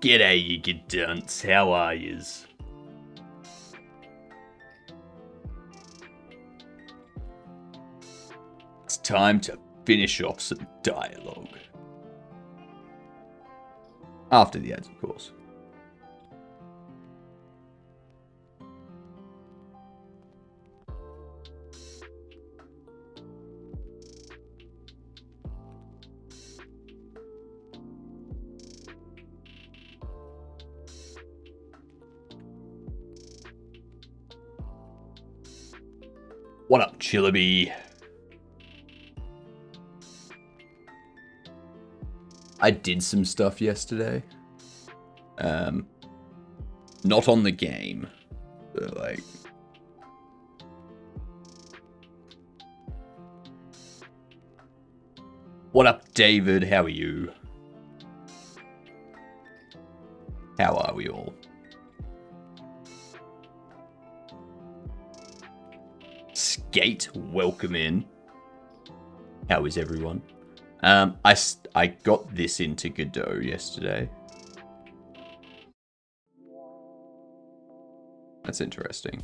G'day, you good dunce. How are yous? It's time to finish off some dialogue. After the ads, of course. What up, Chillaby? I did some stuff yesterday. Not on the game, but like... What up, David? How are you? How are we all? Skate, welcome in. How is everyone? I got this into Godot yesterday. That's interesting.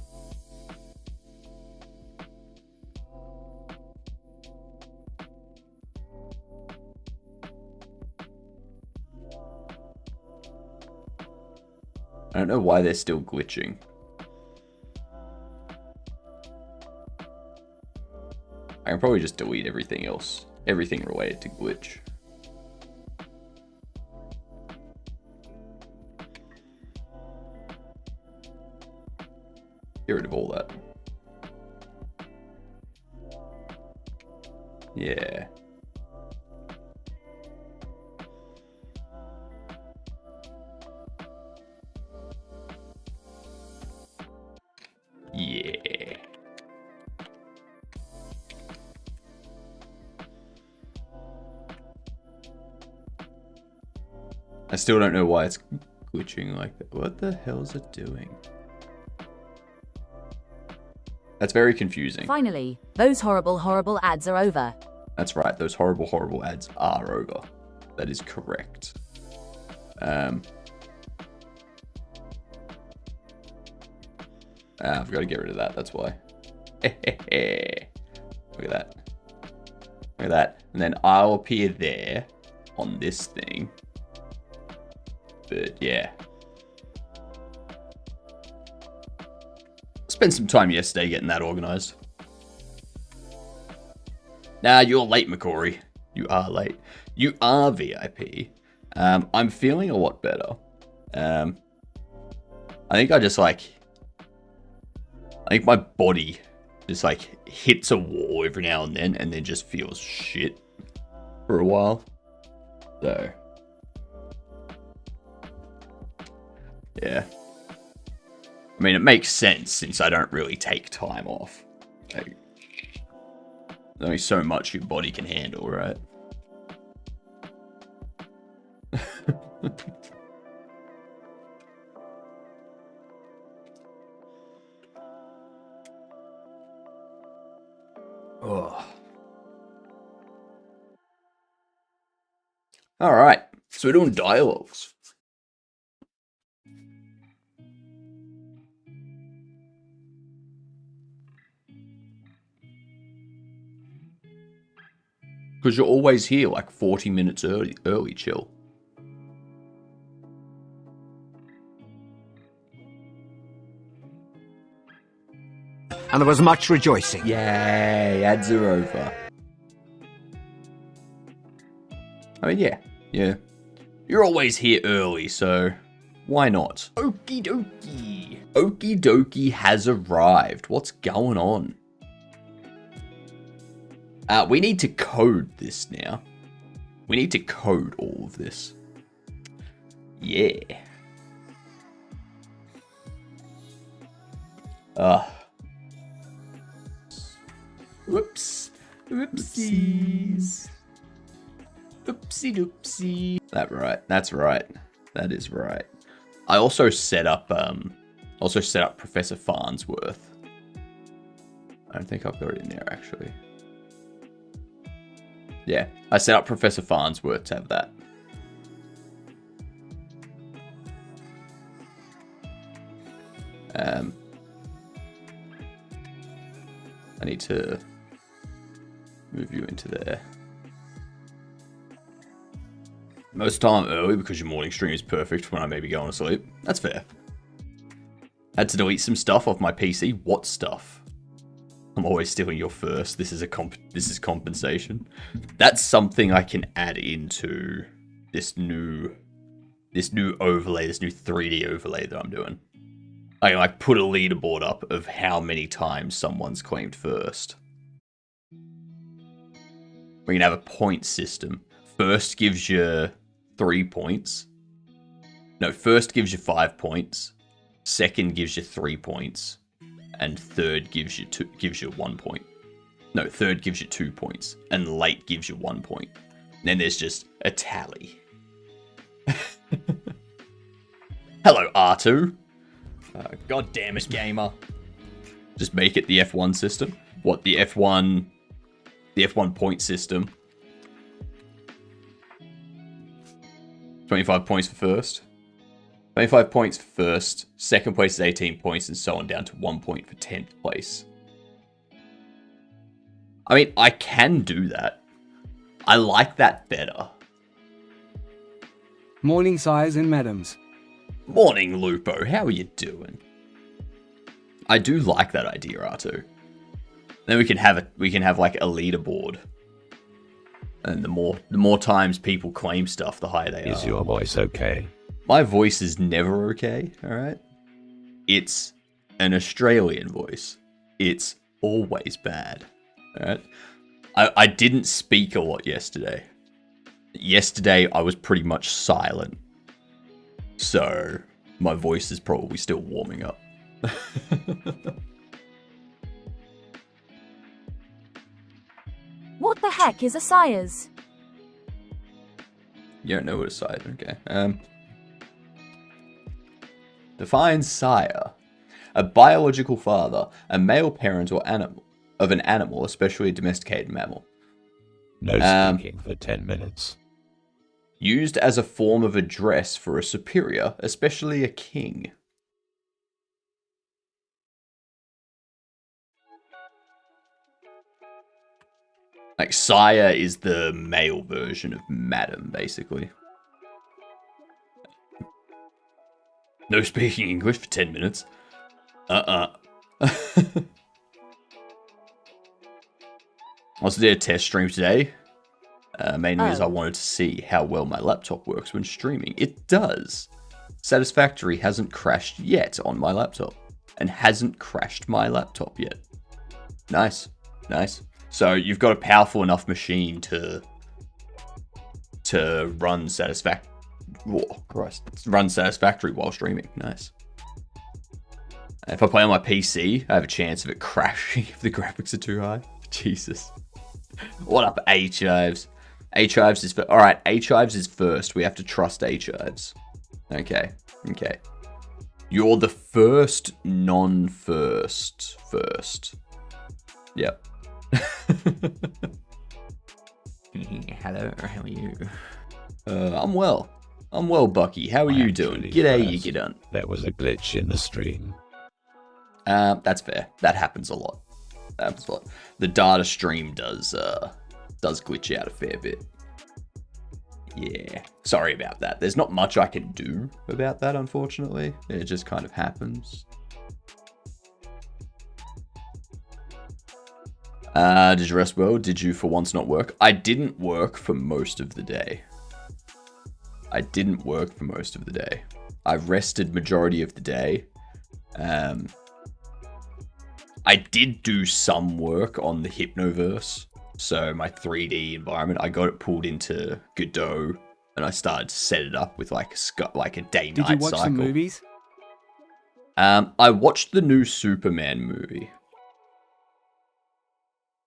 I don't know why they're still glitching. I can probably just delete everything else. Everything related to glitch. Get rid of all that. Yeah. Yeah. I still don't know why it's glitching like that. What the hell is it doing? That's very confusing. Finally, those horrible ads are over. That's right, those horrible ads are over. That is correct. I've got to get rid of that, that's why. Look at that. Look at that. And then I'll appear there on this thing. But yeah. Spent some time yesterday getting that organized. Nah, you're late, McCory. You are late. You are VIP. I'm feeling a lot better. I think I just like... I think my body just like hits a wall every now and then just feels shit for a while. So... yeah. I mean, it makes sense since I don't really take time off. Like, there's only so much your body can handle, right? Oh. All right. So we're doing dialogues. Because you're always here like 40 minutes early, chill. And there was much rejoicing. Yay, ads are over. I mean, yeah. You're always here early, so why not? Okie dokie. Okie dokie has arrived. What's going on? We need to code this now. We need to code all of this. Yeah. Whoops. Whoopsies. Oopsie doopsie. That's right. That is right. I also set up Professor Farnsworth. I don't think I've got it in there actually. Yeah, I set up Professor Farnsworth to have that. I need to move you into there. Most of the time early because your morning stream is perfect when I may be going to sleep. That's fair. Had to delete some stuff off my PC. What stuff? I'm always stealing your first. This is compensation. That's something I can add into this new overlay, this new 3D overlay that I'm doing. I can like put a leaderboard up of how many times someone's claimed first. We can have a point system. First gives you 3 points. No, first gives you 5 points. Second gives you 3 points. And third gives you 1 point. No, third gives you 2 points. And late gives you 1 point. And then there's just a tally. Hello, R2. God damn it, gamer. Just make it the F1 system. What, the F1 point system. 25 points for first. 25 points for first. Second place is 18 points and so on down to 1 point for 10th place. I mean, I can do that. I like that better. Morning, sires and madams. Morning, Lupo. How are you doing? I do like that idea, R2. Then we can have like a leaderboard. And the more times people claim stuff, the higher they are. Is your voice okay? My voice is never okay, alright? It's an Australian voice. It's always bad. Alright? I didn't speak a lot yesterday. Yesterday, I was pretty much silent. So, my voice is probably still warming up. What the heck is a sires? You don't know what a sire is, okay. Define sire. A biological father, a male parent or animal of an animal, especially a domesticated mammal. No speaking for 10 minutes. Used as a form of address for a superior, especially a king. Like, sire is the male version of madam, basically. No speaking English for 10 minutes. Also did a test stream today. Mainly as I wanted to see how well my laptop works when streaming. It does. Satisfactory hasn't crashed yet on my laptop. And hasn't crashed my laptop yet. Nice. Nice. So you've got a powerful enough machine to run Satisfactory while streaming. Nice. If I play on my PC, I have a chance of it crashing if the graphics are too high. Jesus. What up, H-Hives? H-Hives is alright, H-Hives is first. We have to trust H-Hives. Okay. Okay. You're the first non-first. Yep. Hello, how are you? I'm well. I'm well, Bucky. How are you doing? G'day, you get on. There was a glitch in the stream. That's fair. That happens a lot. The data stream does glitch out a fair bit. Yeah. Sorry about that. There's not much I can do about that, unfortunately. It just kind of happens. Did you rest well? Did you for once not work? I didn't work for most of the day. I rested majority of the day. I did do some work on the Hypnoverse. So my 3D environment, I got it pulled into Godot, and I started to set it up with like a day-night cycle. Did you watch some movies? I watched the new Superman movie.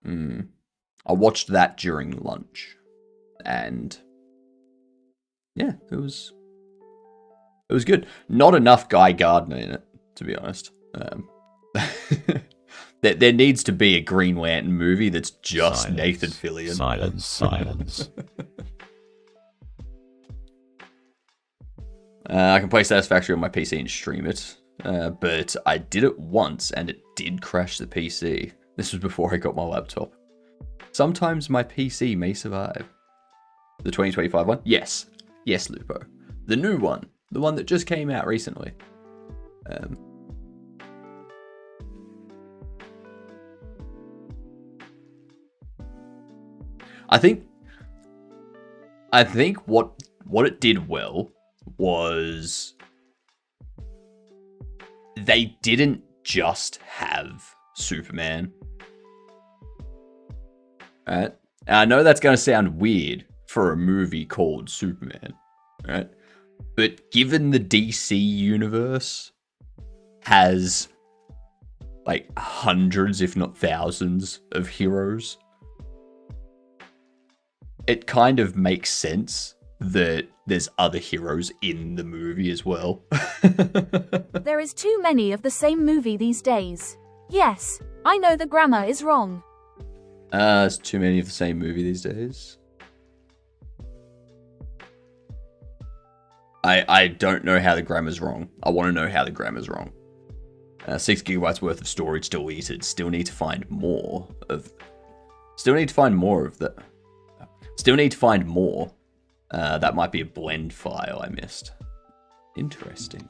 I watched that during lunch, and yeah, it was good. Not enough Guy Gardner in it, to be honest. There needs to be a Green Lantern movie that's just silence. Nathan Fillion. Silence. I can play Satisfactory on my PC and stream it. but I did it once and it did crash the PC. This was before I got my laptop. Sometimes my PC may survive. The 2025 one? Yes. Yes, Lupo. The new one. The one that just came out recently. I think what it did well was they didn't just have Superman. Right? And I know that's going to sound weird for a movie called Superman, right? But given the DC universe has like hundreds, if not thousands, of heroes, it kind of makes sense that there's other heroes in the movie as well. There is too many of the same movie these days. Yes, I know the grammar is wrong. There's too many of the same movie these days. I don't know how the grammar's wrong. I want to know how the grammar's wrong. 6 gigabytes worth of storage deleted. Still need to find more of that. Still need to find more. That might be a blend file I missed. Interesting.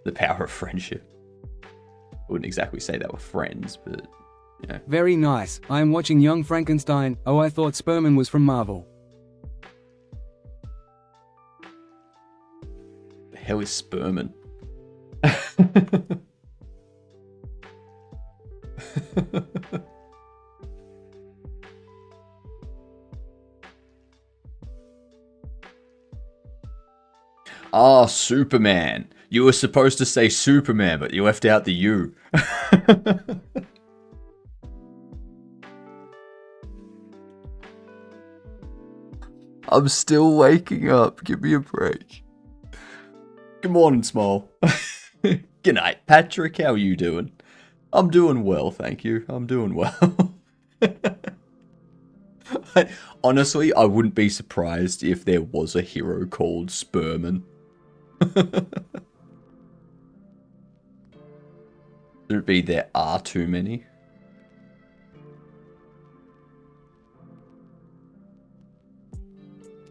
The power of friendship. I wouldn't exactly say that we're friends, but, you know. Very nice. I am watching Young Frankenstein. Oh, I thought Sperman was from Marvel. The hell is Sperman? Ah, Superman. You were supposed to say Superman, but you left out the U. I'm still waking up. Give me a break. Good morning, Small. Good night, Patrick. How are you doing? I'm doing well, thank you. I'm doing well. Honestly, I wouldn't be surprised if there was a hero called Sperman. Should it be there are too many?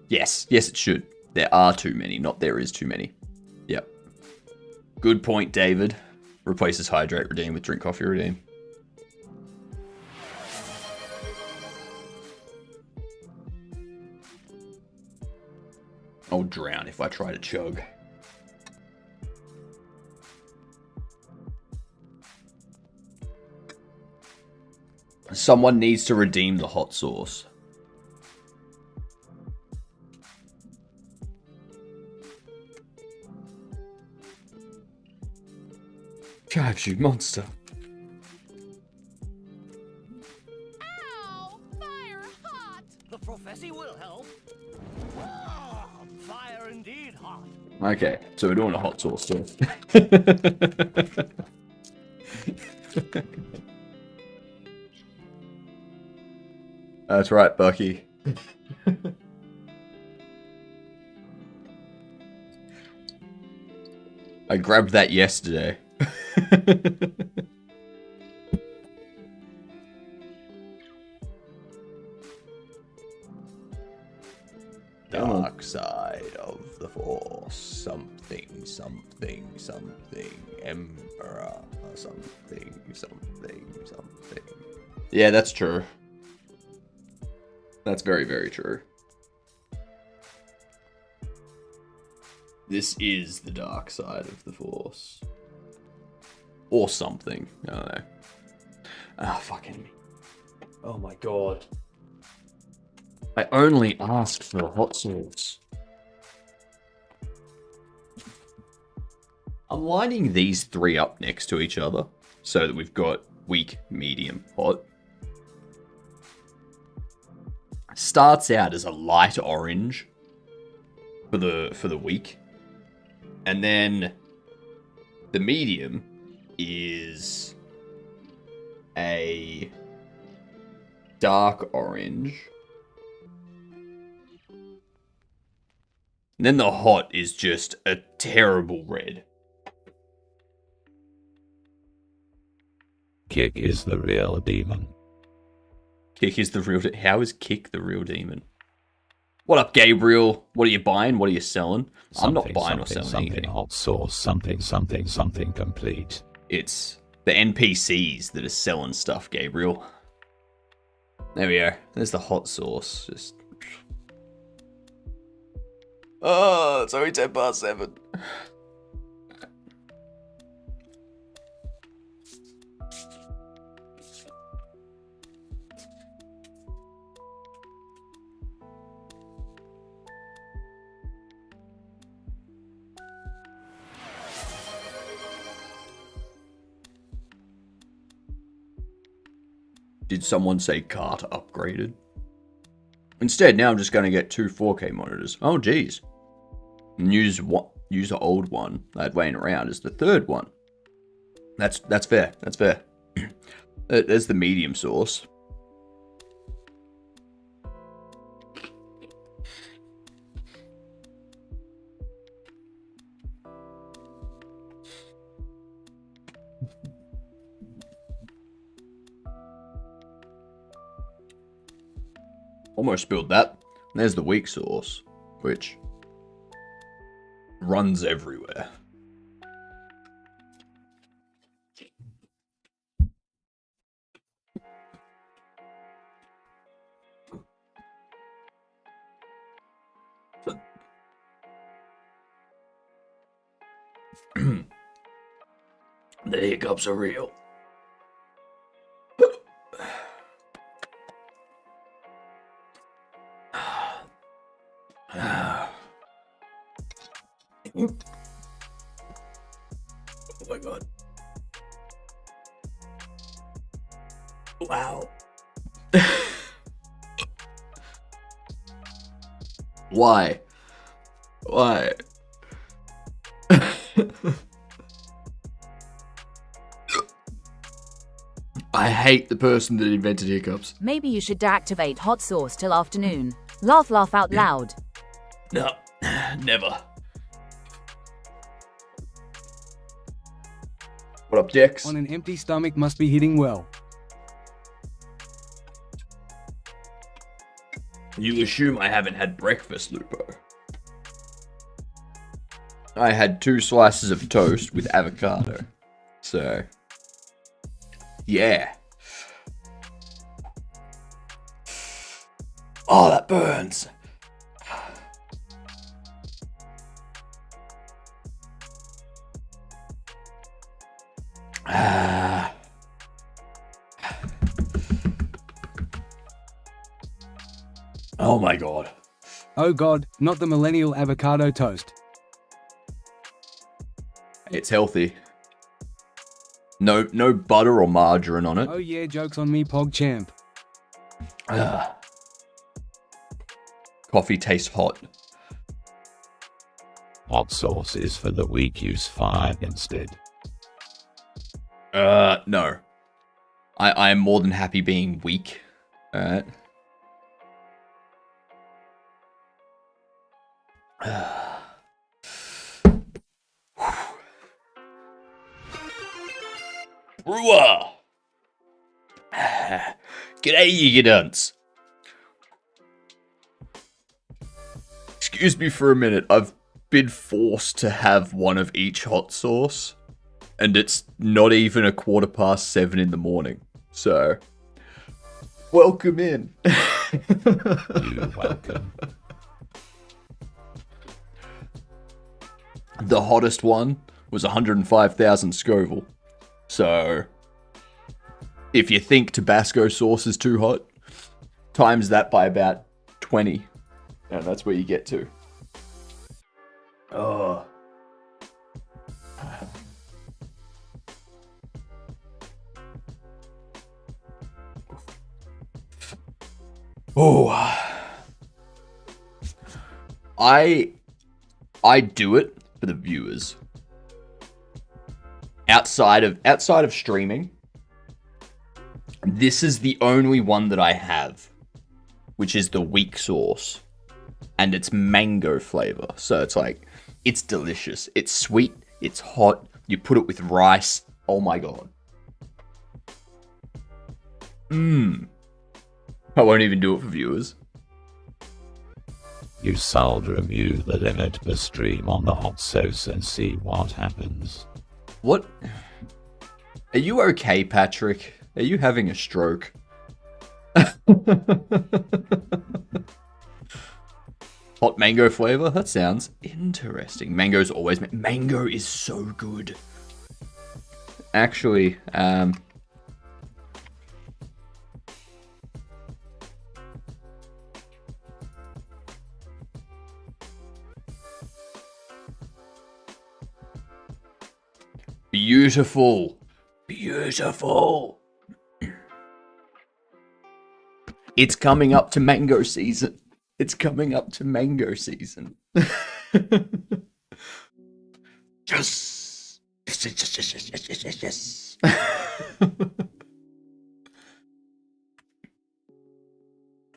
Yes, it should. There are too many, not there is too many. Yep. Good point, David. Replaces hydrate redeem with drink coffee redeem. I'll drown if I try to chug. Someone needs to redeem the hot sauce. Drives you monster. Ow! Fire hot! The prophecy will help. Ah, fire indeed hot. Okay, so we're doing a hot sauce too. That's right, Bucky. I grabbed that yesterday. Dark side of the Force. Something. Emperor. Something. Yeah, that's true. That's very, very true. This is the dark side of the Force. Or something. I don't know. Ah, fucking. Oh my god. I only asked for the hot sauce. I'm lining these three up next to each other so that we've got weak, medium, hot. Starts out as a light orange for the weak, and then the medium is a dark orange, And then the hot is just a terrible red. Kick is the real demon. Kick is the real... How is Kick the real demon? What up, Gabriel? What are you buying? What are you selling? I'm not buying or selling anything. Hot sauce, something complete. It's the NPCs that are selling stuff, Gabriel. There we go. There's the hot sauce. Just... Oh, it's only 7:10. Did someone say cart upgraded? Instead, now I'm just going to get 2 4K monitors. Oh, geez. And use the old one I had laying around as the third one. That's fair. That's fair. There's the medium sauce. Almost spilled that. And there's the weak sauce, which runs everywhere. The hiccups are real. Oh my god. Wow. Why? Why? I hate the person that invented hiccups. Maybe you should deactivate hot sauce till afternoon. Laugh out loud. No, never. What up, Dex? On an empty stomach must be hitting well. You assume I haven't had breakfast, Lupo. I had 2 slices of toast with avocado. So, yeah. Oh, that burns. Oh my god. Oh god, not the millennial avocado toast. It's healthy. No butter or margarine on it. Oh yeah, joke's on me, Pog Champ. Coffee tastes hot. Hot sauce is for the weak, use fire instead. No. I am more than happy being weak. Alright. Brewer! G'day, you dunce. Excuse me for a minute. I've been forced to have one of each hot sauce. And it's not even 7:15 in the morning. So, welcome in. You're welcome. The hottest one was 105,000 Scoville. So, if you think Tabasco sauce is too hot, times that by about 20. And that's where you get to. Oh. Oh. I do it for the viewers. Outside of streaming, this is the only one that I have, which is the weak sauce. and it's mango flavor. So it's like, it's delicious. It's sweet. It's hot. You put it with rice. Oh my god. I won't even do it for viewers. You sold review the limit per stream on the hot sauce and see what happens. What? Are you okay, Patrick? Are you having a stroke? Hot mango flavor? That sounds interesting. Mango's always... Mango is so good. Actually, beautiful. Beautiful. It's coming up to mango season. It's coming up to mango season. Yes. Yes.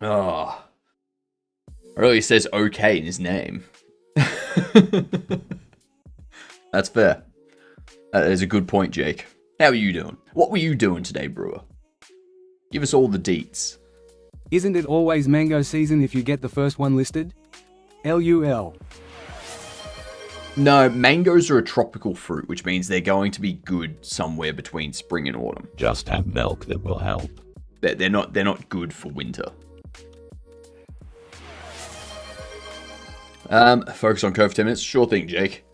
Oh. It really says okay in his name. That's fair. That is a good point, Jake. How are you doing? What were you doing today, Brewer? Give us all the deets. Isn't it always mango season if you get the first one listed? LUL. No, mangoes are a tropical fruit, which means they're going to be good somewhere between spring and autumn. Just have milk that will help. They're not good for winter. Focus on code for 10 minutes. Sure thing, Jake.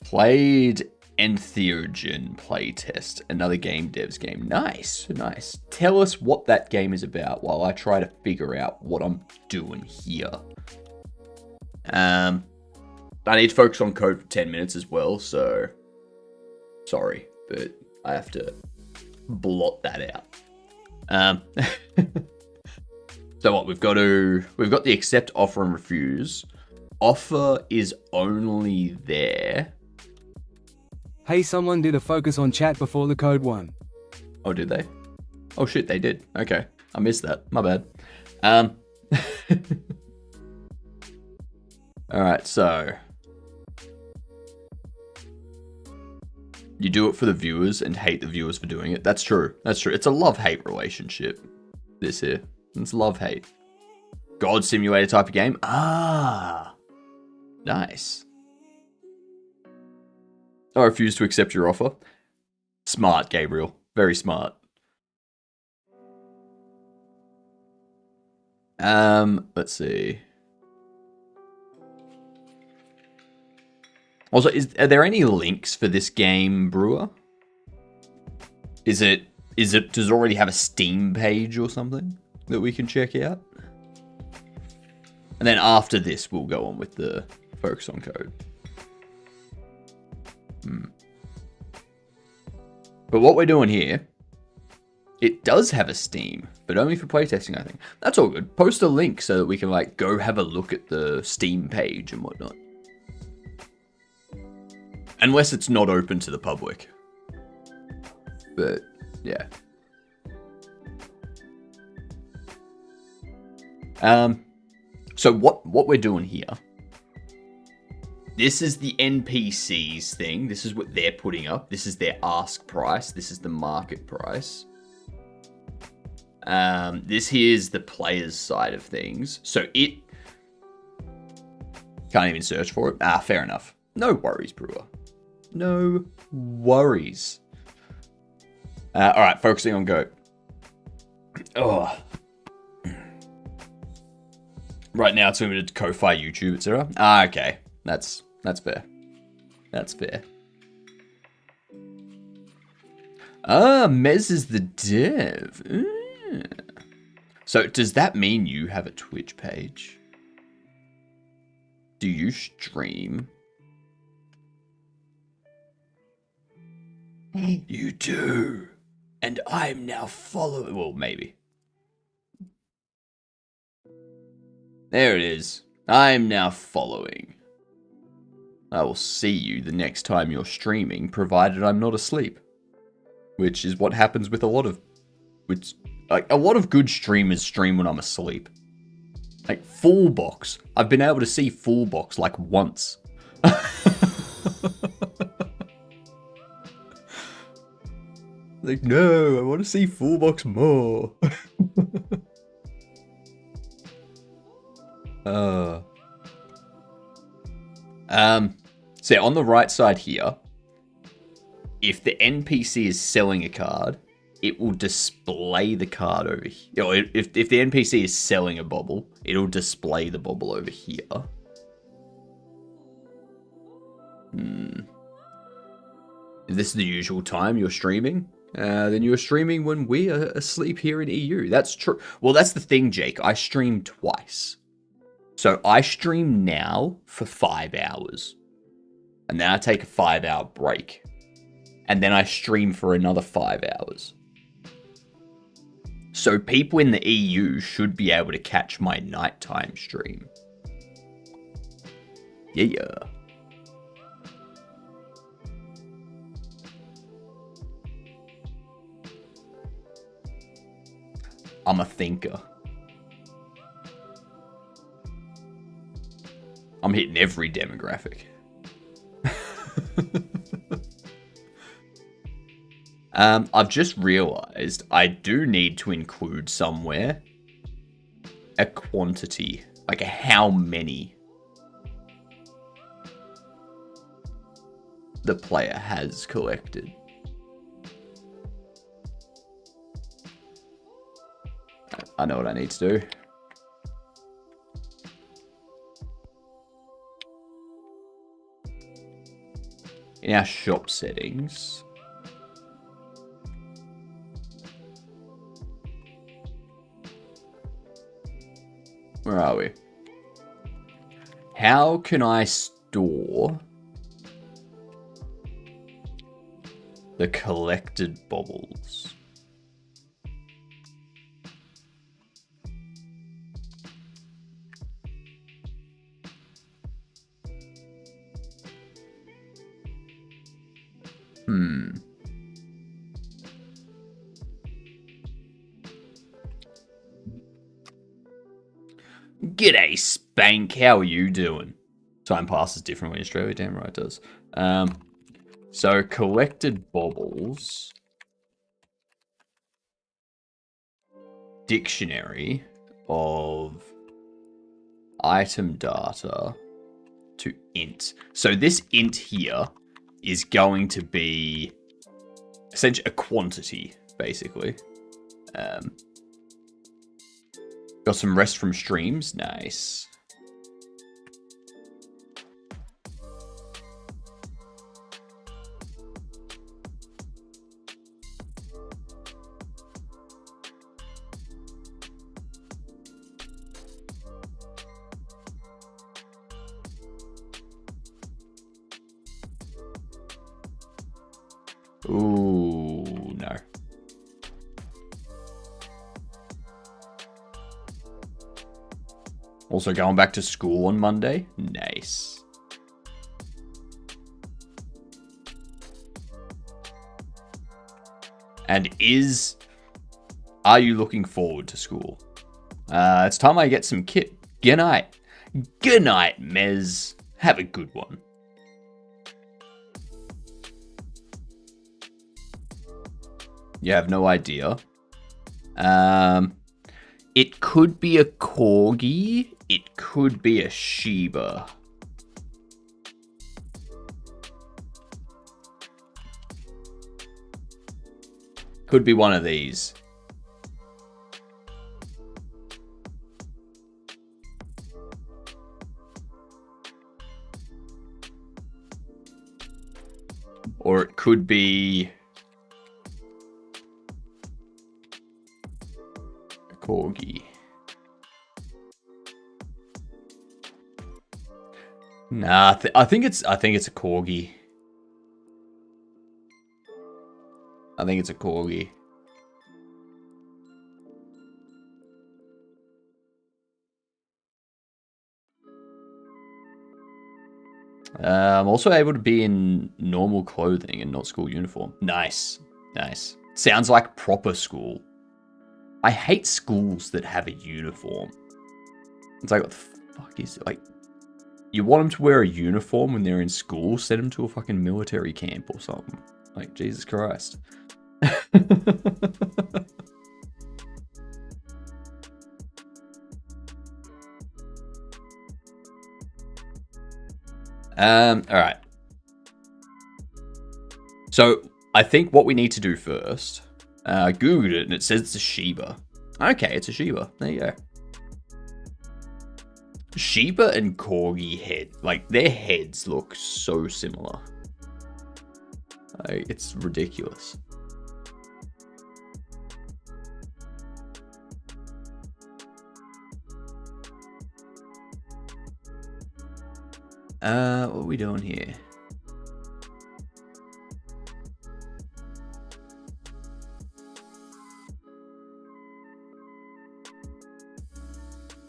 Played Entheogen playtest, another GamDev's game. Nice, nice. Tell us what that game is about while I try to figure out what I'm doing here. I need to focus on code for 10 minutes as well, so sorry, but I have to blot that out. So what we've got the accept, offer, and refuse. Offer is only there. Hey, someone did a focus on chat before the code one. Oh, did they? Oh shit, they did. Okay, I missed that. My bad. Alright, so you do it for the viewers and hate the viewers for doing it. That's true. That's true. It's a love-hate relationship. This here. It's love-hate. God Simulator type of game. Ah. Nice. I refuse to accept your offer. Smart, Gabriel. Very smart. Let's see. Also, are there any links for this game, Brewer? Does it already have a Steam page or something that we can check out? And then after this, we'll go on with the focus on code. But what we're doing here, it does have a Steam, but only for playtesting, I think. That's all good. Post a link so that we can like go have a look at the Steam page and whatnot. Unless it's not open to the public. But yeah. So what we're doing here, this is the NPCs thing. This is what they're putting up. This is their ask price. This is the market price. This here is the player's side of things. So it can't even search for it. Ah, fair enough. No worries, Brewer. No worries. All right, focusing on Go. Oh. Right now it's limited to Ko-Fi, YouTube, etc. Ah, okay. That's fair. That's fair. Ah, Mez is the dev. So does that mean you have a Twitch page? Do you stream? You do. And I'm now following. Well, maybe. There it is. I'm now following. I will see you the next time you're streaming, provided I'm not asleep. Which is what happens with a lot of... Which Like, a lot of good streamers stream when I'm asleep. Like, full box. I've been able to see full box, like, once. Like, no, I want to see full box more. So on the right side here, if the NPC is selling a card, it will display the card over here. Or if the NPC is selling a bobble, it'll display the bobble over here. If this is the usual time you're streaming, then you're streaming when we are asleep here in EU. That's true. Well, that's the thing, Jake. I stream twice. So I stream now for 5 hours. And then I take a 5-hour break. And then I stream for another 5 hours. So people in the EU should be able to catch my nighttime stream. Yeah. I'm a thinker. I'm hitting every demographic. I've just realized I do need to include somewhere a quantity, like how many the player has collected. I know what I need to do. In our shop settings, where are we? How can I store the collected bobbles? G'day, Spank. How are you doing? Time passes differently in Australia. Damn right it does. So collected bobbles. Dictionary of item data to int. So this int here is going to be essentially a quantity, basically. Got some rest from streams. Nice. Ooh, no. Also going back to school on Monday. Nice. And are you looking forward to school? It's time I get some kit. Good night. Good night, Mez. Have a good one. You have no idea. It could be a corgi. It could be a Shiba. Could be one of these. Or it could be a corgi. Nah, I think it's a corgi. I think it's a corgi. I'm also able to be in normal clothing and not school uniform. Nice. Nice. Sounds like proper school. I hate schools that have a uniform. It's like, what the fuck is it? Like, you want them to wear a uniform when they're in school? Send them to a fucking military camp or something. Like, Jesus Christ. Alright. So, I think what we need to do first, I googled it and it says it's a Shiba. Okay, it's a Shiba. There you go. Shiba and Corgi head, like, their heads look so similar. Like, it's ridiculous. What are we doing here?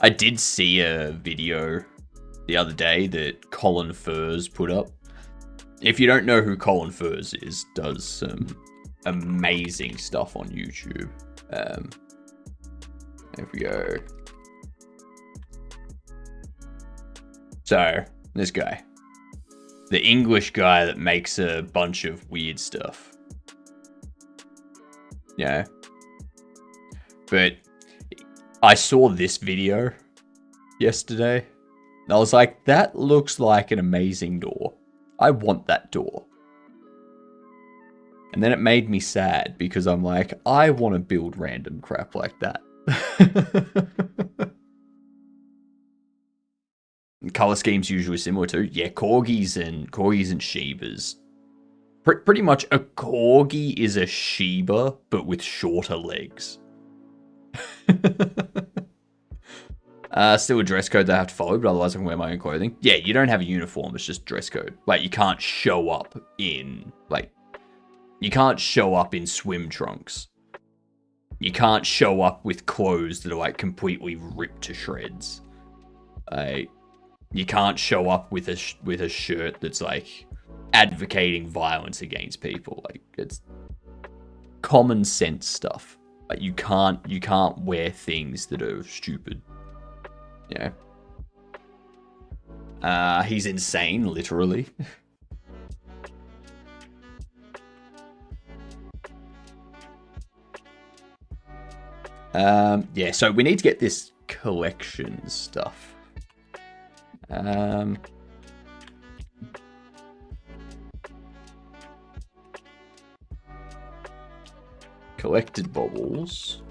I did see a video the other day that Colin Furs put up. If you don't know who Colin Furs is, does some amazing stuff on YouTube. There we go. So, this guy. The English guy that makes a bunch of weird stuff. Yeah. But I saw this video yesterday. And I was like, that looks like an amazing door. I want that door. And then it made me sad because I'm like, I want to build random crap like that. Color schemes usually similar to, yeah, corgis and Shibas. Pretty much a corgi is a Shiba, but with shorter legs. Still a dress code that I have to follow, but otherwise I can wear my own clothing. Yeah, you don't have a uniform, it's just dress code. Like, you can't show up in, like, you can't show up in swim trunks. You can't show up with clothes that are, like, completely ripped to shreds. You can't show up with a shirt that's, like, advocating violence against people. Like, it's common sense stuff. Like, you can't wear things that are stupid. Yeah. He's insane, literally. Yeah, so we need to get this collection stuff. Collected bubbles.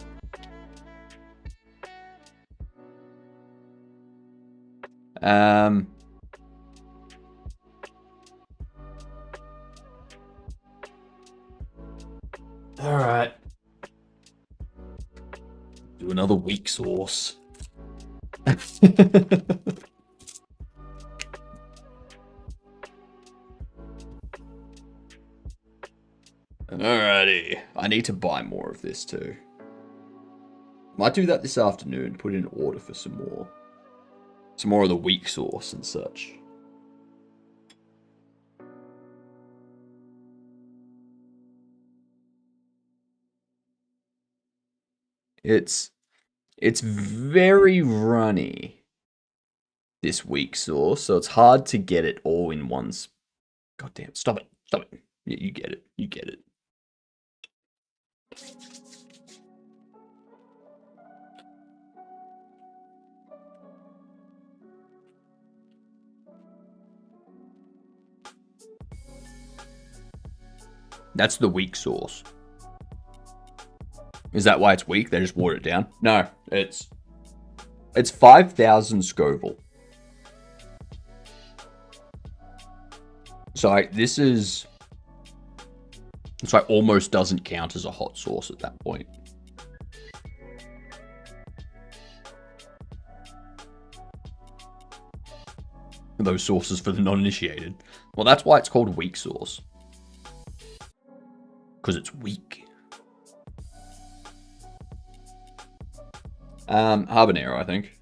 All right. Do another weak sauce. Alrighty. I need to buy more of this too. Might do that this afternoon, put in an order for some more. Some more of the weak sauce and such. It's very runny, this weak sauce, so it's hard to get it all in one. God damn, stop it. Stop it. You get it. You get it. That's the weak sauce. Is that why it's weak? They just watered it down? No, it's 5,000 Scoville. So this is, it's like almost doesn't count as a hot sauce at that point. Those sauces for the non-initiated. Well, that's why it's called weak sauce. Because it's weak. Habanero, I think.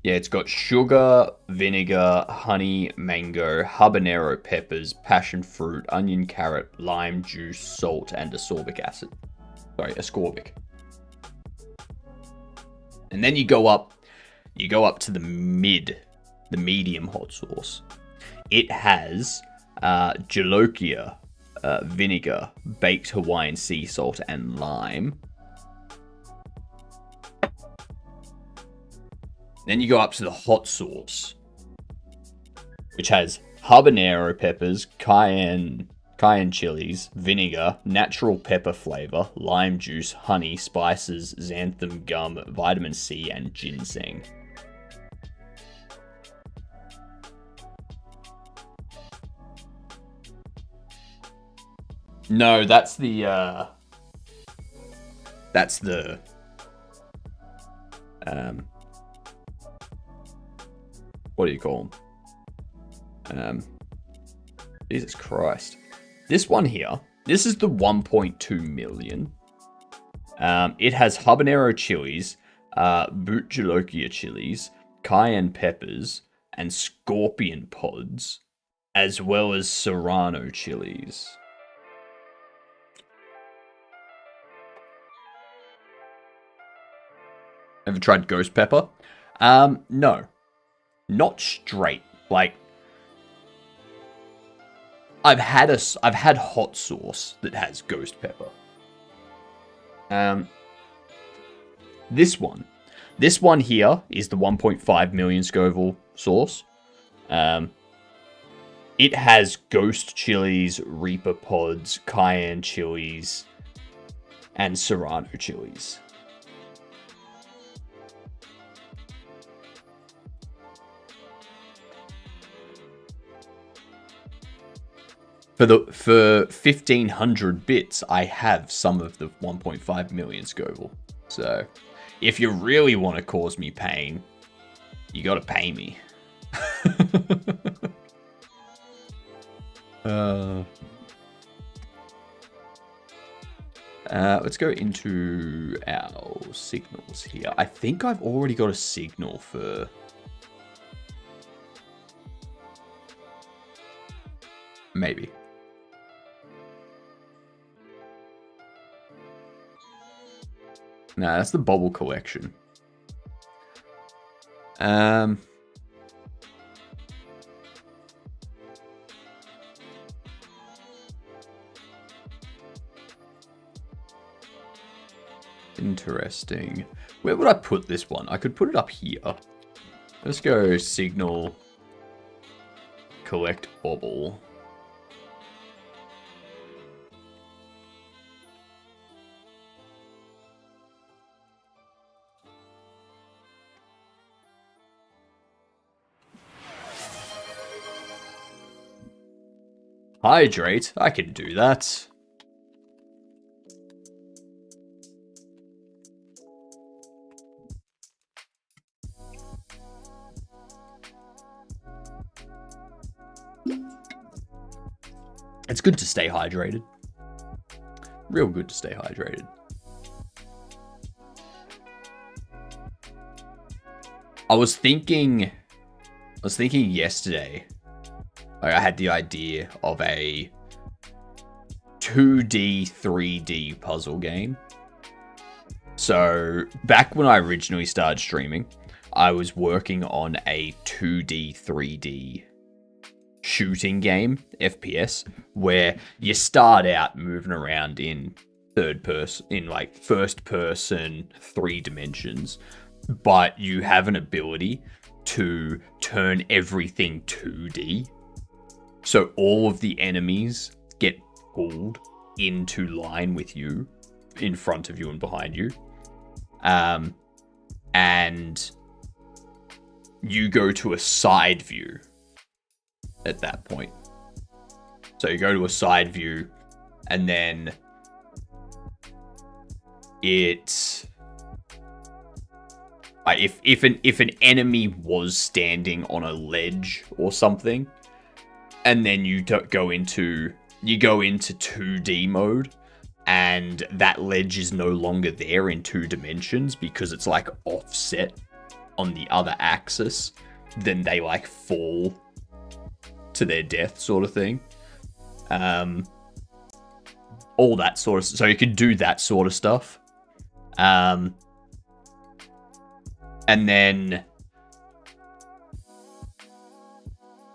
Yeah, it's got sugar, vinegar, honey, mango, habanero peppers, passion fruit, onion, carrot, lime juice, salt, and ascorbic acid. Sorry, ascorbic. And then you go up to the medium hot sauce. It has jolokia, vinegar, baked Hawaiian sea salt, and lime. Then you go up to the hot sauce, which has habanero peppers, cayenne chilies, vinegar, natural pepper flavor, lime juice, honey, spices, xanthan gum, vitamin C, and ginseng. No, that's the what do you call them? Jesus Christ. This one here, this is the 1.2 million. It has habanero chilies, boot jolokia chilies, cayenne peppers, and scorpion pods, as well as serrano chilies. Ever tried ghost pepper? No. Not straight. Like, I've had hot sauce that has ghost pepper. This one here is the 1.5 million Scoville sauce. It has ghost chilies, reaper pods, cayenne chilies, and serrano chilies. For 1,500 bits, I have some of the 1.5 million Scoville. So, if you really want to cause me pain, you gotta pay me. Let's go into our signals here. I think I've already got a signal for... Maybe. Nah, that's the Bobble collection. Interesting. Where would I put this one? I could put it up here. Let's go signal, collect Bobble. Hydrate? I can do that. It's good to stay hydrated. Real good to stay hydrated. I was thinking yesterday, like, I had the idea of a 2D, 3D puzzle game. So, back when I originally started streaming, I was working on a 2D, 3D shooting game, FPS, where you start out moving around in first person, 3 dimensions, but you have an ability to turn everything 2D. So all of the enemies get pulled into line with you, in front of you and behind you. And you go to a side view at that point. So you go to a side view, and then it's... If an enemy was standing on a ledge or something, and then you go into 2D mode, and that ledge is no longer there in 2 dimensions because it's like offset on the other axis, then they like fall to their death, sort of thing. all that sort of, so you could do that sort of stuff. And then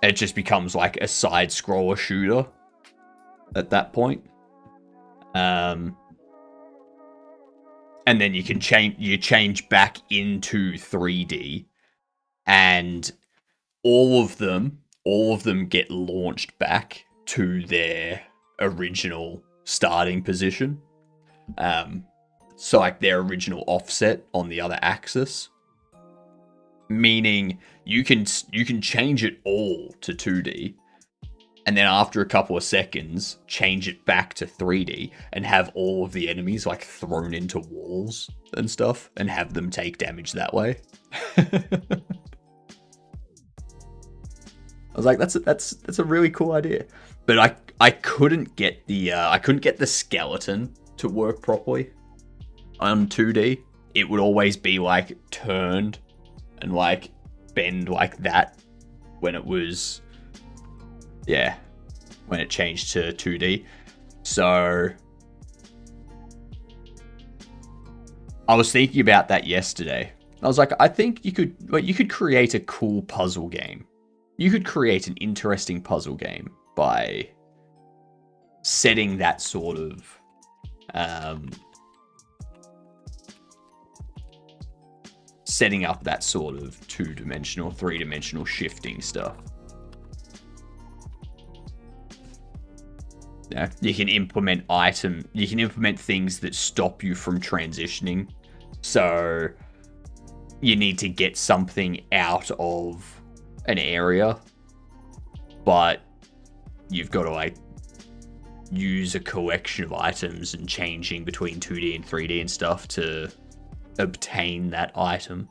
it just becomes like a side scroller shooter at that point. And then you can change back into 3D, and all of them get launched back to their original starting position. So like their original offset on the other axis. Meaning you can change it all to 2D, and then after a couple of seconds, change it back to 3D and have all of the enemies like thrown into walls and stuff, and have them take damage that way. I was like, that's a really cool idea, but I couldn't get the skeleton to work properly on 2D. It would always be like turned and like bend like that when it was, when it changed to 2D. So I was thinking about that yesterday. I was like, I think you could create a cool puzzle game. You could create an interesting puzzle game by setting that sort of setting up that sort of 2-dimensional, 3-dimensional shifting stuff. Yeah, you can implement things that stop you from transitioning. So you need to get something out of an area, but you've got to like use a collection of items and changing between 2D and 3D and stuff to obtain that item.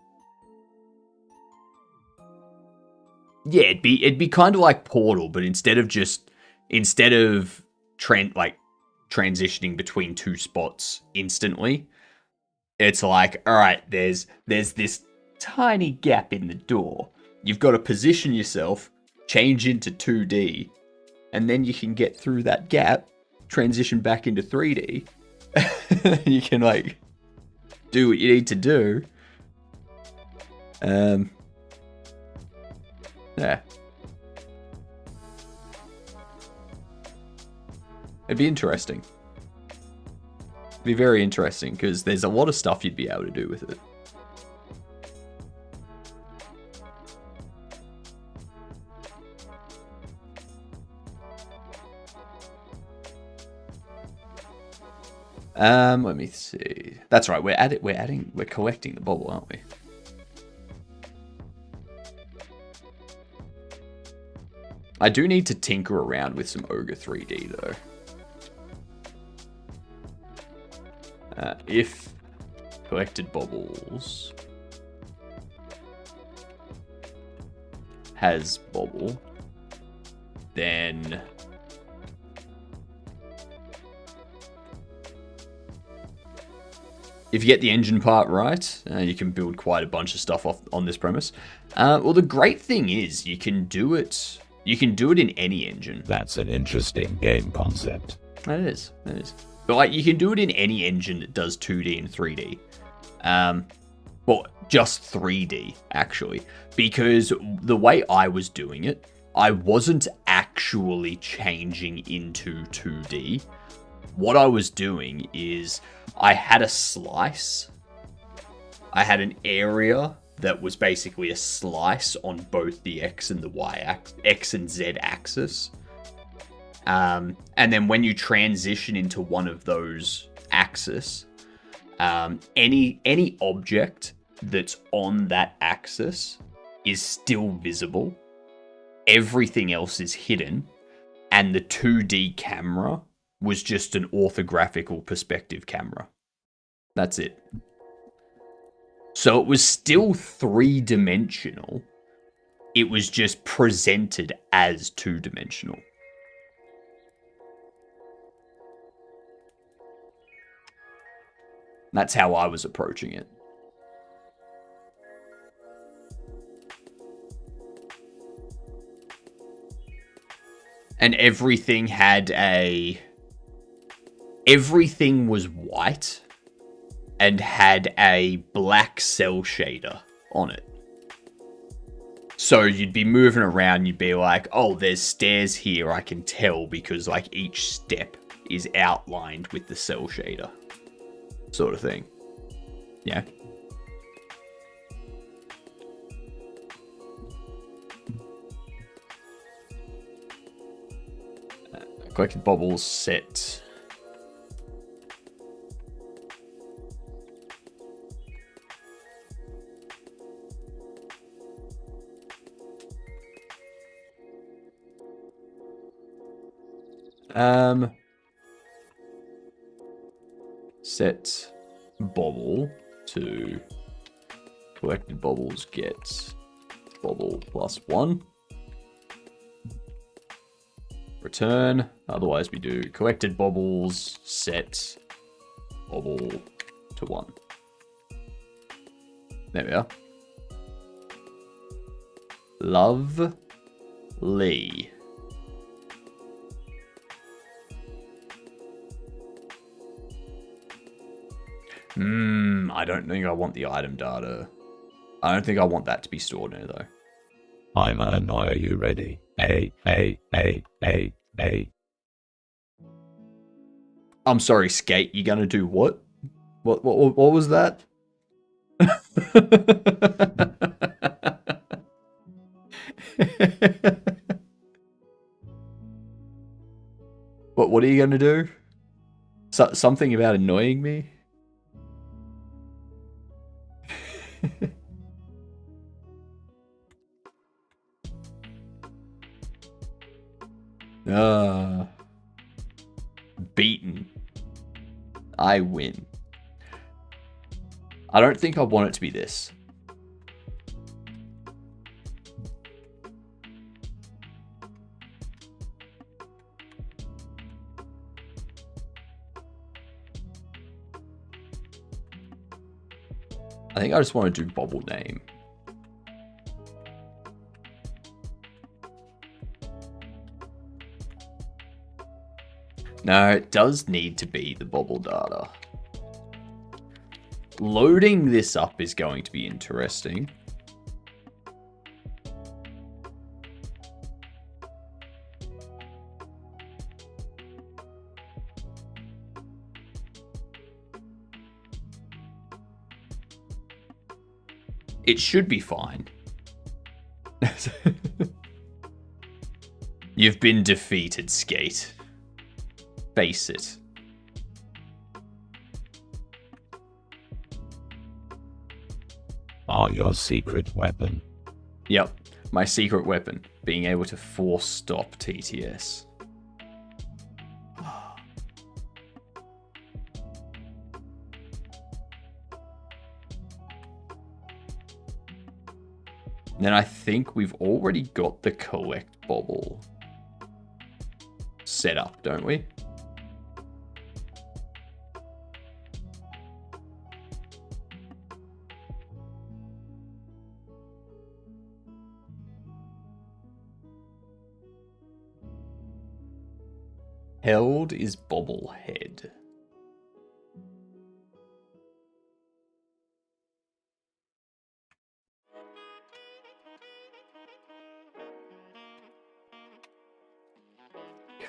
Yeah, it'd be kind of like Portal, but instead of transitioning between two spots instantly, it's like, all right, there's this tiny gap in the door. You've got to position yourself, change into 2D, and then you can get through that gap, transition back into 3D. You can like do what you need to do. Yeah. It'd be interesting. It'd be very interesting, because there's a lot of stuff you'd be able to do with it. Let me see. That's right. We're collecting the bubble, aren't we? I do need to tinker around with some Ogre 3D though. If collected bubbles has bubble, then if you get the engine part right, you can build quite a bunch of stuff off on this premise. Well, the great thing is you can do it in any engine. That's an interesting game concept. It is. But like, you can do it in any engine that does 2D and 3D. Well, just 3D, actually. Because the way I was doing it, I wasn't actually changing into 2D. What I was doing is I had a slice. I had an area that was basically a slice on both the X and Z axis. And then when you transition into one of those axes, any object that's on that axis is still visible. Everything else is hidden, and the 2D camera was just an orthographical perspective camera. That's it. So it was still 3-dimensional. It was just presented as 2-dimensional. That's how I was approaching it. And everything had a everything was white and had a black cell shader on it. So you'd be moving around, you'd be like, oh, there's stairs here, I can tell, because like each step is outlined with the cell shader. Sort of thing. Yeah. Collected bobbles set. Set bobble to collected bobbles get bobble +1. Return. Otherwise we do collected bobbles set bobble to 1. There we are. Lovely. I don't think I want the item data. I don't think I want that to be stored in it, though. I'm annoy. Are you ready? A. I'm sorry, Skate. You gonna do what? What was that? What are you gonna do? Something about annoying me? Beaten. I win. I don't think I want it to be this. I think I just want to do bobble name. No, it does need to be the bobble data. Loading this up is going to be interesting. It should be fine. You've been defeated, Skate. Face it. Are your secret weapon? Yep, my secret weapon, being able to force stop TTS. Then I think we've already got the collect bobble set up, don't we? Held is bobblehead.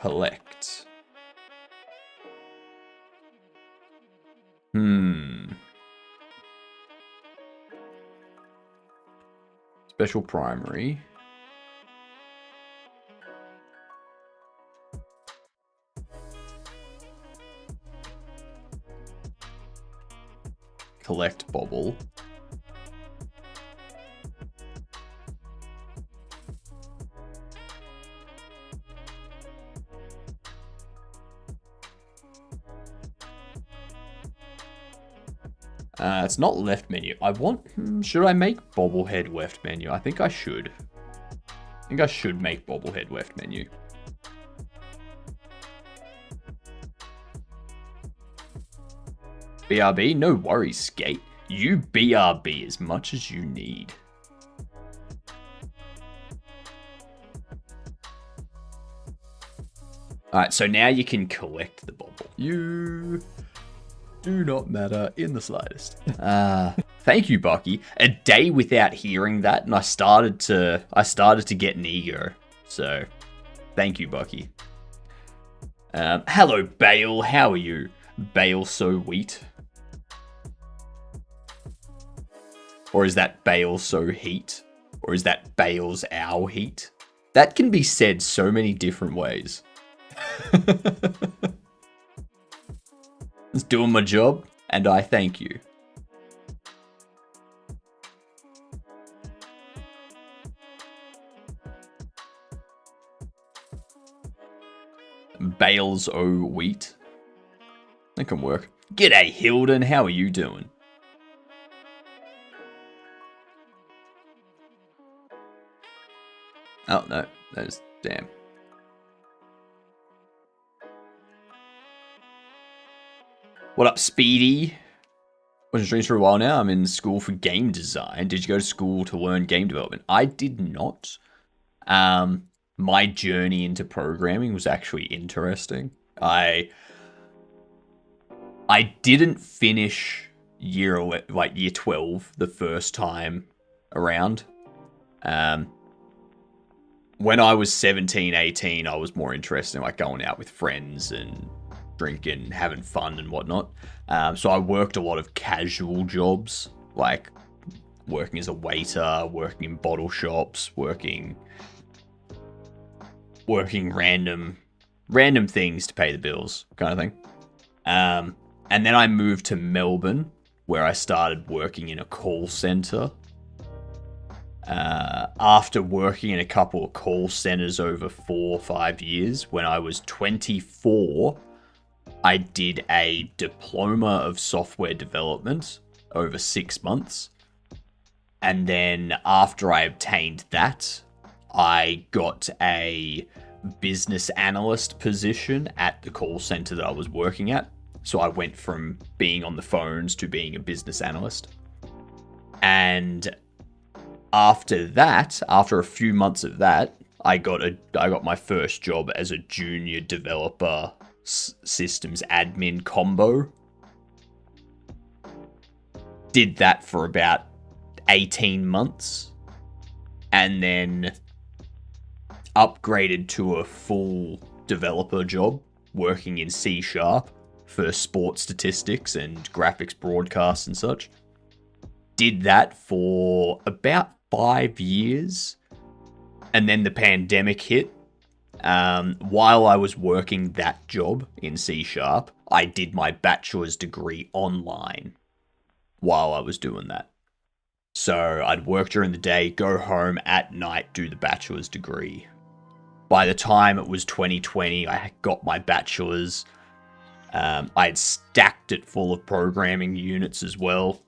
Collect. Special primary. Collect bobble. It's not left menu. I want... should I make bobblehead left menu? I think I should. I think I should make bobblehead left menu. BRB? No worries, Skate. You BRB as much as you need. Alright, so now you can collect the bauble. You do not matter in the slightest. Thank you, Bucky. A day without hearing that, and I started to get an ego. So, thank you, Bucky. Hello, Bale. How are you? Bale so wheat. Or is that Bale so heat? Or is that Bale's our heat? That can be said so many different ways. It's doing my job, and I thank you. Bale's o wheat. That can work. G'day, Hilden. How are you doing? Oh, no. That's... damn. What up, Speedy? Watching streams for a while now. I'm in school for game design. Did you go to school to learn game development? I did not. My journey into programming was actually interesting. I didn't finish year 12 the first time around. When I was 17, 18, I was more interested in like going out with friends and drinking, having fun and whatnot. So I worked a lot of casual jobs, like working as a waiter, working in bottle shops, working random things to pay the bills, kind of thing. And then I moved to Melbourne, where I started working in a call center. After working in a couple of call centers over 4 or 5 years, when I was 24, I did a diploma of software development over 6 months. And then after I obtained that, I got a business analyst position at the call center that I was working at. So I went from being on the phones to being a business analyst. And after that, after a few months of that, I got my first job as a junior developer systems admin combo. Did that for about 18 months. And then upgraded to a full developer job working in C# for sports statistics and graphics broadcasts and such. Did that for about 5 years, and then the pandemic hit. While I was working that job in C#, I did my bachelor's degree online while I was doing that. So I'd work during the day, go home at night, do the bachelor's degree. By the time it was 2020, I got my bachelor's. I'd stacked it full of programming units as well.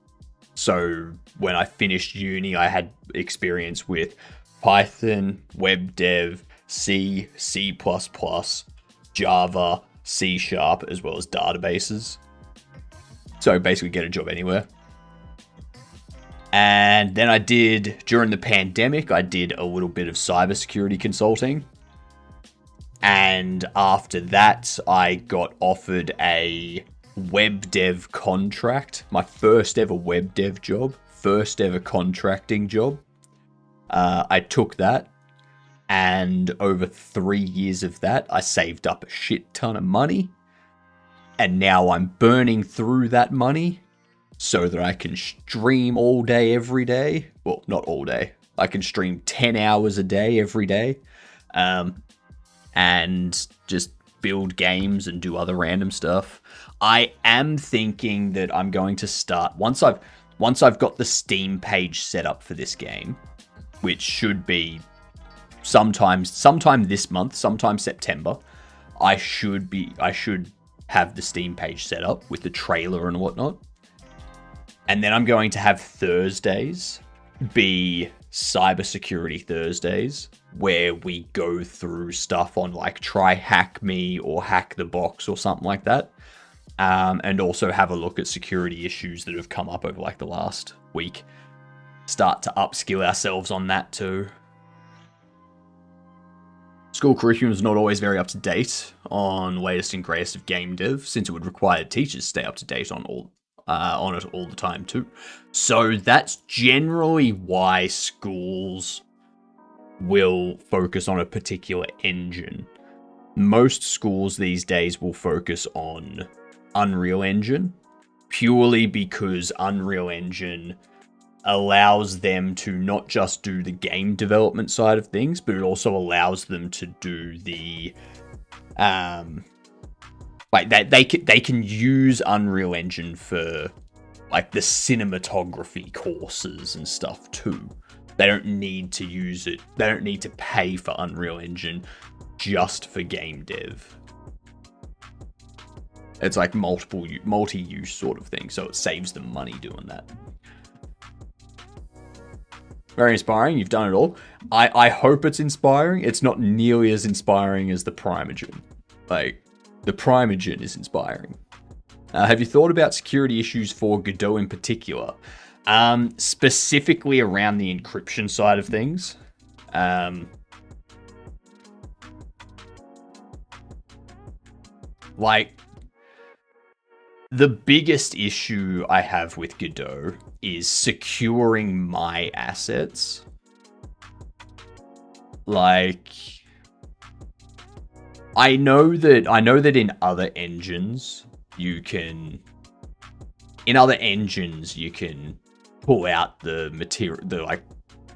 So when I finished uni, I had experience with Python, web dev, C, C++, Java, C#, as well as databases. So basically get a job anywhere. And then during the pandemic, I did a little bit of cybersecurity consulting. And after that, I got offered a web dev contract, my first ever web dev job, first ever contracting job. I took that, and over 3 years of that, I saved up a shit ton of money, and now I'm burning through that money so that I can stream all day, every day. Well, not all day. I can stream 10 hours a day, every day, and just build games and do other random stuff. I am thinking that I'm going to start once I've got the Steam page set up for this game, which should be sometime this month, sometime September. I should have the Steam page set up with the trailer and whatnot. And then I'm going to have Thursdays be cybersecurity Thursdays, where we go through stuff on like Try Hack Me or Hack the Box or something like that. And also have a look at security issues that have come up over like the last week. Start to upskill ourselves on that too. School curriculum is not always very up to date on latest and greatest of game dev, since it would require teachers to stay up to date on it all the time too. So that's generally why schools will focus on a particular engine. Most schools these days will focus on Unreal Engine, purely because Unreal Engine allows them to not just do the game development side of things, but it also allows them to do the like they can use Unreal Engine for like the cinematography courses and stuff too. They don't need to use it. They don't need to pay for Unreal Engine just for game dev. It's like multi-use sort of thing, so it saves them money doing that. Very inspiring. You've done it all. I hope it's inspiring. It's not nearly as inspiring as the Primogen. Like, the Primogen is inspiring. Have you thought about security issues for Godot in particular? Specifically around the encryption side of things. Like, the biggest issue I have with Godot is securing my assets. Like, I know that in other engines you can pull out the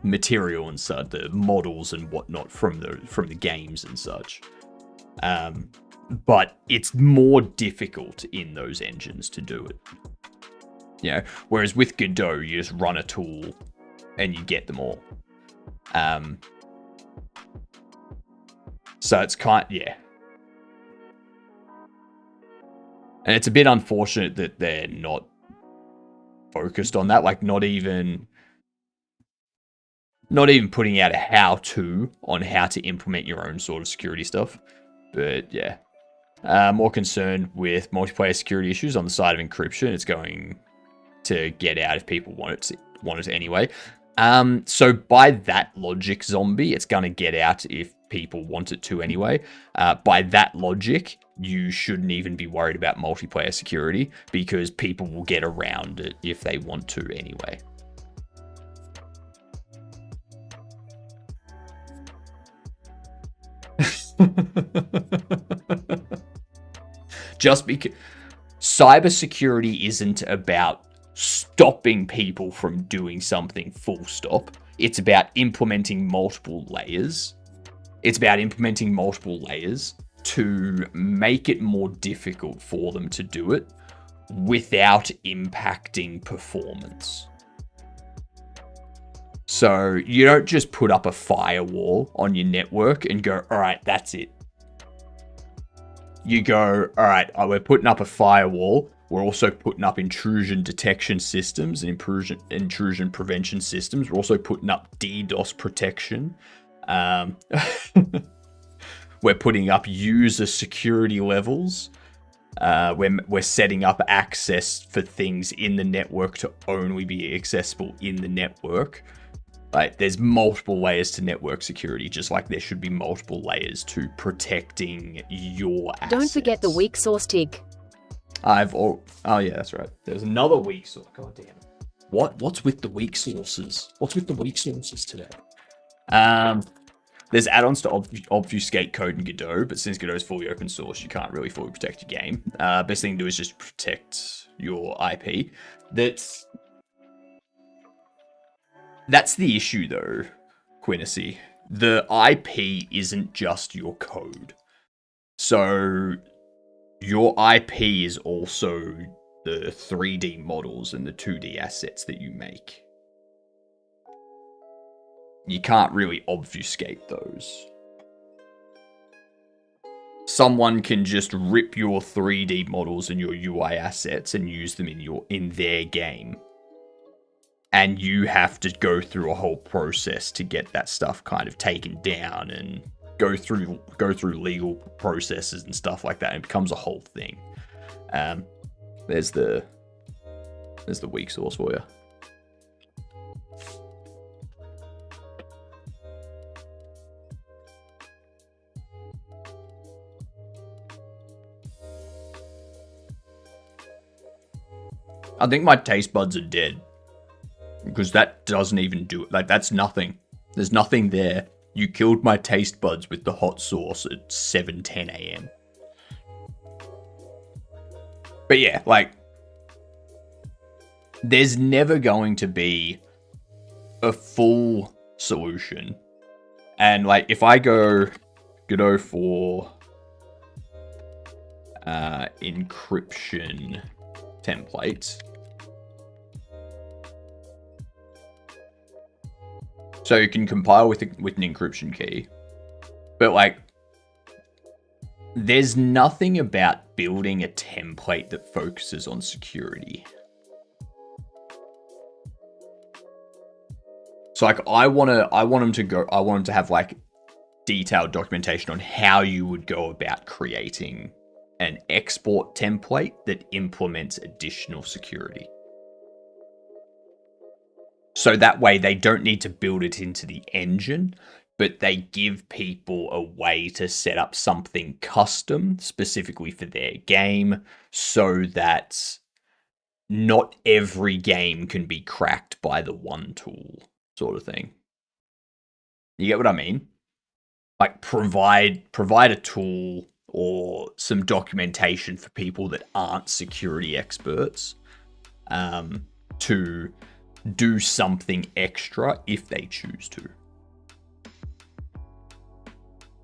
material and such, the models and whatnot from the games and such. But it's more difficult in those engines to do it. You know, whereas with Godot, you just run a tool and you get them all. So it's yeah. And it's a bit unfortunate that they're not focused on that. Like, not even putting out a how-to on how to implement your own sort of security stuff. But yeah. More concerned with multiplayer security issues on the side of encryption. It's going to get out if people want it anyway. So by that logic, Zombie, it's going to get out if people want it to anyway. By that logic, you shouldn't even be worried about multiplayer security, because people will get around it if they want to anyway. Just because cybersecurity isn't about stopping people from doing something full stop. It's about implementing multiple layers. It's about implementing multiple layers to make it more difficult for them to do it without impacting performance. So you don't just put up a firewall on your network and go, all right, that's it. You go, all right, we're putting up a firewall. We're also putting up intrusion detection systems and intrusion prevention systems. We're also putting up DDoS protection. We're putting up user security levels. We're setting up access for things in the network to only be accessible in the network. Like, there's multiple layers to network security, just like there should be multiple layers to protecting your assets. Don't forget the weak source tick. Oh yeah, that's right. There's another weak source. God damn it. What's with the weak sources? What's with the weak sources today? There's add-ons to obfuscate code in Godot, but since Godot is fully open source, you can't really fully protect your game. Best thing to do is just protect your IP. That's the issue, though, Quincy. The IP isn't just your code. So your IP is also the 3D models and the 2D assets that you make. You can't really obfuscate those. Someone can just rip your 3D models and your UI assets and use them in their game. And you have to go through a whole process to get that stuff kind of taken down and go through legal processes and stuff like that. It becomes a whole thing. There's the weak source for you. I think my taste buds are dead. Because that doesn't even do it. Like, that's nothing. There's nothing there. You killed my taste buds with the hot sauce at 7:10 a.m. But yeah, like, there's never going to be a full solution. And like, if I go for encryption templates. So you can compile with an encryption key. But like, there's nothing about building a template that focuses on security. So like, I want them to have like detailed documentation on how you would go about creating an export template that implements additional security. So that way they don't need to build it into the engine, but they give people a way to set up something custom specifically for their game so that not every game can be cracked by the one tool sort of thing. You get what I mean? Like, provide a tool or some documentation for people that aren't security experts to do something extra if they choose to.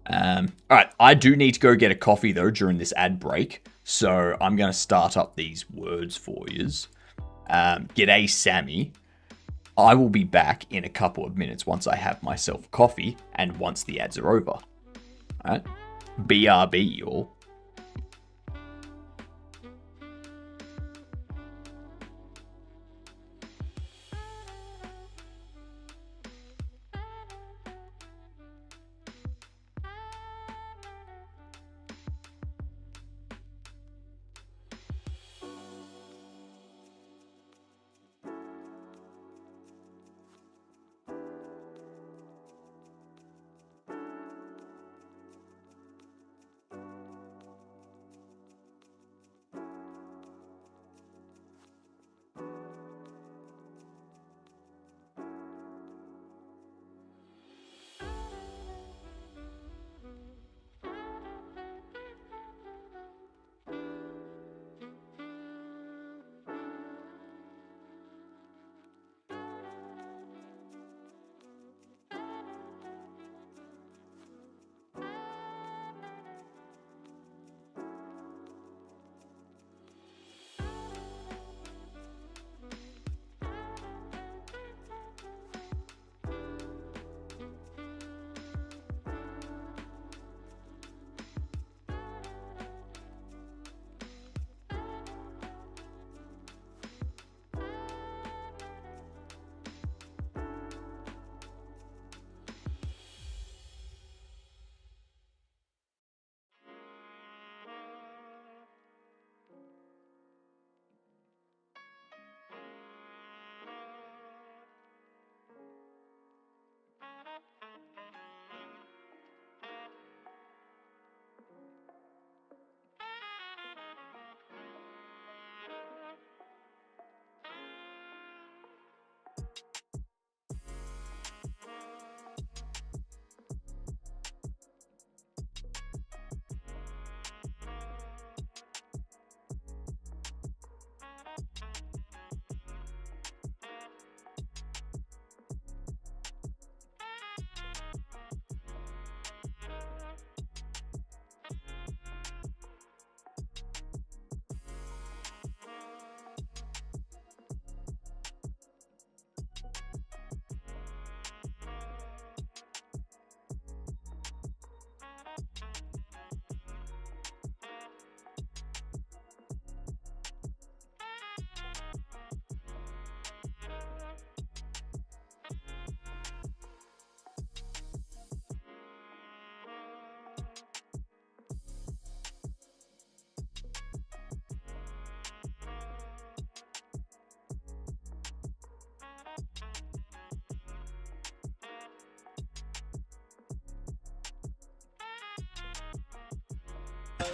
All right, I do need to go get a coffee though during this ad break, so I'm going to start up these words for yous. G'day, Sammy. I will be back in a couple of minutes once I have myself coffee and once the ads are over. All right, BRB, y'all.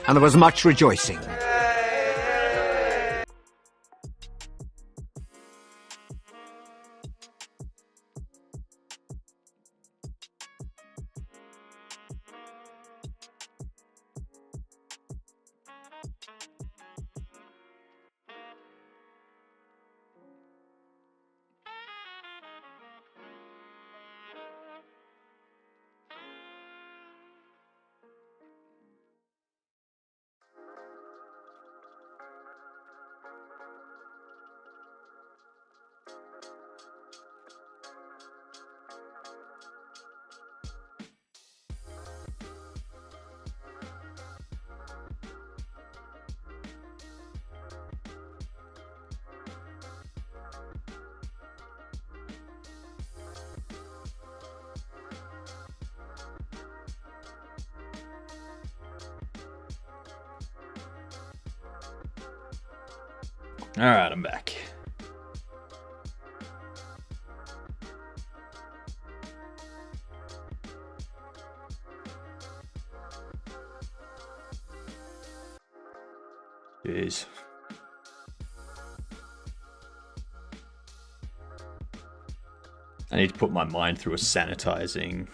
And there was much rejoicing. Alright, I'm back. Jeez. I need to put my mind through some sanitization,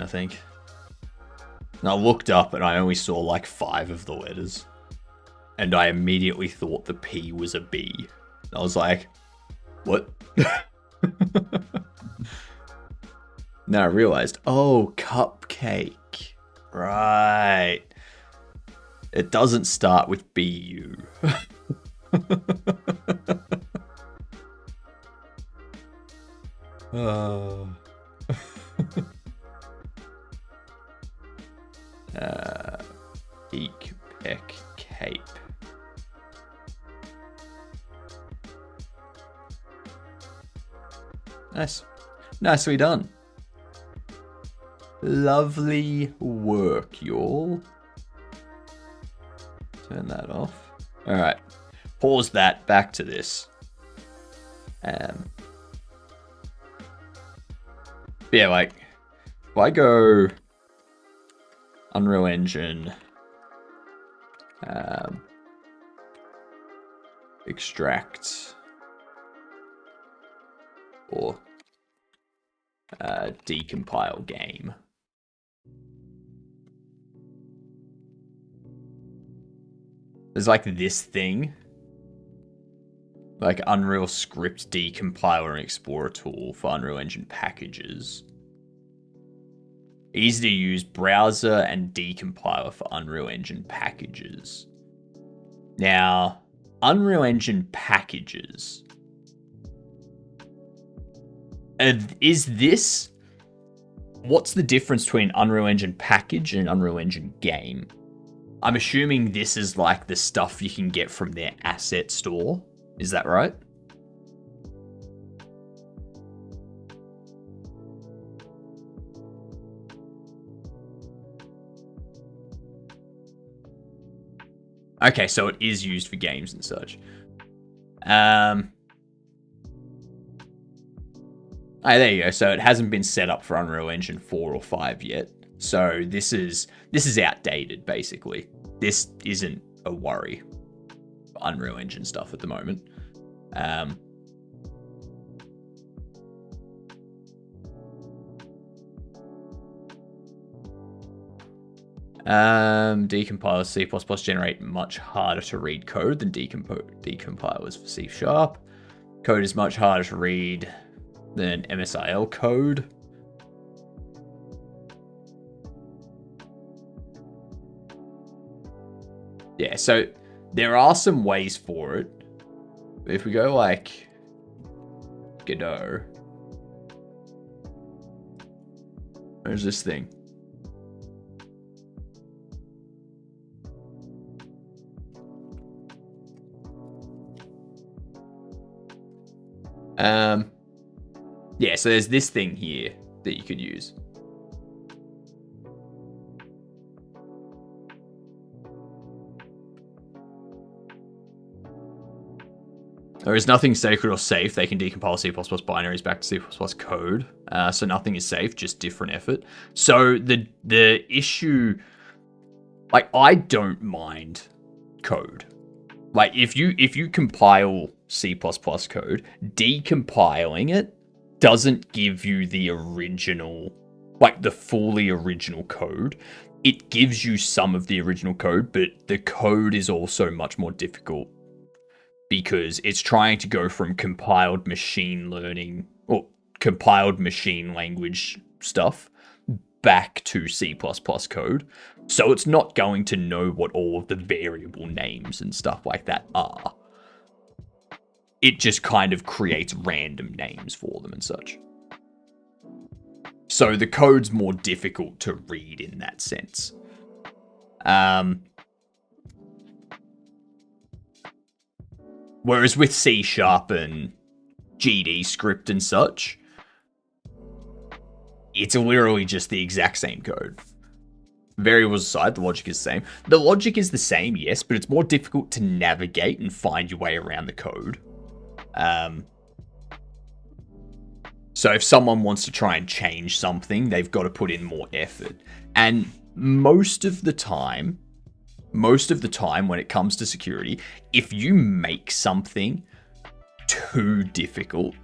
I think. And I looked up and I only saw like 5 of the letters. And I immediately thought the P was a B. I was like, what? Then I realized, oh, cupcake. Right. It doesn't start with BU. Eek, peck, cape. Nice. Nicely done. Lovely work, y'all. Turn that off. Alright. Pause that. Back to this. Yeah, like, if I go Unreal Engine, extract, or decompile game. There's like this thing, like Unreal Script Decompiler and Explorer tool for Unreal Engine packages. Easy to use browser and decompiler for Unreal Engine packages. Now, Unreal Engine packages. Is this... What's the difference between Unreal Engine package and Unreal Engine game? I'm assuming this is like the stuff you can get from their asset store. Is that right? Okay, so it is used for games and such. Oh, there you go. So it hasn't been set up for Unreal Engine 4 or 5 yet. So this is outdated, basically. This isn't a worry for Unreal Engine stuff at the moment. Decompiler C++ generate much harder to read code than decompilers for C#. Code is much harder to read than MSIL code. Yeah, so there are some ways for it. If we go like Godot, where's this thing? Yeah, so there's this thing here that you could use. There is nothing sacred or safe. They can decompile C++ binaries back to C++ code. So nothing is safe, just different effort. So the issue, like, I don't mind code. Like, if you compile C++ code, decompiling it doesn't give you the original, like the fully original code. It gives you some of the original code, but the code is also much more difficult because it's trying to go from compiled machine learning or compiled machine language stuff back to C++ code. So it's not going to know what all of the variable names and stuff like that are. It just kind of creates random names for them and such. So the code's more difficult to read in that sense. Whereas with C# and GD script and such, it's literally just the exact same code. variables aside, the logic is the same. The logic is the same, yes, but it's more difficult to navigate and find your way around the code. So if someone wants to try and change something, they've got to put in more effort. And most of the time when it comes to security, if you make something too difficult,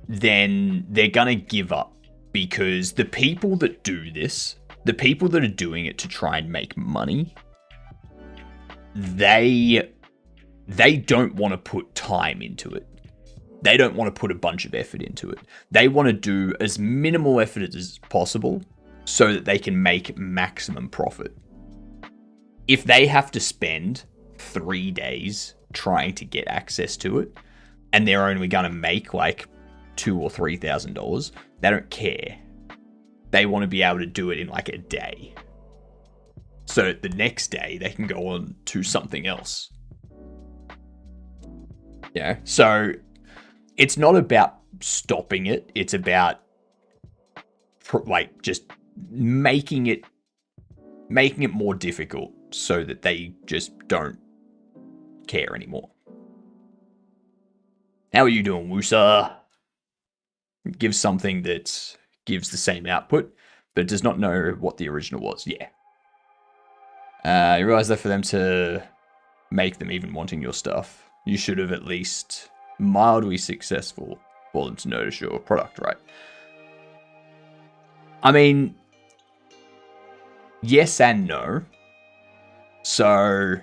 then they're gonna give up, because the people that do this, the people that are doing it to try and make money, they don't want to put time into it. They don't want to put a bunch of effort into it. They want to do as minimal effort as possible so that they can make maximum profit. If they have to spend 3 days trying to get access to it, and they're only going to make like $2,000 or $3,000, they don't care. They want to be able to do it in like a day, so the next day they can go on to something else. Yeah, so it's not about stopping it. It's about like just making it more difficult so that they just don't care anymore. How are you doing, Woosa? Give something that gives the same output, but does not know what the original was. Yeah. You realize that for them to make them even wanting your stuff, you should have at least mildly successful for them to notice your product, right? I mean, yes and no. So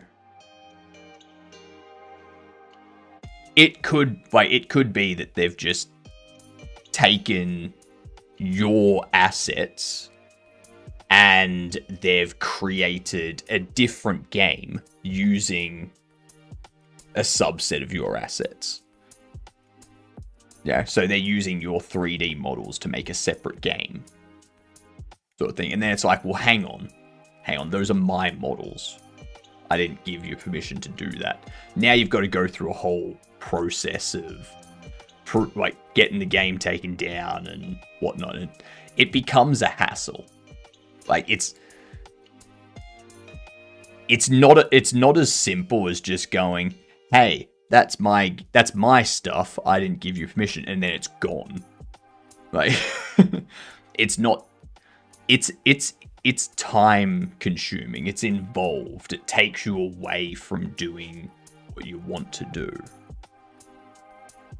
it could be that they've just taken your assets and they've created a different game using a subset of your assets. Yeah, so they're using your 3D models to make a separate game, sort of thing. And then it's like, well, hang on, those are my models. I didn't give you permission to do that. Now you've got to go through a whole process of like getting the game taken down and whatnot. And it becomes a hassle. Like it's not as simple as just going, hey, that's my stuff, I didn't give you permission, and then it's gone. Like it's time consuming, it's involved, it takes you away from doing what you want to do.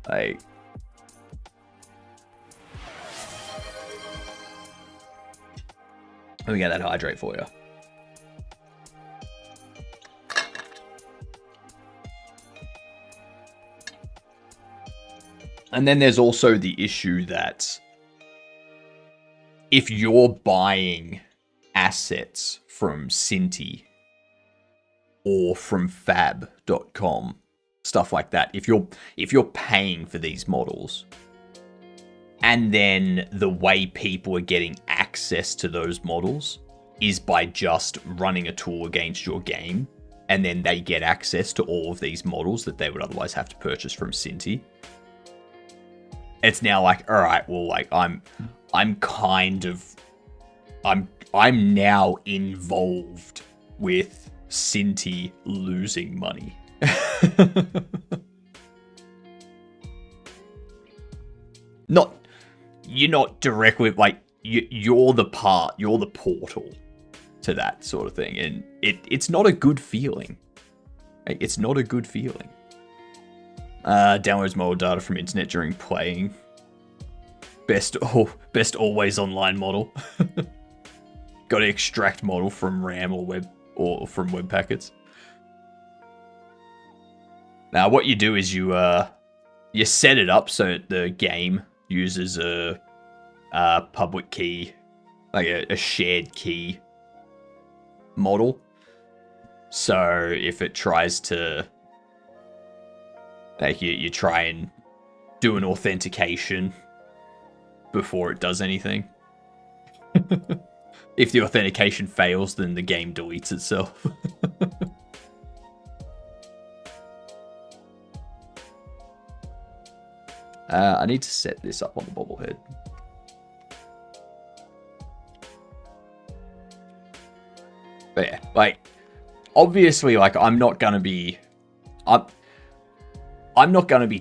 Like, let me get that hydrate for you. And then there's also the issue that if you're buying assets from Cinti or from fab.com, stuff like that, if you're paying for these models, and then the way people are getting access to those models is by just running a tool against your game, and then they get access to all of these models that they would otherwise have to purchase from Cinti. It's now like, all right, well, like I'm now involved with Cinti losing money. You're not directly, like, you're the portal to that sort of thing, and it's not a good feeling. It's not a good feeling. Downloads model data from internet during playing. Best always online model. Got to extract model from RAM or from web packets. Now, what you do is you set it up so the game uses a public key, like a shared key model. So if it tries to, like, you try and do an authentication before it does anything. If the authentication fails, then the game deletes itself. I need to set this up on the bobblehead. But yeah, like, obviously, like, I'm not gonna be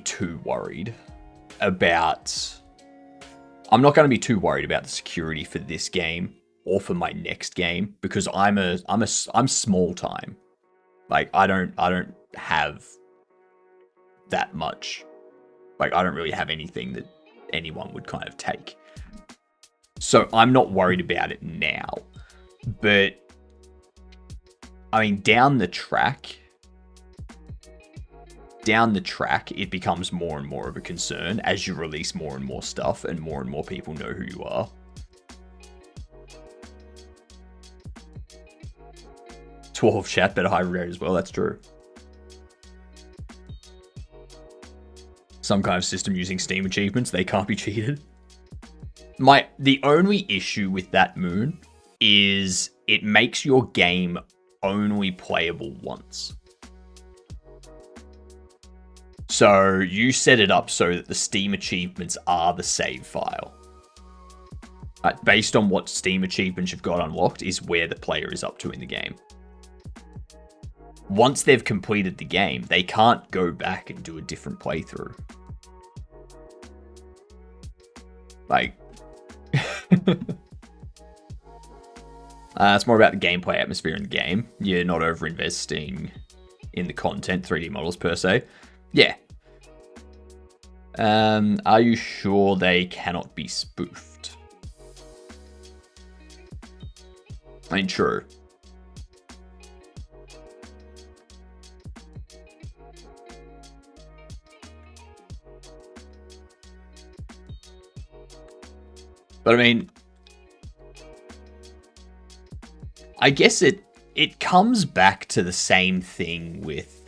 too worried about... I'm not gonna be too worried about the security for this game or for my next game, because I'm small time. Like, I don't have that much. Like, I don't really have anything that anyone would kind of take. So I'm not worried about it now. But I mean, down the track, it becomes more and more of a concern as you release more and more stuff and more people know who you are. 12 chat, better high rate as well, that's true. Some kind of system using Steam achievements, they can't be cheated. The only issue with that, Moon, is it makes your game only playable once. So you set it up so that the Steam achievements are the save file. Based on what Steam achievements you've got unlocked is where the player is up to in the game. Once they've completed the game, they can't go back and do a different playthrough. Like, it's more about the gameplay atmosphere in the game. You're not over-investing in the content, 3D models per se. Yeah. Are you sure they cannot be spoofed? I mean, true. But I mean, I guess it comes back to the same thing with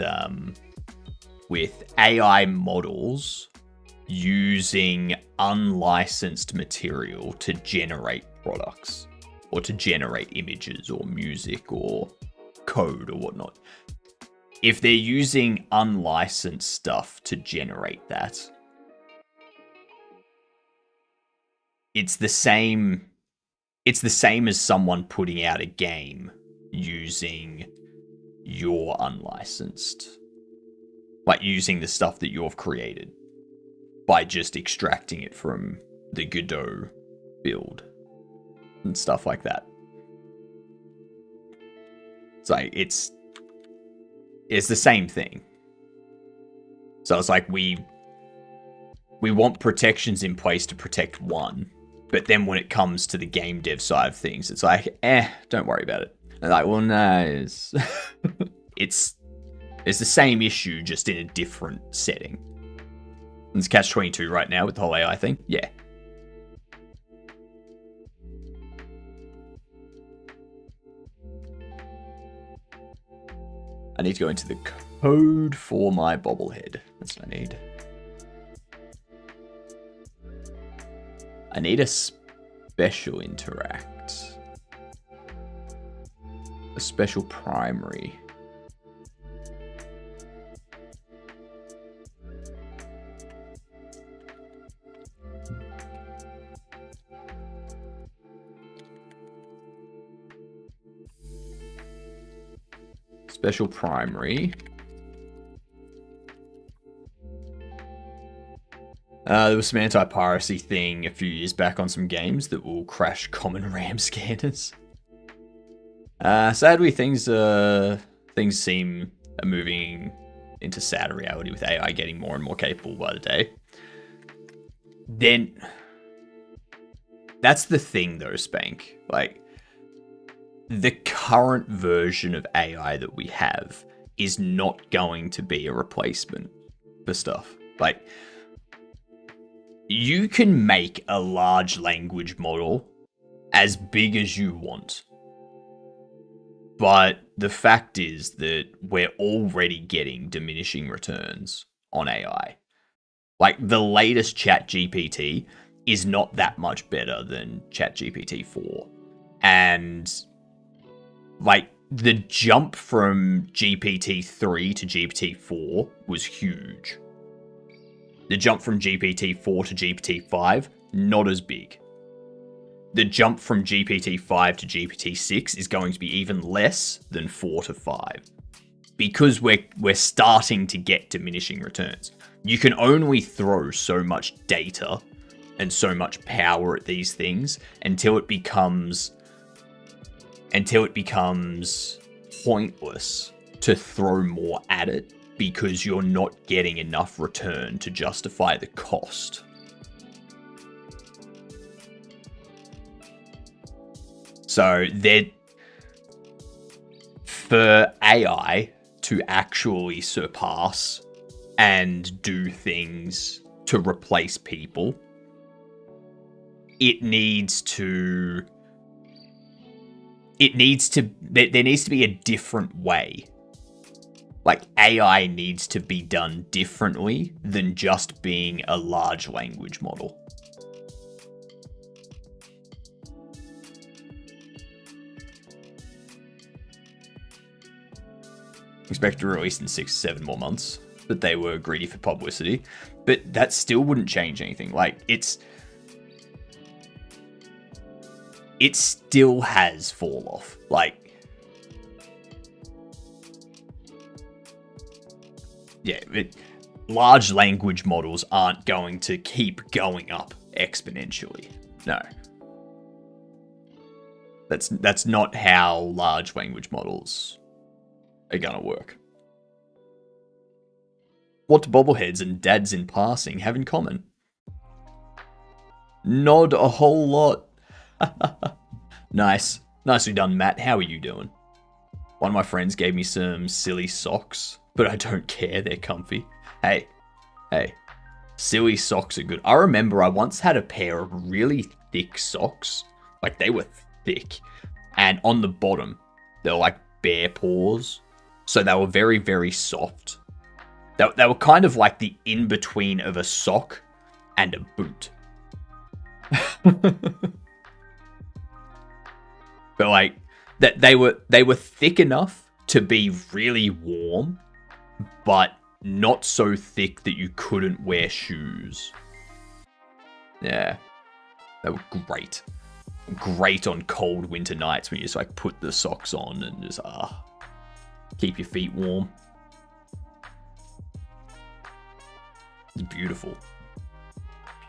AI models using unlicensed material to generate products or to generate images or music or code or whatnot. If they're using unlicensed stuff to generate that, it's the same as someone putting out a game using your unlicensed, like using the stuff that you've created by just extracting it from the Godot build and stuff like that. It's like, it's the same thing. So it's like we want protections in place to protect one, but then when it comes to the game dev side of things, it's like, don't worry about it. And like, well, no, it's the same issue, just in a different setting. It's catch-22 right now with the whole AI thing. Yeah. I need to go into the code for my bobblehead. That's what I need. I need a special interact. A special primary. Special primary. There was some anti-piracy thing a few years back on some games that will crash common RAM scanners. Sadly, things seem moving into sadder reality with AI getting more and more capable by the day. Then, that's the thing though, Spank. Like, the current version of AI that we have is not going to be a replacement for stuff. Like, you can make a large language model as big as you want. But the fact is that we're already getting diminishing returns on AI. Like, the latest ChatGPT is not that much better than ChatGPT 4. And, like, the jump from GPT-3 to GPT-4 was huge. The jump from GPT-4 to GPT-5, not as big. the jump from GPT-5 to GPT-6 is going to be even less than 4 to 5. Because we're starting to get diminishing returns. You can only throw so much data and so much power at these things until it becomes pointless to throw more at it because you're not getting enough return to justify the cost. So for AI to actually surpass and do things to replace people, there needs to be a different way. Like, AI needs to be done differently than just being a large language model. Expect to release in 6 to 7 more months, but they were greedy for publicity. But that still wouldn't change anything. Like, it still has fall off. Like, yeah, large language models aren't going to keep going up exponentially. No. That's not how large language models are gonna work. What do bobbleheads and dads in passing have in common? Not a whole lot. Nice. Nicely done, Matt. How are you doing? One of my friends gave me some silly socks, but I don't care. They're comfy. Hey. Silly socks are good. I remember I once had a pair of really thick socks. Like, they were thick. And on the bottom, they were like bear paws. So they were very, very soft. They were kind of like the in-between of a sock and a boot. But like, that they were thick enough to be really warm, but not so thick that you couldn't wear shoes. Yeah. They were great. Great on cold winter nights when you just like put the socks on and just keep your feet warm. It's beautiful.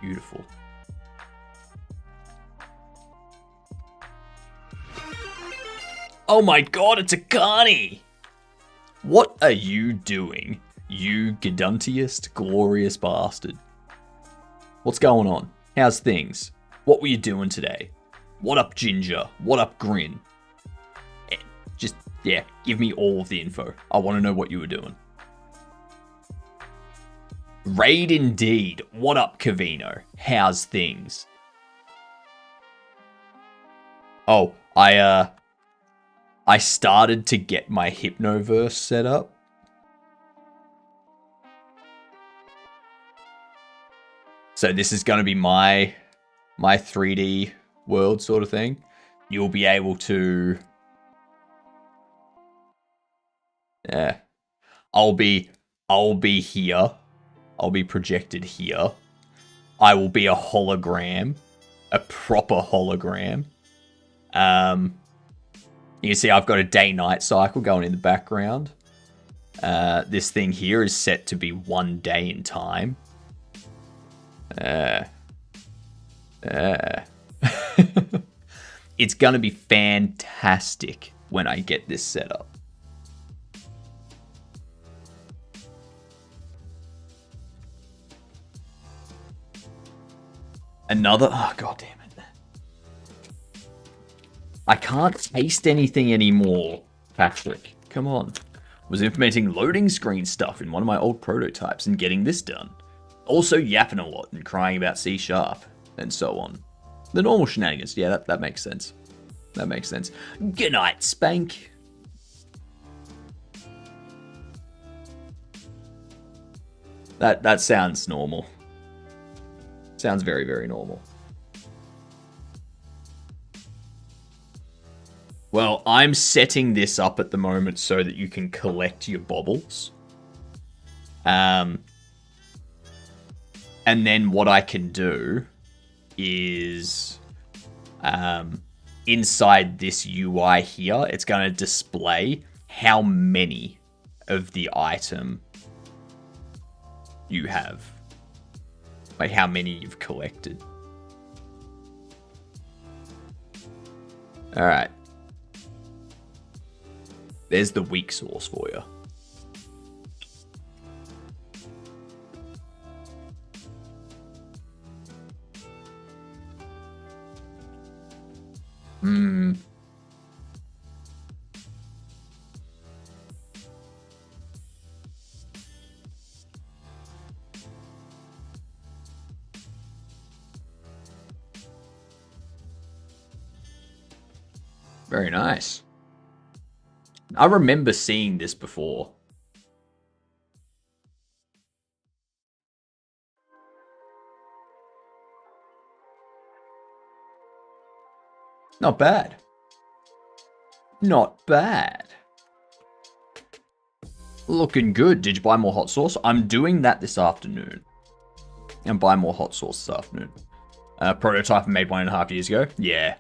Beautiful. Oh my god, it's a carny! What are you doing, you geduntiest, glorious bastard? What's going on? How's things? What were you doing today? What up, Ginger? What up, Grin? Just, yeah, give me all of the info. I want to know what you were doing. Raid indeed. What up, Cavino? How's things? Oh, I started to get my Hypnoverse set up. So this is going to be my 3D world sort of thing. You'll be able to... Yeah. I'll be here. I'll be projected here. I will be a hologram. A proper hologram. You can see I've got a day-night cycle going in the background. This thing here is set to be 1 day in time. It's going to be fantastic when I get this set up. Another... Oh, god damn it. I can't taste anything anymore, Patrick. Come on. Was implementing loading screen stuff in one of my old prototypes and getting this done. Also yapping a lot and crying about C# and so on. The normal shenanigans. Yeah, that makes sense. That makes sense. Good night, Spank. That sounds normal. Sounds very, very normal. Well, I'm setting this up at the moment so that you can collect your bobbles. And then what I can do is inside this UI here, it's going to display how many of the item you have. Like how many you've collected. Alright. There's the weak source for you. Very nice. I remember seeing this before. Not bad. Not bad. Looking good. Did you buy more hot sauce? I'm doing that this afternoon. And buy more hot sauce this afternoon. Prototype I made 1.5 years ago. Yeah.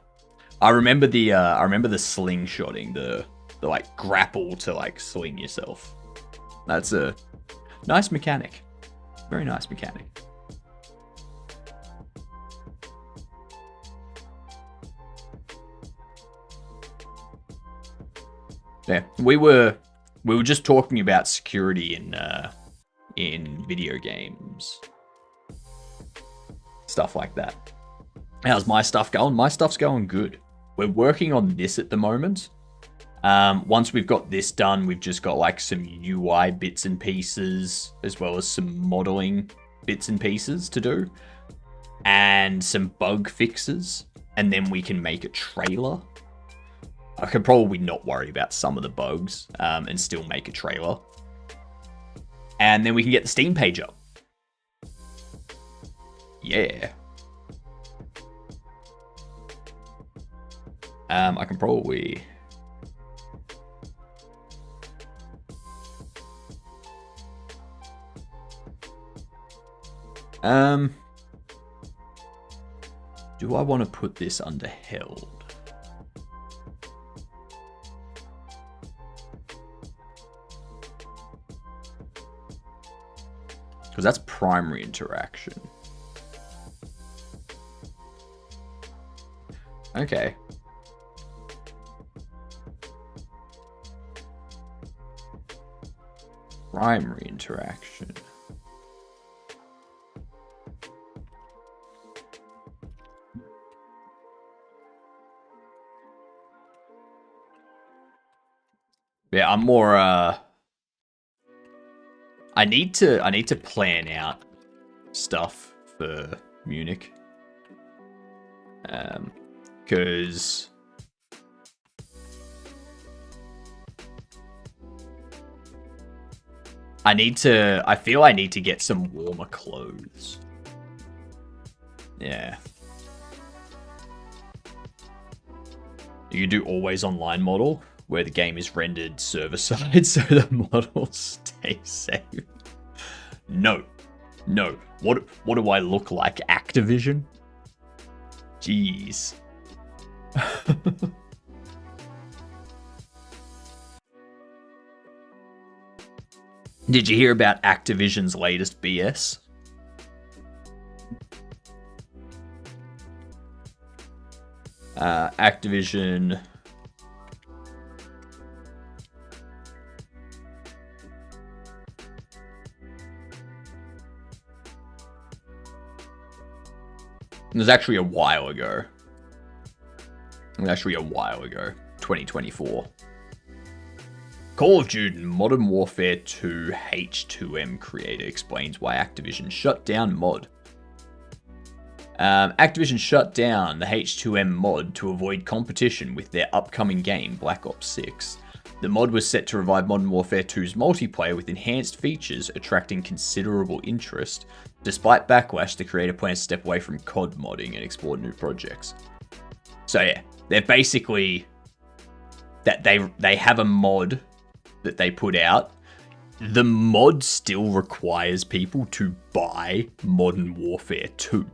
I remember the slingshotting, the like grapple to like sling yourself. That's a nice mechanic. Very nice mechanic. Yeah, we were just talking about security in video games. Stuff like that. How's my stuff going? My stuff's going good. We're working on this at the moment. Once we've got this done, we've just got like some UI bits and pieces, as well as some modeling bits and pieces to do, and some bug fixes, and then we can make a trailer. I could probably not worry about some of the bugs and still make a trailer. And then we can get the Steam page up. Yeah. I can probably... do I want to put this under held? Because that's primary interaction. Okay. Primary interaction. Yeah, I'm more I need to plan out stuff for Munich. Cause I feel I need to get some warmer clothes. Yeah. You can do always online model, where the game is rendered server side so the models stay safe. No. No. What do I look like? Activision? Jeez. Did you hear about Activision's latest BS? Activision... It was actually a while ago. 2024. Call of Duty Modern Warfare 2 H2M creator explains why Activision shut down mod. Activision shut down the H2M mod to avoid competition with their upcoming game, Black Ops 6. The mod was set to revive Modern Warfare 2's multiplayer with enhanced features, attracting considerable interest. Despite backlash, the creator plans to step away from COD modding and explore new projects. So yeah, they're basically... that they have a mod that they put out. The mod still requires people to buy Modern Warfare 2.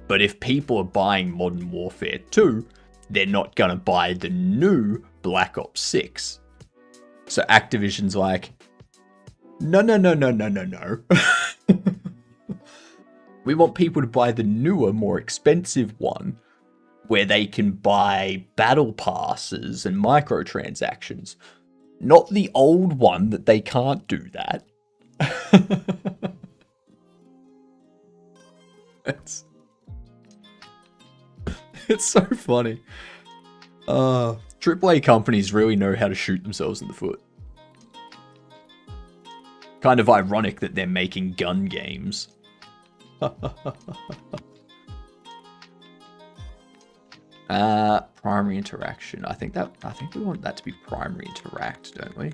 But if people are buying Modern Warfare 2, they're not going to buy the new Black Ops 6. So Activision's like, no. We want people to buy the newer, more expensive one where they can buy battle passes and microtransactions. Not the old one that they can't do that. It's so funny. AAA companies really know how to shoot themselves in the foot. Kind of ironic that they're making gun games. Primary interaction. I think we want that to be primary interact, don't we?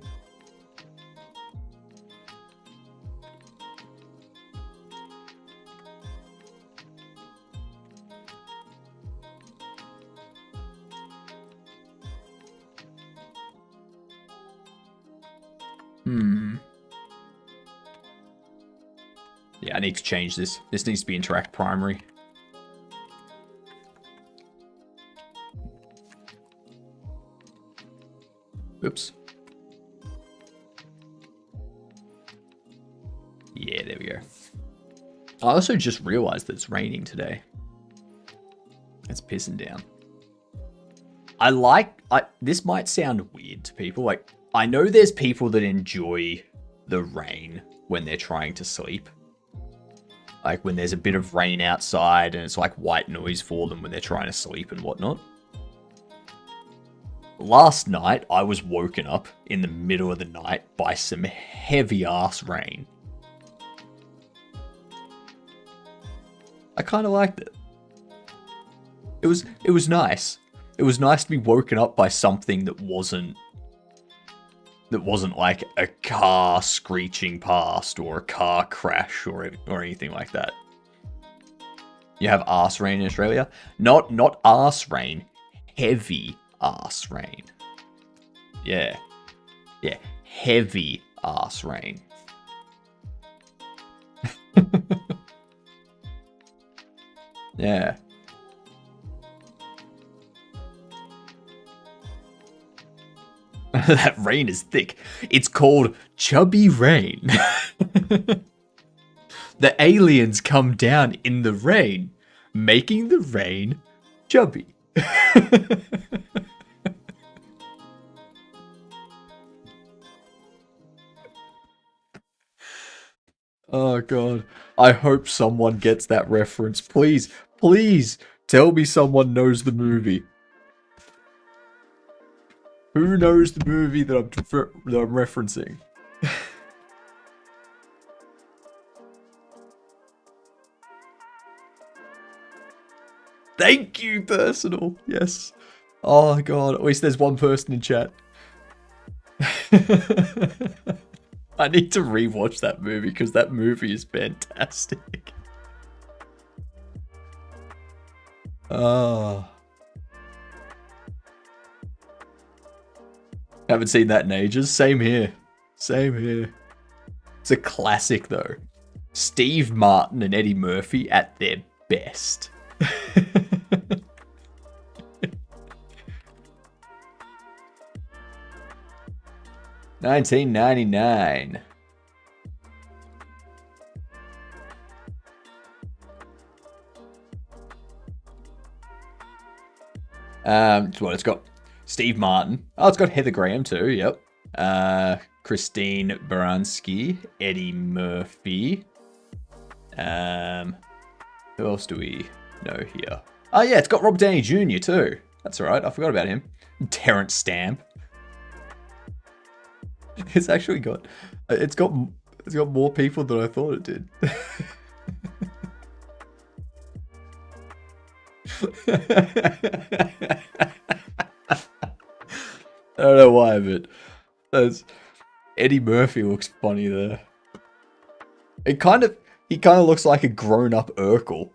Yeah, I need to change this. This needs to be interact primary. Oops. Yeah, there we go. I also just realized that it's raining today. It's pissing down. This might sound weird to people. Like, I know there's people that enjoy the rain when they're trying to sleep. Like when there's a bit of rain outside and it's like white noise for them when they're trying to sleep and whatnot. Last night, I was woken up in the middle of the night by some heavy ass rain. I kind of liked it. It was nice. It was nice to be woken up by something that wasn't like a car screeching past or a car crash or anything like that. You have arse rain in Australia? Not arse rain, heavy arse rain. Yeah, heavy arse rain. Yeah. That rain is thick. It's called chubby rain. The aliens come down in the rain, making the rain chubby. Oh god. I hope someone gets that reference. Please tell me someone knows the movie. Who knows the movie that I'm referencing? Thank you, personal. Yes. Oh god, at least there's one person in chat. I need to rewatch that movie because that movie is fantastic. Haven't seen that in ages. Same here. It's a classic though. Steve Martin and Eddie Murphy at their best. 1999. Well, it's got Steve Martin. Oh, it's got Heather Graham too. Yep. Christine Baranski, Eddie Murphy. Who else do we know here? Oh yeah, it's got Robert Downey Jr. too. That's alright. I forgot about him. Terrence Stamp. It's actually got. It's got more people than I thought it did. I don't know why, but Eddie Murphy looks funny there. He kind of looks like a grown-up Urkel.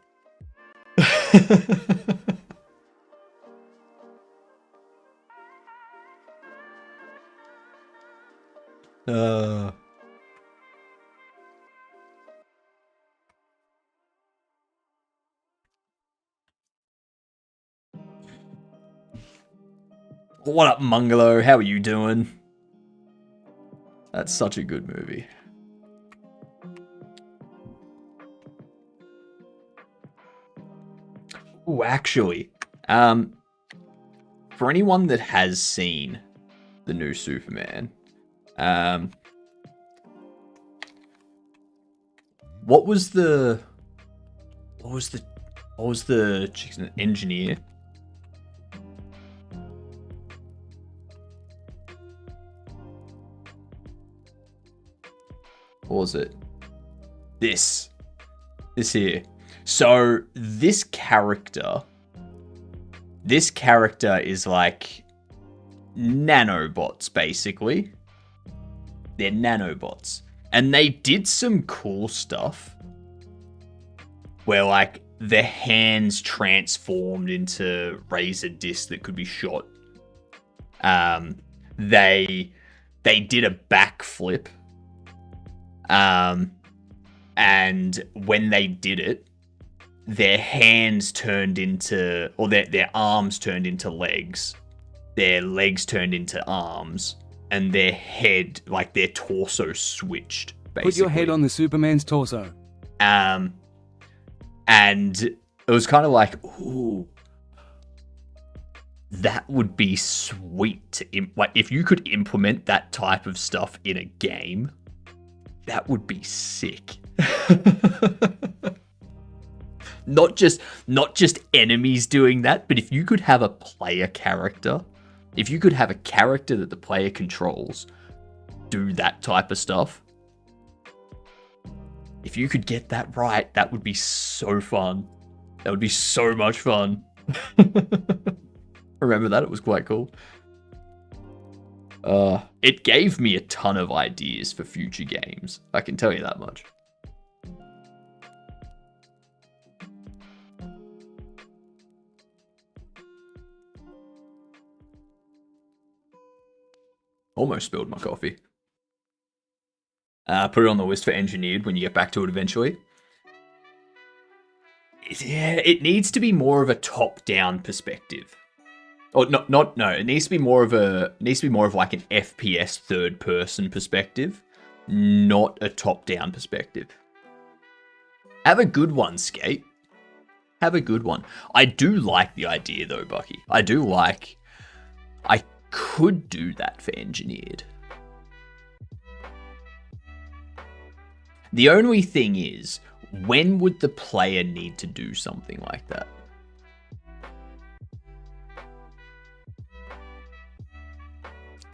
What up, Mungalo? How are you doing? That's such a good movie. Oh, actually, for anyone that has seen the new Superman, what was the chick's engineer? What was it? This here. So this character is like nanobots, basically. They're nanobots. And they did some cool stuff where like their hands transformed into razor discs that could be shot. They did a backflip. And when they did it, their hands turned into, or their arms turned into legs. Their legs turned into arms. And their head, like their torso switched, basically. Put your head on the Superman's torso. And it was kind of like, ooh, that would be sweet to like if you could implement that type of stuff in a game. That would be sick. Not just enemies doing that, but if you could have a player character, if you could have a character that the player controls do that type of stuff, if you could get that right, that would be so fun. That would be so much fun. Remember that? It was quite cool. It gave me a ton of ideas for future games. I can tell you that much. Almost spilled my coffee. Put it on the list for engineered when you get back to it eventually. Yeah, it needs to be more of a top-down perspective. Or no. It needs to be more of like an FPS third-person perspective, not a top-down perspective. Have a good one, Skate. Have a good one. I do like the idea though, Bucky. I could do that for engineered. The only thing is, when would the player need to do something like that?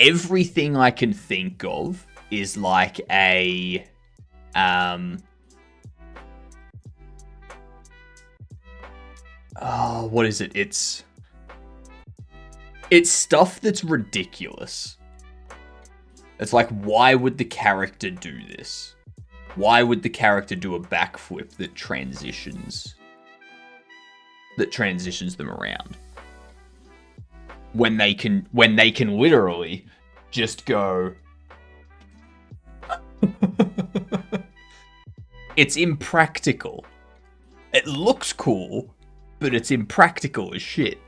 Everything I can think of is like a what is it? It's stuff that's ridiculous. It's like, why would the character do this? Why would the character do a backflip that transitions them around? When they can literally just go. It's impractical. It looks cool, but it's impractical as shit.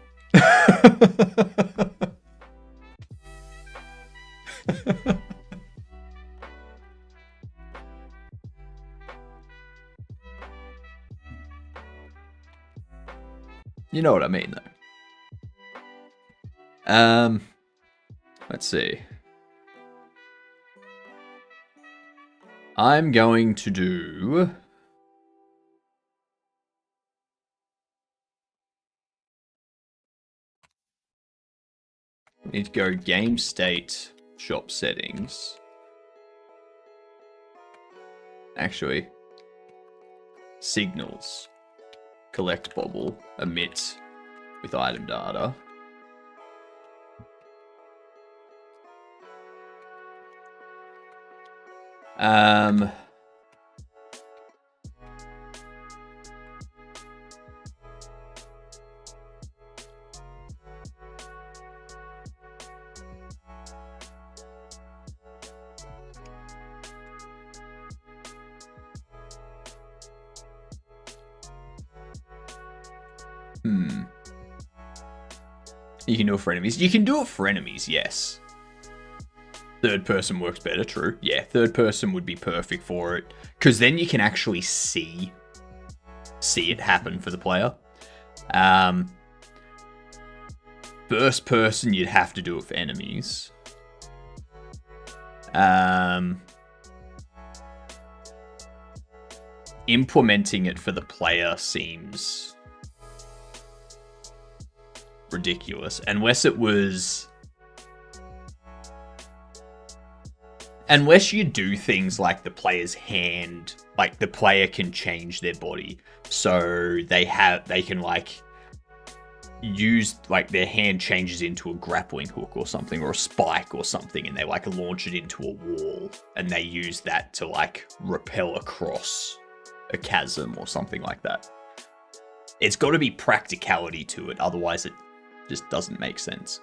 You know what I mean, though. Let's see. I'm going to do... We need to go game state, shop settings. Actually, signals. Collect bobble, emit with item data. You can do it for enemies. You can do it for enemies, yes. Third person works better, true. Yeah, third person would be perfect for it. Because then you can actually see it happen for the player. First person, you'd have to do it for enemies. Implementing it for the player seems ridiculous. Unless you do things like the player's hand, like the player can change their body. So they can like use, like their hand changes into a grappling hook or something, or a spike or something, and they like launch it into a wall, and they use that to like rappel across a chasm or something like that. It's got to be practicality to it, otherwise it just doesn't make sense.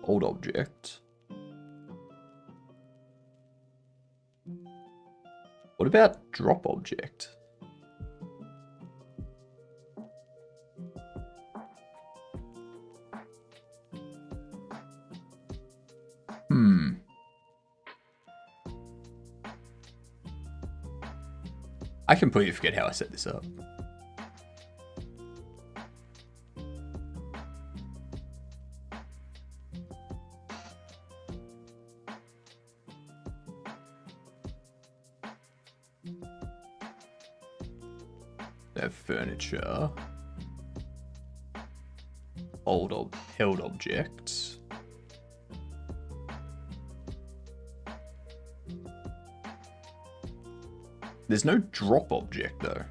Old object. What about drop object? I completely forget how I set this up. They have furniture. Held objects. There's no drop object though.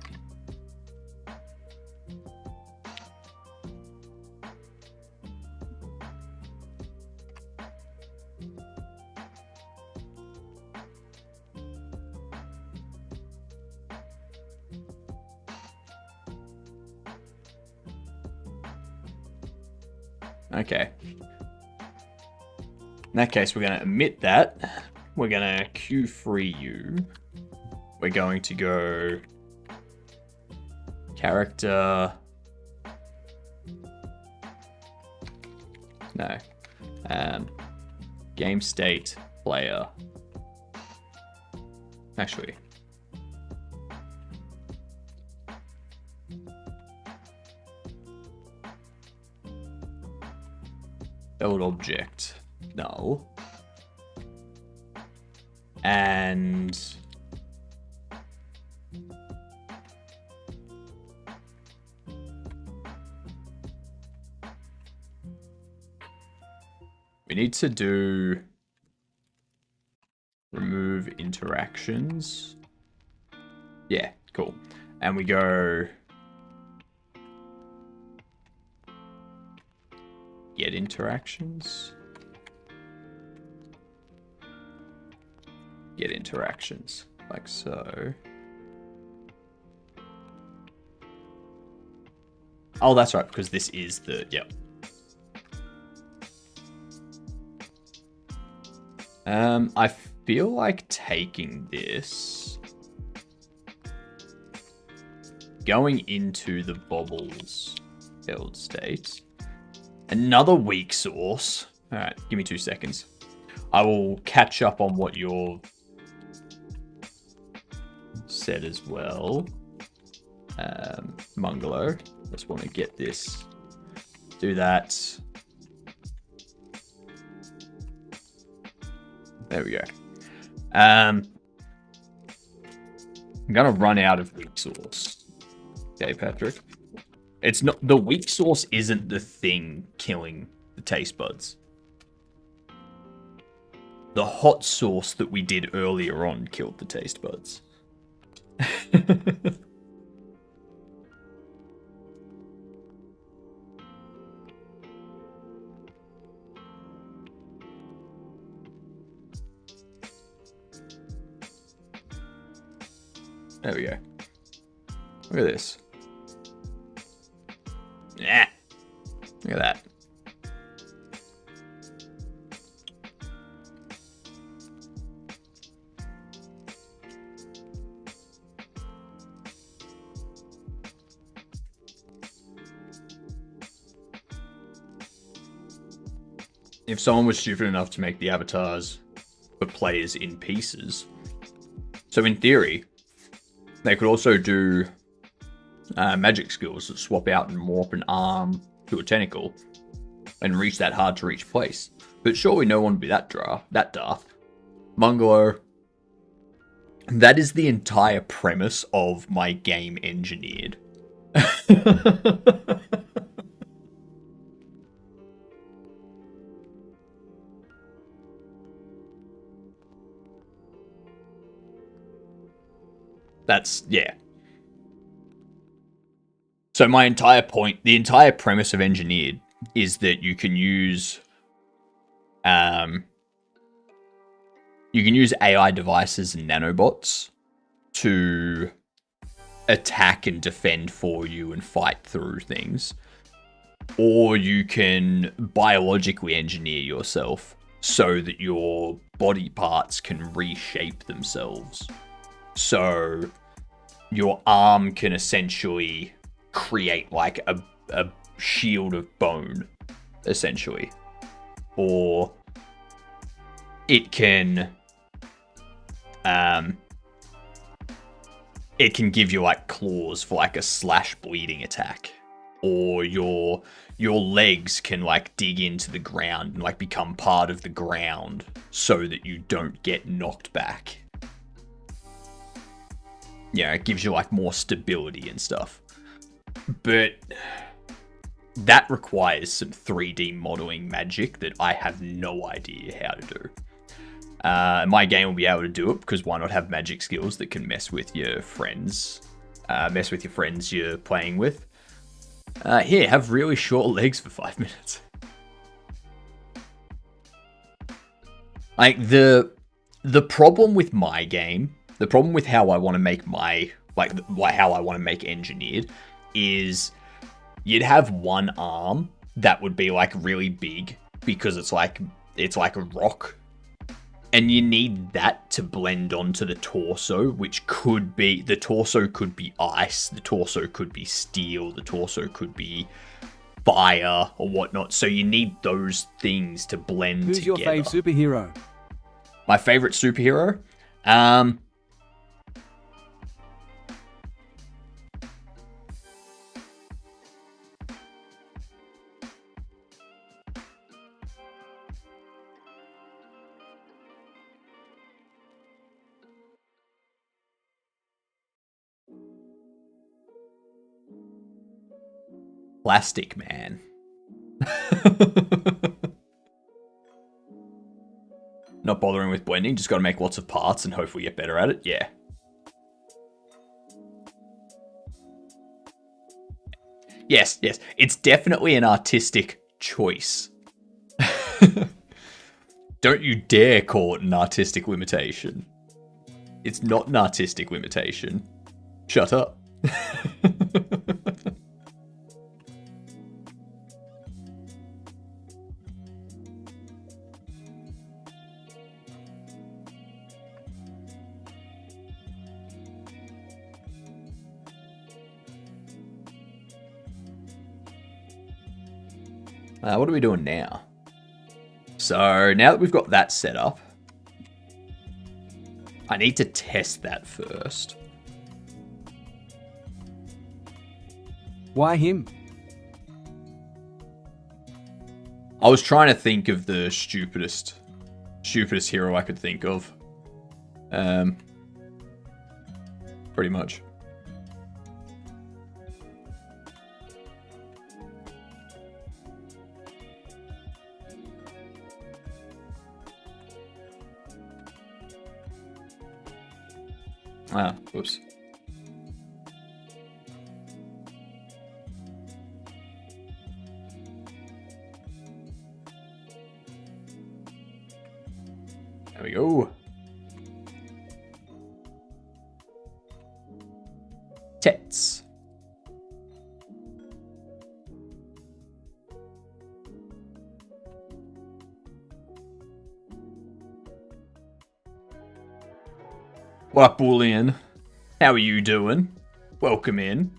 Okay. In that case, we're going to omit that. We're going to Q3U. We're going to go character. No. Game state player. Actually. Build object. Null. And we need to do remove interactions. Yeah, cool. And we go get interactions. Get interactions, like so. Oh, that's right, because this is the, yep. I feel like taking this, going into the Bobble's build state, another weak source. All right, give me 2 seconds. I will catch up on what you're said as well. Mungalo, just want to get this, do that. There we go. I'm gonna run out of weak source. Okay, Patrick. It's not, the weak source isn't the thing killing the taste buds. The hot sauce that we did earlier on killed the taste buds. There we go. Look at this. if someone was stupid enough to make the avatars for players in pieces, so in theory, they could also do magic skills that swap out and morph an arm to a tentacle and reach that hard to reach place. But surely no one would be that daft. Mungalo, that is the entire premise of my game Engineered. That's, yeah. So my entire point, the entire premise of Engineered is that you can use AI devices and nanobots to attack and defend for you and fight through things. Or you can biologically engineer yourself so that your body parts can reshape themselves. So your arm can essentially create like a shield of bone, essentially. Or it can give you like claws for like a slash bleeding attack. Or your legs can like dig into the ground and like become part of the ground so that you don't get knocked back. Yeah, it gives you like more stability and stuff. But that requires some 3D modeling magic that I have no idea how to do. My game will be able to do it because why not have magic skills that can mess with your friends? You're playing with. Here, have really short legs for 5 minutes. Like, the problem with my game, the problem with how I want to make how I want to make Engineered is you'd have one arm that would be like really big because it's like a rock. And you need that to blend onto the torso, which could be, the torso could be ice, the torso could be steel, the torso could be fire or whatnot. So you need those things to blend Who's together. your fave superhero? My favorite superhero? Plastic Man. Not bothering with blending, just gotta make lots of parts and hopefully get better at it. Yeah. Yes. It's definitely an artistic choice. Don't you dare call it an artistic limitation. It's not an artistic limitation. Shut up. What are we doing now? So now that we've got that set up, I need to test that first. Why him? I was trying to think of the stupidest hero I could think of. Pretty much. Ah, whoops. There we go. Tits. What up, Boolean? How are you doing? Welcome in.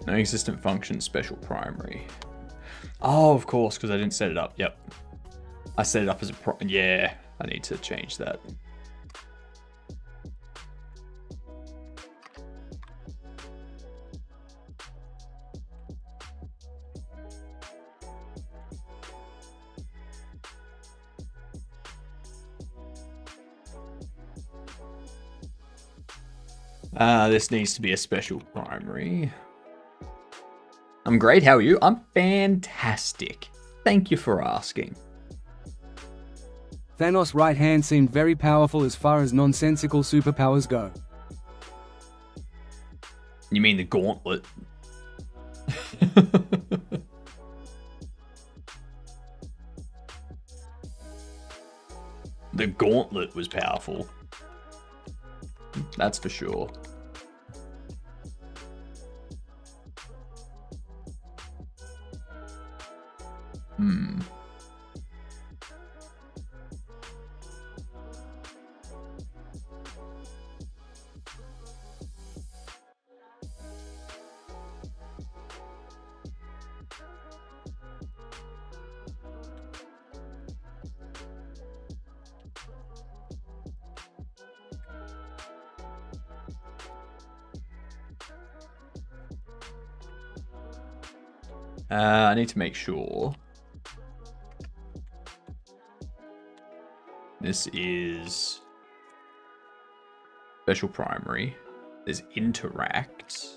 Non-existent function, special primary. Oh, of course, because I didn't set it up. Yep. I set it up as a yeah, I need to change that. This needs to be a special primary. I'm great, how are you? I'm fantastic. Thank you for asking. Thanos' right hand seemed very powerful as far as nonsensical superpowers go. You mean the gauntlet? The gauntlet was powerful. That's for sure. I need to make sure this is special primary. There's interact.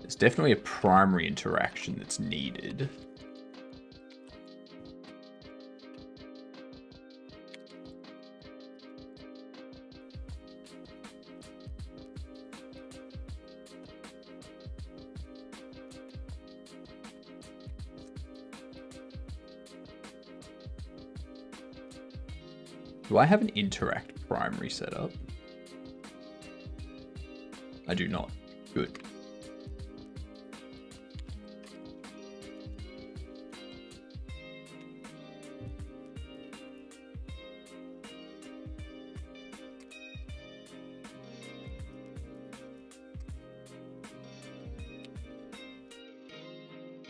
There's definitely a primary interaction that's needed. Do I have an interact primary set up? I do not. Good.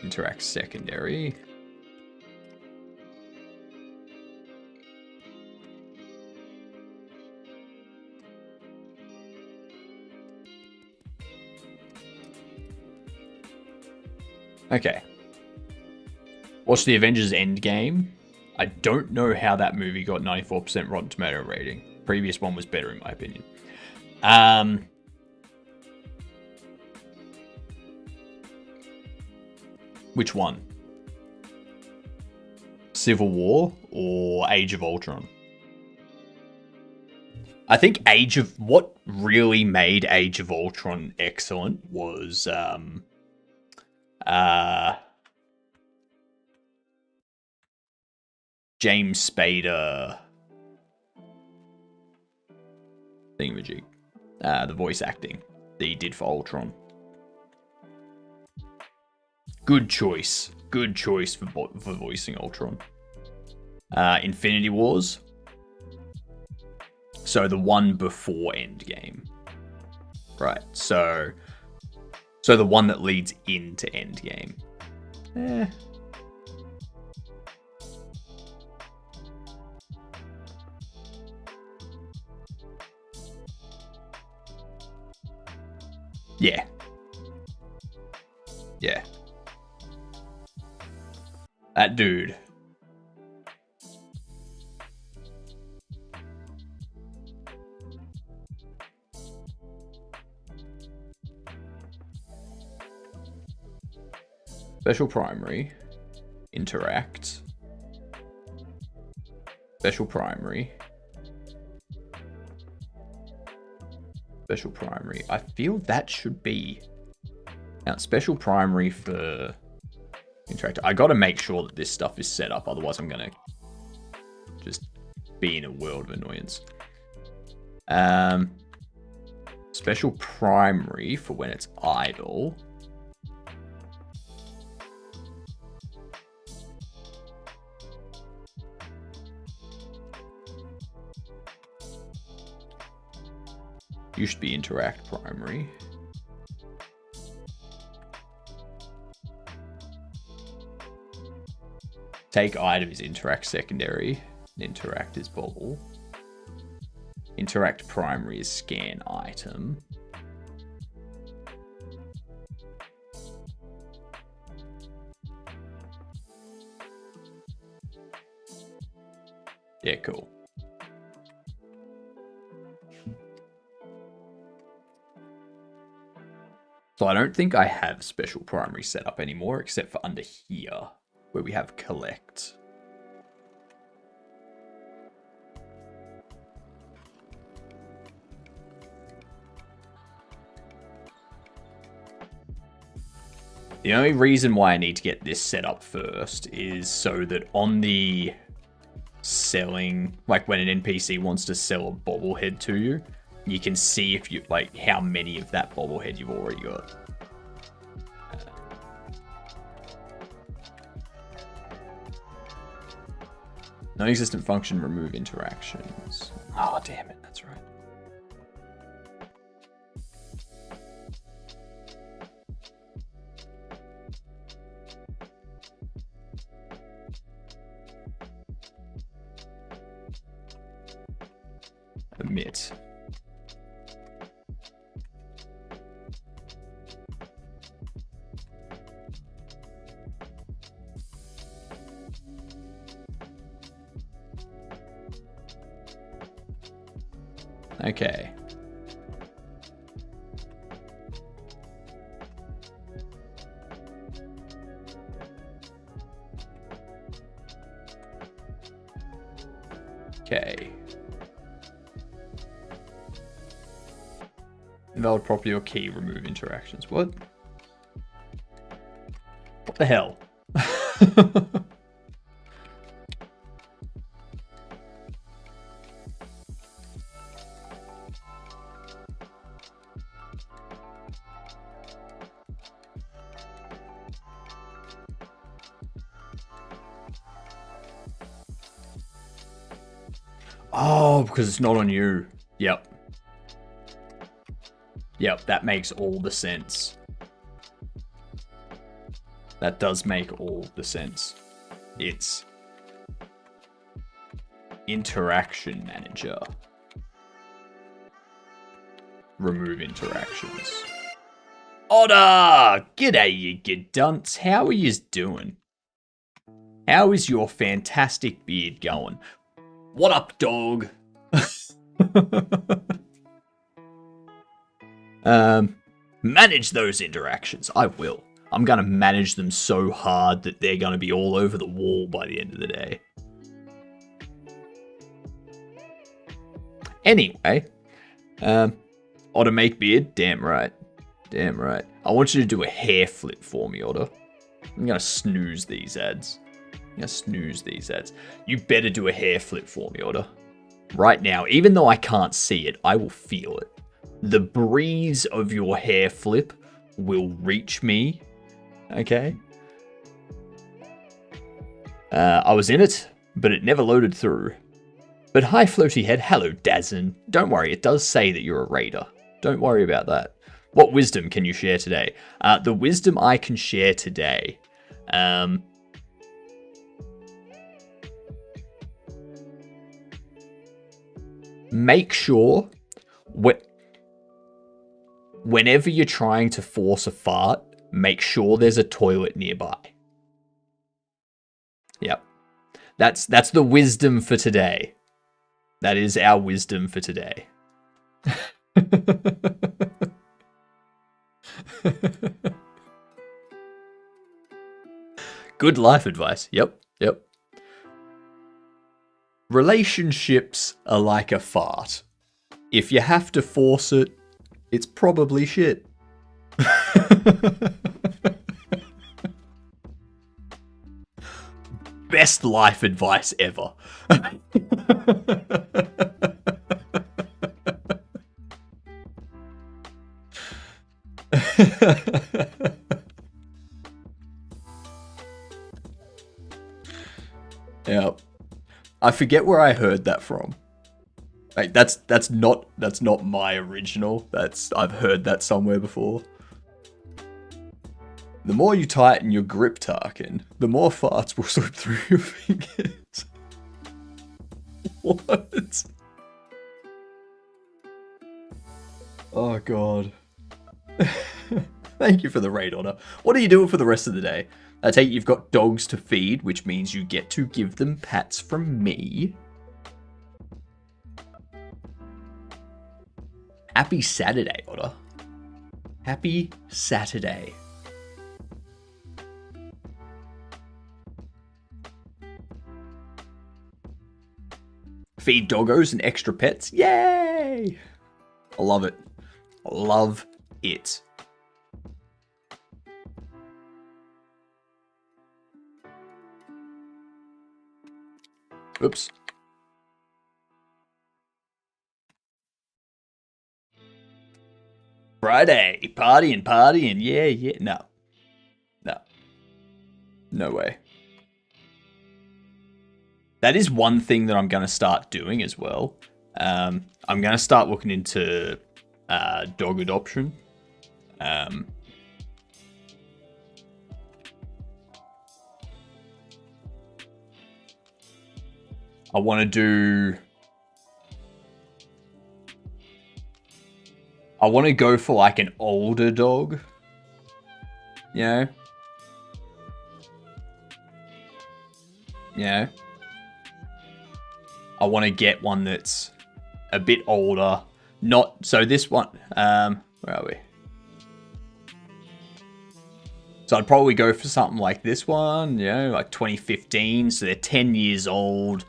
Interact secondary. Okay. Watch the Avengers Endgame. I don't know how that movie got 94% Rotten Tomato rating. Previous one was better in my opinion. Which one? Civil War or Age of Ultron? I think what really made Age of Ultron excellent was James Spader thingamajig. The voice acting that he did for Ultron. Good choice. Good choice for voicing Ultron. Infinity Wars. So the one before Endgame. Right. So the one that leads into Endgame. Yeah. Yeah. That dude. Special primary. Interact. Special primary. Special primary. I feel that should be... Now, special primary for Interact. I got to make sure that this stuff is set up, otherwise I'm going to just be in a world of annoyance. Special primary for when it's idle. You should be interact primary. Take item is interact secondary. Interact is bobble. Interact primary is scan item. Yeah, cool. So I don't think I have special primary set up anymore, except for under here, where we have collect. The only reason why I need to get this set up first is so that on the selling, like when an NPC wants to sell a bobblehead to you, you can see if you like how many of that bobblehead you've already got. Non-existent function, remove interactions. Oh, damn it, that's right. Omit. Okay. Okay. Invalid property or key, remove interactions. What? What the hell? Oh, because it's not on you. Yep. Yep, that makes all the sense. That does make all the sense. It's interaction manager. Remove interactions. Otter! G'day, you good dunce. How are you doing? How is your fantastic beard going? What up, dog? Manage those interactions. I will. I'm gonna manage them so hard that they're gonna be all over the wall by the end of the day. Anyway, Otter make beard? Damn right. Damn right. I want you to do a hair flip for me, Otter. I'm gonna snooze these ads. You better do a hair flip for me, Otter. Right now, even though I can't see it, I will feel it. The breeze of your hair flip will reach me. Okay? I was in it, but it never loaded through. But hi, floaty head. Hello, Dazin. Don't worry, it does say that you're a raider. Don't worry about that. What wisdom can you share today? The wisdom I can share today. Make sure whenever you're trying to force a fart, make sure there's a toilet nearby. Yep. That's the wisdom for today. That is our wisdom for today. Good life advice. Yep. Relationships are like a fart. If you have to force it, it's probably shit. best life advice ever. Yeah. I forget where I heard that from. Like that's not my original. I've heard that somewhere before. The more you tighten your grip, Tarkin, the more farts will slip through your fingers. What? Oh god. Thank you for the raid honor. What are you doing for the rest of the day? I take it you've got dogs to feed, which means you get to give them pats from me. Happy Saturday, Otter. Happy Saturday. Feed doggos and extra pets. Yay! I love it. I love it. Oops. Friday. Partying. Yeah. No. No way. That is one thing that I'm going to start doing as well. I'm going to start looking into dog adoption. I want to go for like an older dog. You know? I want to get one that's a bit older. So this one, where are we? So I'd probably go for something like this one, like 2015. So they're 10 years old.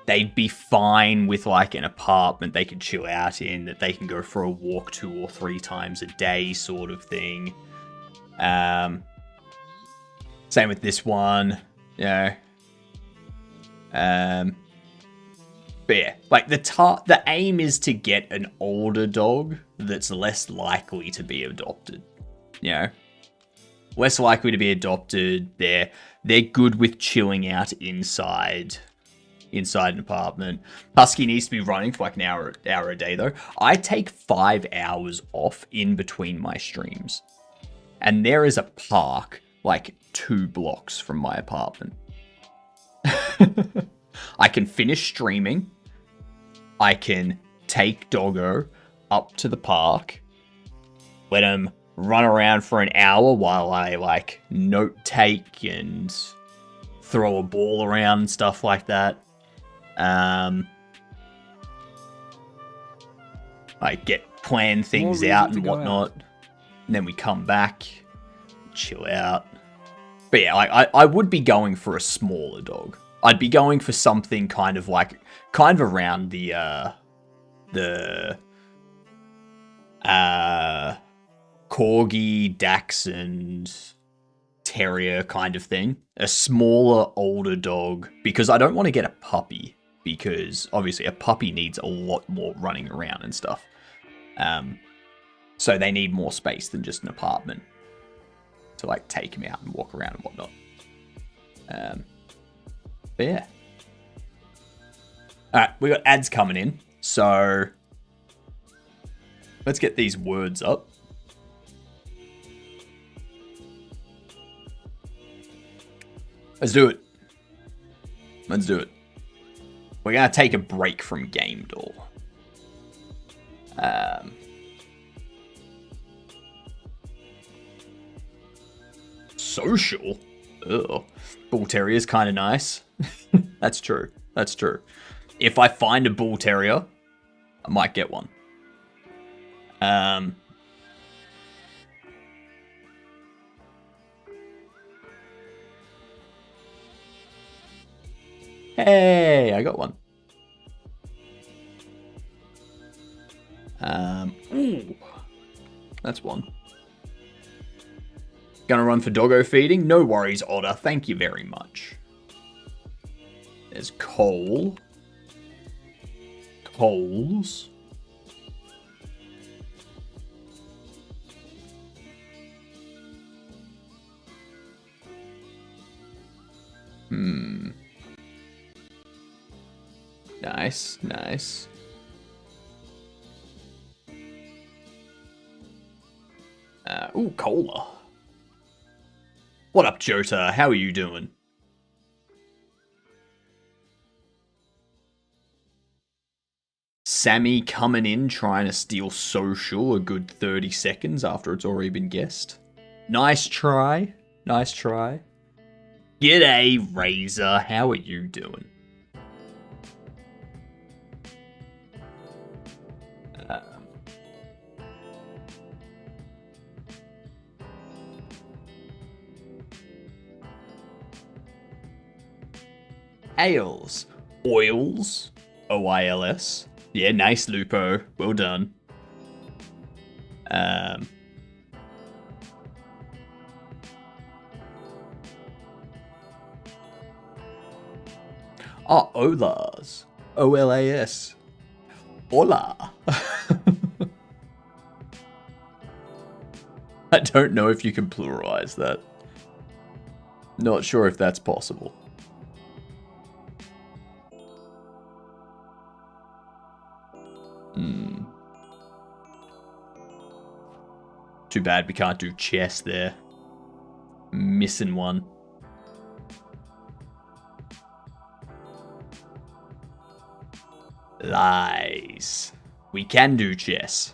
They'd be fine with like an apartment they could chill out in, that they can go for a walk 2 or 3 times a day sort of thing. Same with this one, But yeah, like the aim is to get an older dog that's less likely to be adopted. Less likely to be adopted. They're good with chilling out inside an apartment. Husky needs to be running for like an hour a day though. I take 5 hours off in between my streams, and there is a park like 2 blocks from my apartment. I can finish streaming. I can take Doggo up to the park, let him run around for an hour while I like note take and throw a ball around and stuff like that. I plan things out and whatnot, and then we come back, chill out. But yeah, I would be going for a smaller dog. I'd be going for something kind of around the Corgi, Dachshund, Terrier kind of thing. A smaller, older dog, because I don't want to get a puppy, because obviously a puppy needs a lot more running around and stuff. So they need more space than just an apartment to like take him out and walk around and whatnot. But yeah. Alright, we got ads coming in, so let's get these words up. Let's do it. We're going to take a break from GamDev. Social? Ugh. Bull Terrier is kind of nice. That's true. If I find a Bull Terrier, I might get one. Hey, I got one. Ooh, that's one. Gonna run for doggo feeding? No worries, Otter. Thank you very much. There's coal. Coals. Nice, nice. Ooh, cola. What up, Jota? How are you doing? Sammy coming in, trying to steal social a good 30 seconds after it's already been guessed. Nice try. Nice try. G'day, Razor. How are you doing? Ales. Oils. O-I-L-S. Yeah, nice, Lupo. Well done. Oh, Olas. O-L-A-S. Hola. I don't know if you can pluralize that. Not sure if that's possible. Too bad we can't do chess there. Missing one. Lies. We can do chess.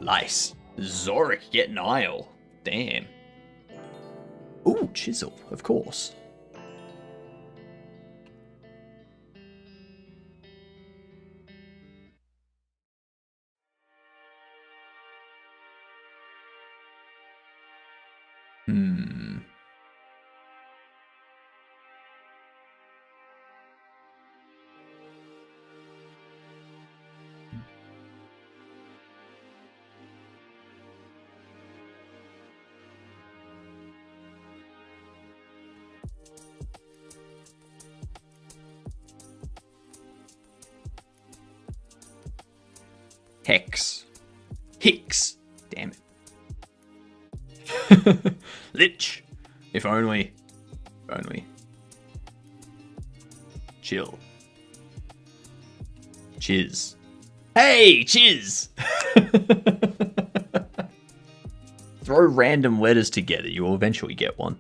Lice. Zorik getting Isle. Damn. Ooh, chisel, of course. Hex. Hicks. Damn it. Lich. If only. If only. Chill. Chiz. Hey, Chiz! Throw random letters together. You will eventually get one.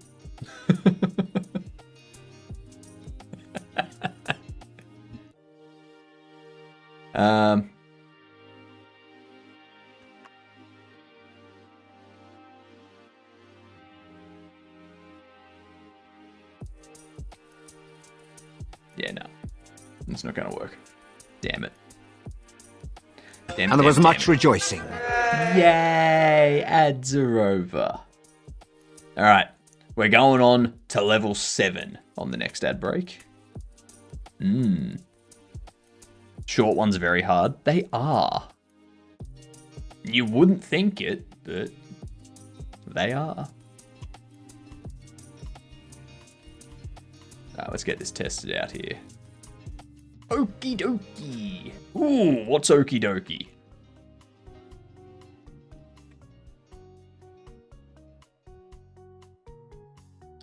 Yeah, no. It's not gonna work. Damn it. Damn, And there was much rejoicing. Yay! Ads are over. Alright. We're going on to level 7 on the next ad break. Short ones are very hard. They are. You wouldn't think it, but they are. Let's get this tested out here. Okie dokie. Ooh, what's okie dokie?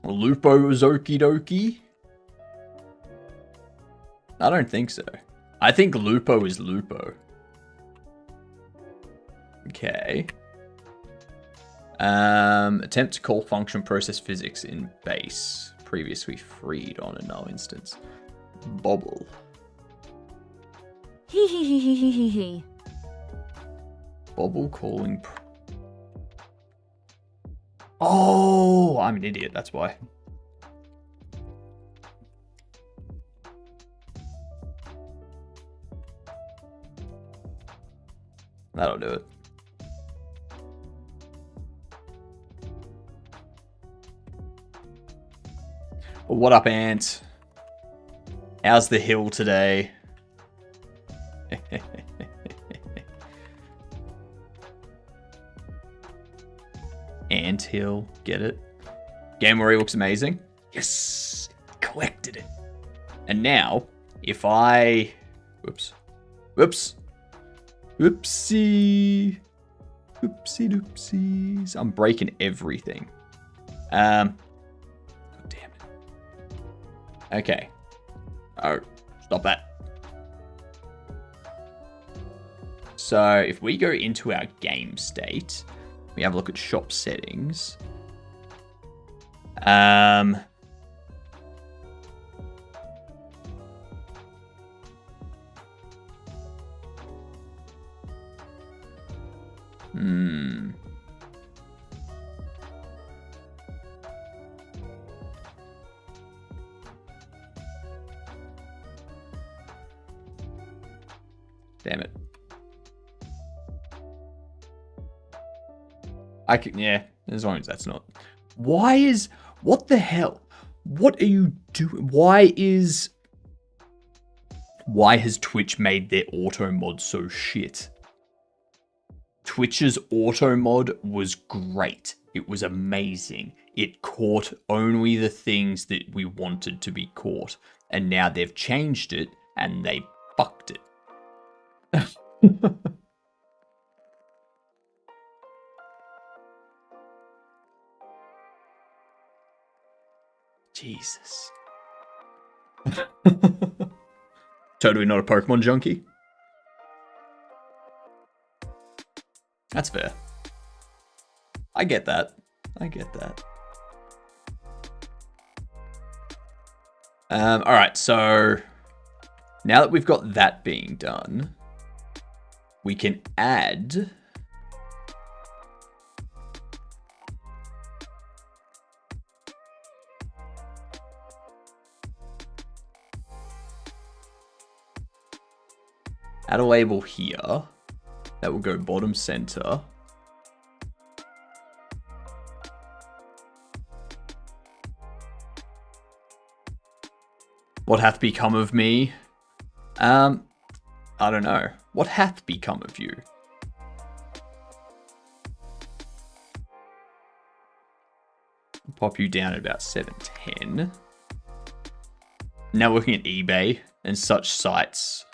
Lupo is okie dokie? I don't think so. I think Lupo is Lupo. Okay. Attempt to call function process physics in base. Previously freed on a null instance. Bobble. Hee hee hee hee hee hee hee. Bobble calling. Oh, I'm an idiot. That's why. That'll do it. What up, Ant? How's the hill today? Anthill, get it? Game where he looks amazing. Yes, collected it. And now, if I, whoopsie, doopsies. I'm breaking everything. God damn it. Okay. Oh, stop that. So if we go into our game state, we have a look at shop settings. Damn it. I can, yeah, as long as that's not. What the hell? What are you doing? Why has Twitch made their auto mod so shit? Twitch's auto mod was great. It was amazing. It caught only the things that we wanted to be caught. And now they've changed it and they fucked it. Jesus. Totally not a Pokemon junkie. That's fair. I get that. Alright, so now that we've got that being done, we can add a label here that will go bottom center. What hath become of me? I don't know. What hath become of you? Pop you down at about 710. Now looking at eBay and such sites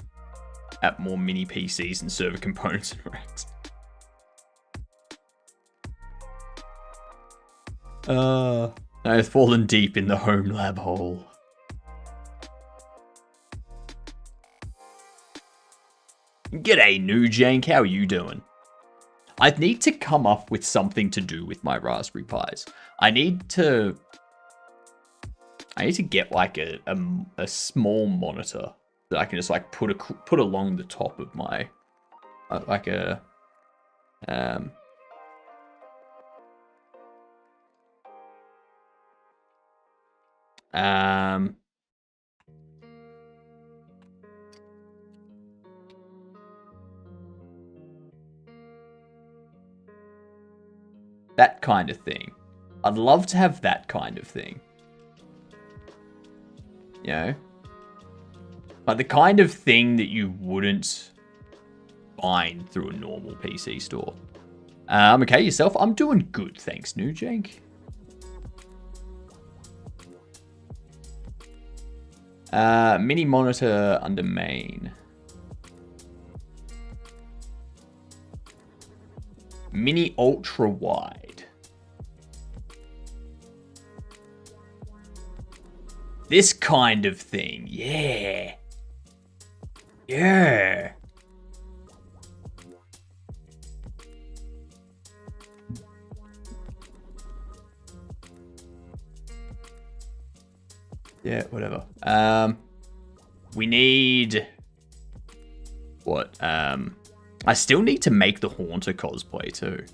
at more mini PCs and server components and racks. I have fallen deep in the home lab hole. G'day, New Jank, how are you doing? I need to come up with something to do with my Raspberry Pis. I need to get like a small monitor that I can just like put along the top of my like a that kind of thing. I'd love to have that kind of thing. You know? Like the kind of thing that you wouldn't find through a normal PC store. Okay, yourself? I'm doing good, thanks, New Jank. Mini monitor under main. Mini ultra wide. This kind of thing, yeah. Yeah. Yeah, whatever. We need what? I still need to make the Haunter cosplay too.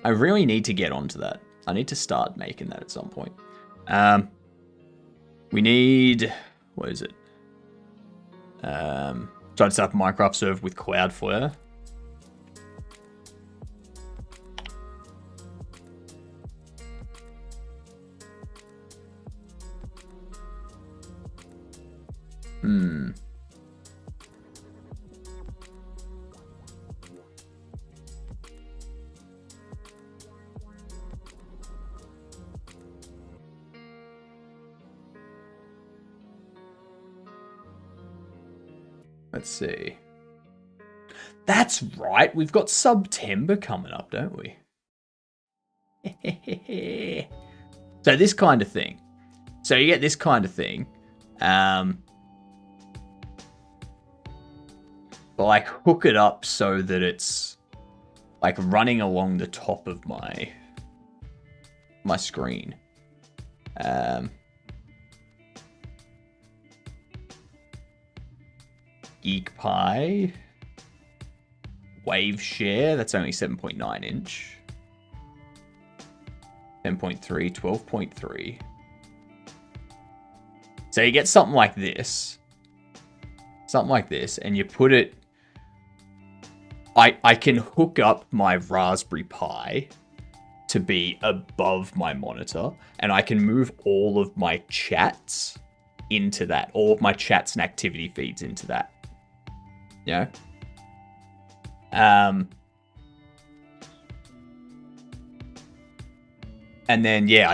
I really need to get onto that. I need to start making that at some point. We need, what is it? Try to set up a Minecraft server with Cloudflare. Let's see. That's right. We've got September coming up, don't we? So this kind of thing. So you get this kind of thing. But like hook it up so that it's like running along the top of my screen. Geek Pie. Wave Share, that's only 7.9 inch. 10.3, 12.3. So you get something like this. Something like this, and you put it... I can hook up my Raspberry Pi to be above my monitor, and I can move all of my chats into that. All of my chats and activity feeds into that. Yeah. And then, yeah,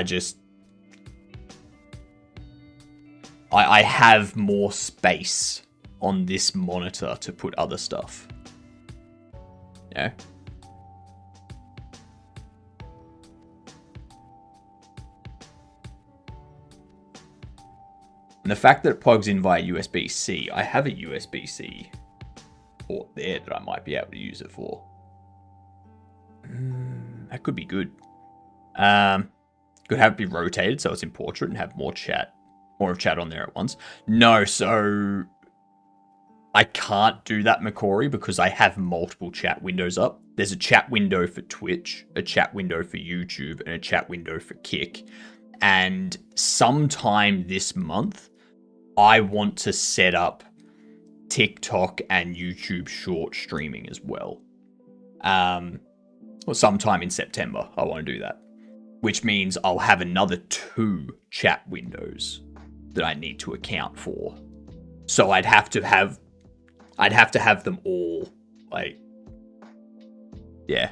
I have more space on this monitor to put other stuff. Yeah. And the fact that it plugs in via USB-C, I have a USB-C port there that I might be able to use it for. That could be good. Could have it be rotated so it's in portrait and have more of chat on there at once. No, so I can't do that, Macquarie, because I have multiple chat windows up. There's a chat window for Twitch, a chat window for YouTube, and a chat window for Kick. And sometime this month, I want to set up TikTok and YouTube short streaming as well. Or sometime in September, I want to do that. Which means I'll have another 2 chat windows that I need to account for. So I'd have to have them all, like, yeah.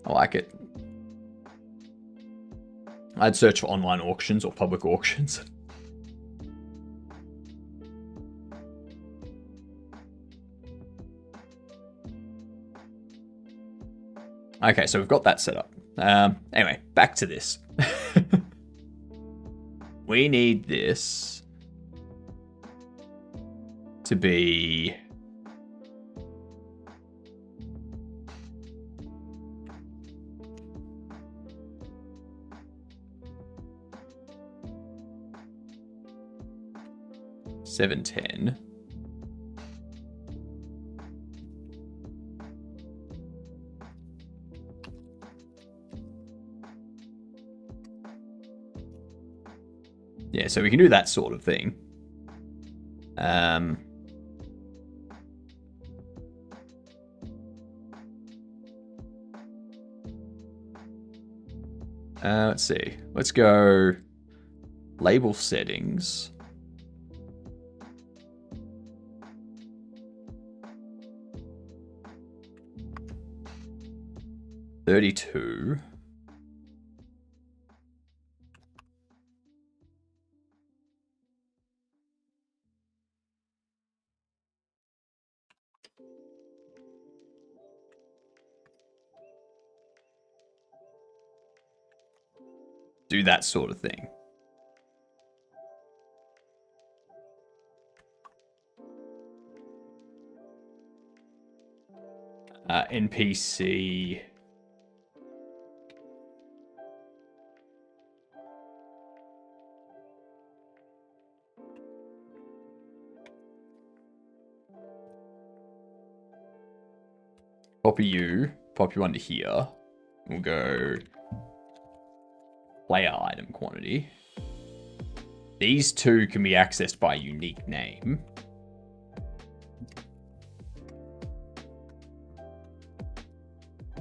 I like it. I'd search for online auctions or public auctions. Okay, so we've got that set up. Anyway, back to this. We need this to be... $710. Yeah, so we can do that sort of thing. Let's see. Let's go label settings. $32. Do that sort of thing. NPC. Copy you onto here. We'll go player item quantity. These 2 can be accessed by unique name.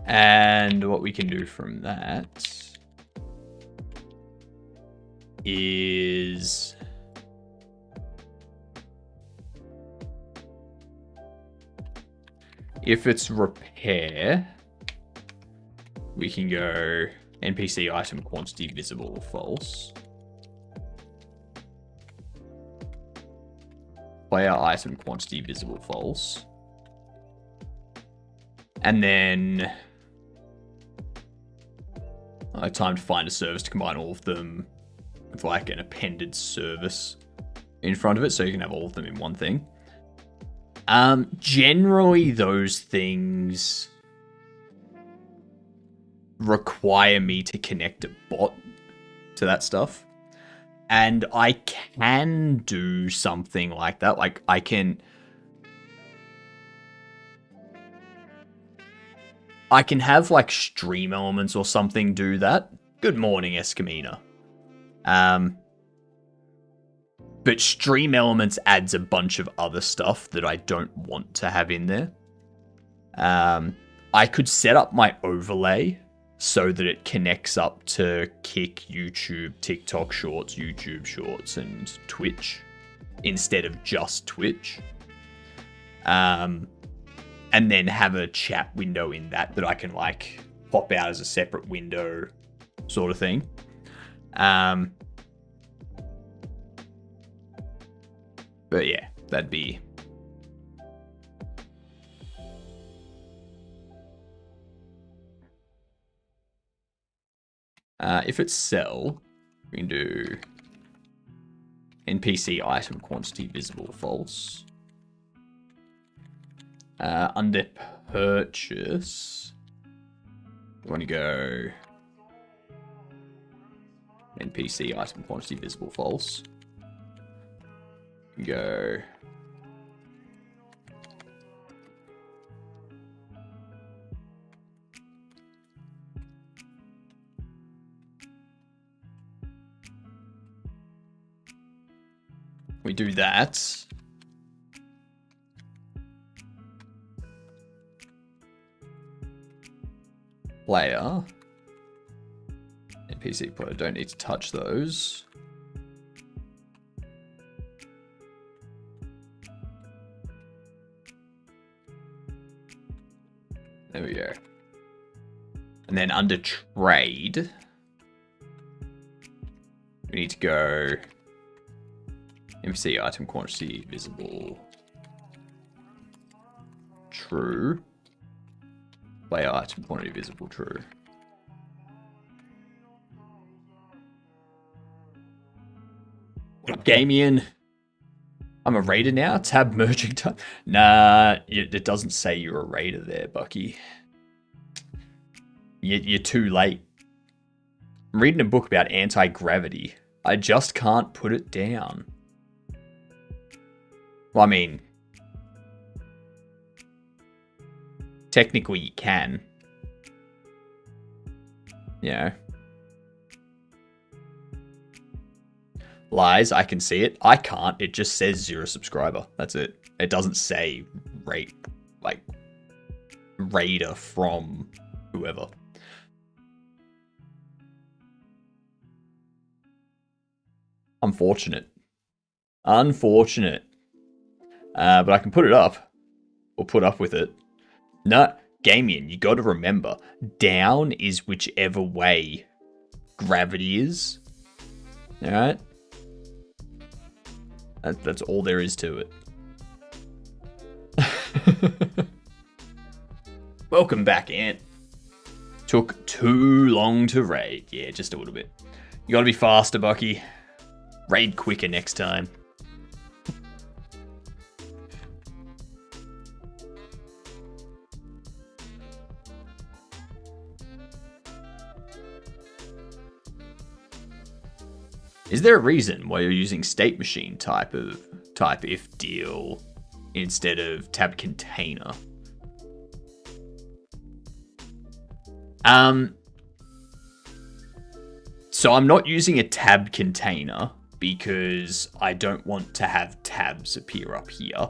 And what we can do from that is if it's repair, we can go NPC item quantity visible or false. Player item quantity visible false. And then time to find a service to combine all of them with like an appended service in front of it, so you can have all of them in one thing. Generally those things require me to connect a bot to that stuff. And I can do something like that. Like I can have like stream elements or something do that. Good morning, Escamina. But stream elements adds a bunch of other stuff that I don't want to have in there. I could set up my overlay so that it connects up to Kick, YouTube, TikTok Shorts, YouTube Shorts, and Twitch instead of just Twitch. And then have a chat window in that I can like pop out as a separate window sort of thing. But yeah, that'd be... if it's sell, we can do NPC item quantity visible false. Under purchase, we want to go NPC item quantity visible false. Go we do that. Player NPC player, don't need to touch those. There we go. And then under trade, we need to go NPC item quantity visible true. Player item quantity visible true. What up, Gamian? I'm a raider now. Tab merging time. Nah, it doesn't say you're a raider there, Bucky. You're too late. I'm reading a book about anti-gravity. I just can't put it down. Well, I mean, technically you can. You know. Lies, I can see it. I can't. It just says 0 subscriber. That's it. It doesn't say raider from whoever. Unfortunate. Unfortunate. But I can put it up. Or put up with it. No, Gamian, you got to remember, down is whichever way gravity is. Alright? That's all there is to it. Welcome back, Ant. Took too long to raid. Yeah, just a little bit. You gotta be faster, Bucky. Raid quicker next time. Is there a reason why you're using state machine type if deal instead of tab container? So I'm not using a tab container because I don't want to have tabs appear up here.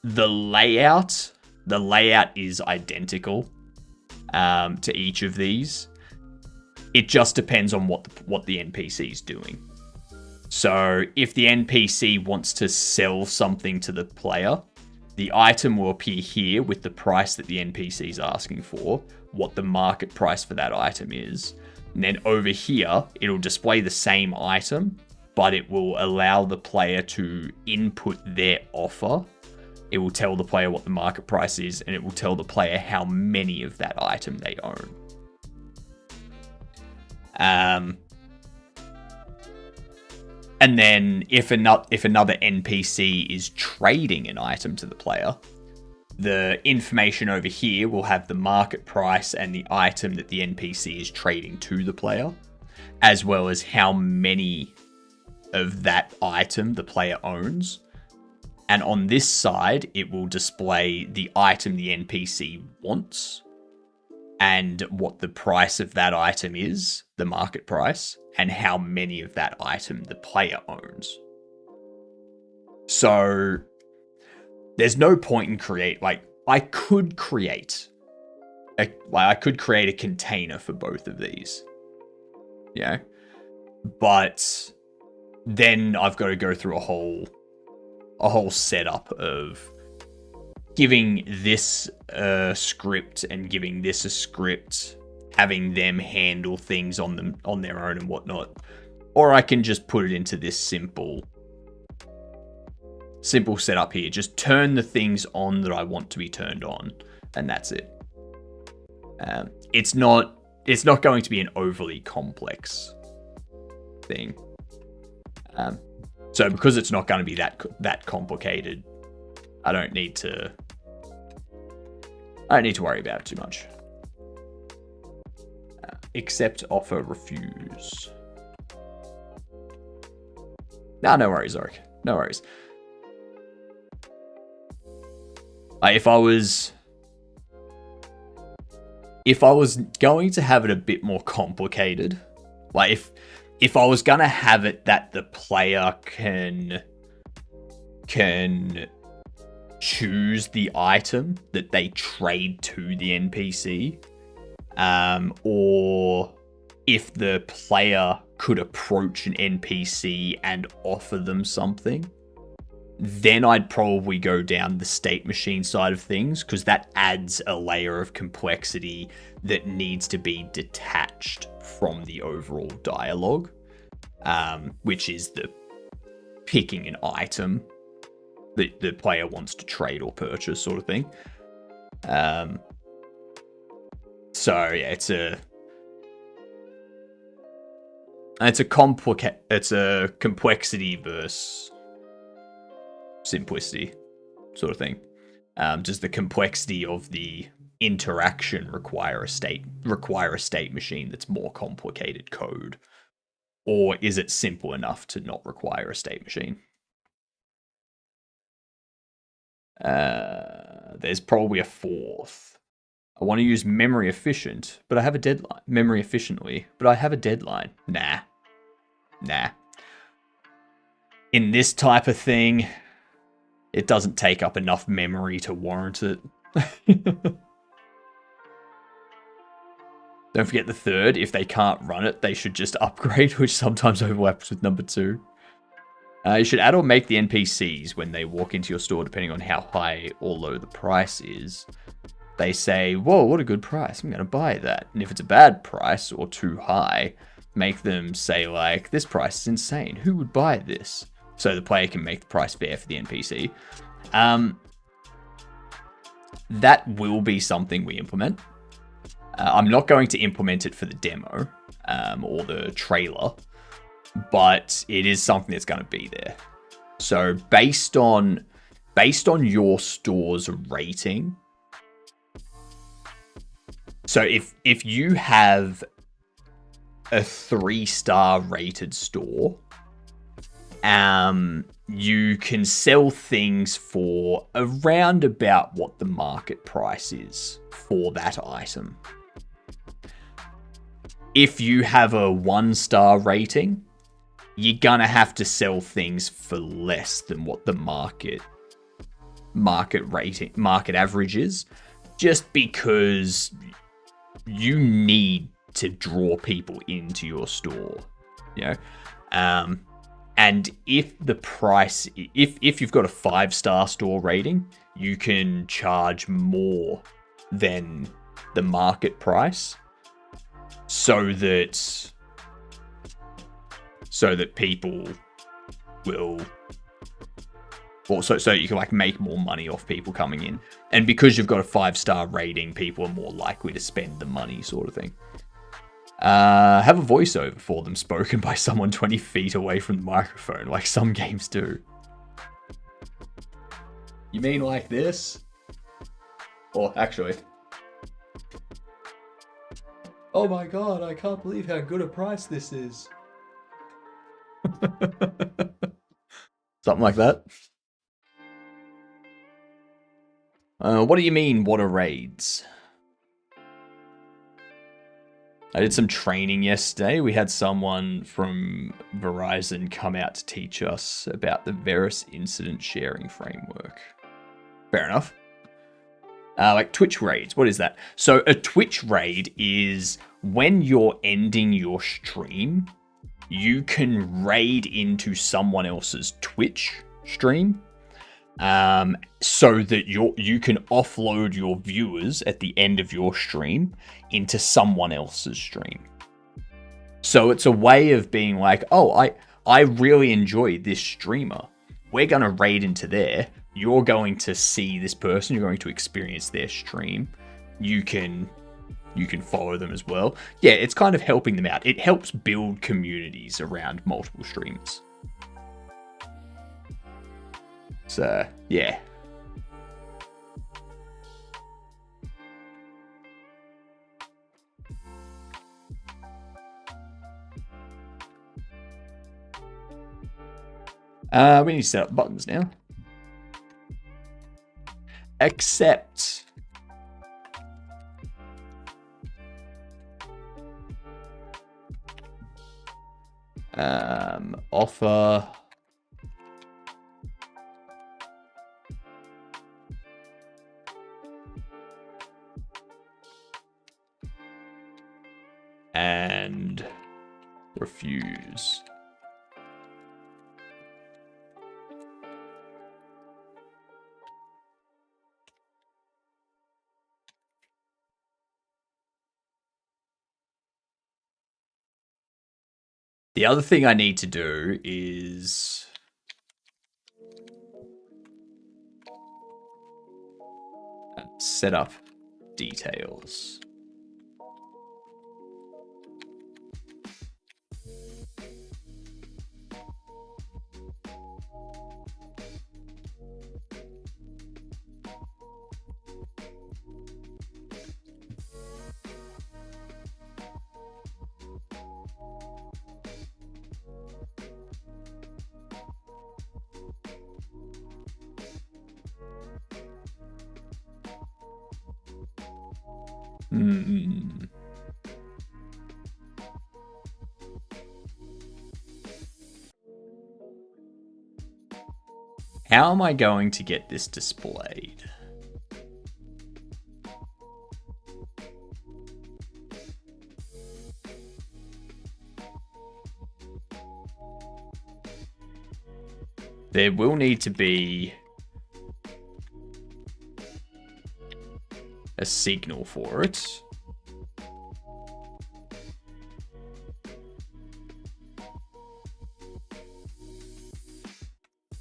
The layout is identical to each of these. It just depends on what the NPC is doing. So if the NPC wants to sell something to the player, the item will appear here with the price that the NPC is asking for, what the market price for that item is. And then over here, it'll display the same item, but it will allow the player to input their offer. It will tell the player what the market price is, and it will tell the player how many of that item they own. And then if another NPC is trading an item to the player, the information over here will have the market price and the item that the NPC is trading to the player, as well as how many of that item the player owns. And on this side, it will display the item the NPC wants and what the price of that item is, the market price, and how many of that item the player owns. So there's no point in I could create a container for both of these. Yeah. But then I've got to go through a whole setup of giving this a script and giving this a script, having them handle things on their own and whatnot. Or I can just put it into this simple setup here. Just turn the things on that I want to be turned on, and that's it. It's not going to be an overly complex thing. So because it's not going to be that complicated, I don't need to worry about it too much. Accept offer, refuse. No worries, Zork. No worries. If I was going to have it a bit more complicated, like if I was gonna have it that the player can choose the item that they trade to the NPC, or if the player could approach an NPC and offer them something, then I'd probably go down the state machine side of things, because that adds a layer of complexity that needs to be detached from the overall dialogue, which is the picking an item that the player wants to trade or purchase, sort of thing. So yeah, it's a complexity versus simplicity sort of thing. Does the complexity of the interaction require a state machine that's more complicated code, or is it simple enough to not require a state machine? There's probably a fourth. I want to use memory efficient, but I have a deadline. Memory efficiently, but I have a deadline. Nah. In this type of thing, it doesn't take up enough memory to warrant it. Don't forget the third. If they can't run it, they should just upgrade, which sometimes overlaps with number 2. You should add or make the NPCs when they walk into your store, depending on how high or low the price is. They say, whoa, what a good price, I'm going to buy that. And if it's a bad price or too high, make them say, like, this price is insane. Who would buy this? So the player can make the price fair for the NPC. That will be something we implement. I'm not going to implement it for the demo or the trailer, but it is something that's going to be there. So based on your store's rating, so if you have a 3-star rated store, you can sell things for around about what the market price is for that item. If you have a 1-star rating, you're gonna have to sell things for less than what the market average is, just because you need to draw people into your store. You know, And if the price, if you've got a 5-star store rating, you can charge more than the market price, so that people will also, so you can like make more money off people coming in. And because you've got a 5-star rating, people are more likely to spend the money, sort of thing. Have a voiceover for them spoken by someone 20 feet away from the microphone, like some games do. You mean like this? Or actually... Oh my god, I can't believe how good a price this is. Something like that. What do you mean, what are raids? I did some training yesterday. We had someone from Verizon come out to teach us about the Verus incident sharing framework. Fair enough. Like Twitch raids, what is that? So a Twitch raid is when you're ending your stream, you can raid into someone else's Twitch stream, so that you can offload your viewers at the end of your stream into someone else's stream. So it's a way of being like, oh, I really enjoy this streamer. We're going to raid into there. You're going to see this person. You're going to experience their stream. You can follow them as well. Yeah, it's kind of helping them out. It helps build communities around multiple streamers. So, yeah. We need to set up buttons now. Accept. Offer. And refuse. The other thing I need to do is set up details. How am I going to get this displayed? There will need to be a signal for it.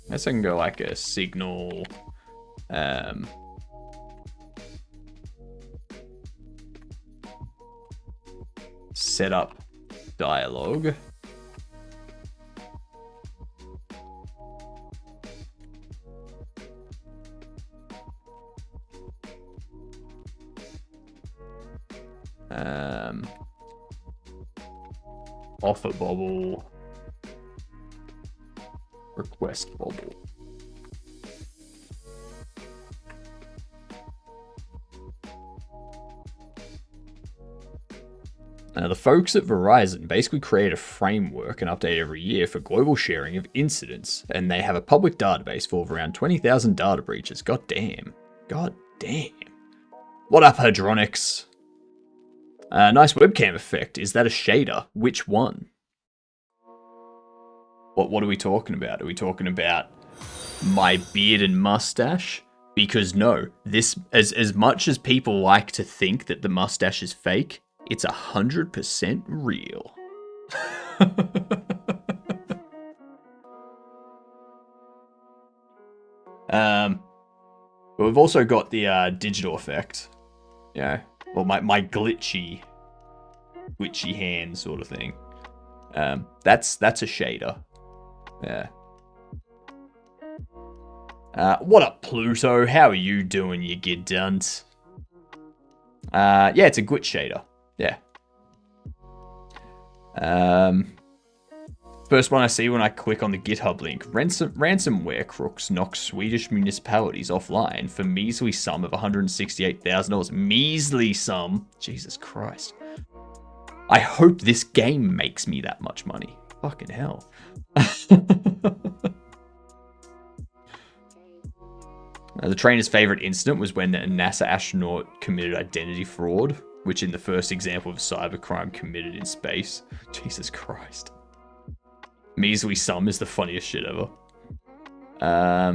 I guess I can go like a signal, set up dialogue. Offer Bobble. Request Bobble. The folks at Verizon basically create a framework and update every year for global sharing of incidents, and they have a public database full of around 20,000 data breaches. God damn. God damn. What up, Hadronics? Nice webcam effect. Is that a shader? Which one? What are we talking about? Are we talking about my beard and mustache? Because no, this as much as people like to think that the mustache is fake, it's 100% real. But we've also got the digital effect. Yeah, well, my glitchy hand sort of thing. That's a shader. Yeah. What up, Pluto? How are you doing, you gid dunt? Yeah, it's a glitch shader. Yeah. First one I see when I click on the GitHub link. Ransomware crooks knock Swedish municipalities offline for measly sum of $168,000. Measly sum? Jesus Christ. I hope this game makes me that much money. Fucking hell. The trainer's favorite incident was when a NASA astronaut committed identity fraud, which in the first example of cybercrime committed in space. Jesus Christ. Measly sum is the funniest shit ever. I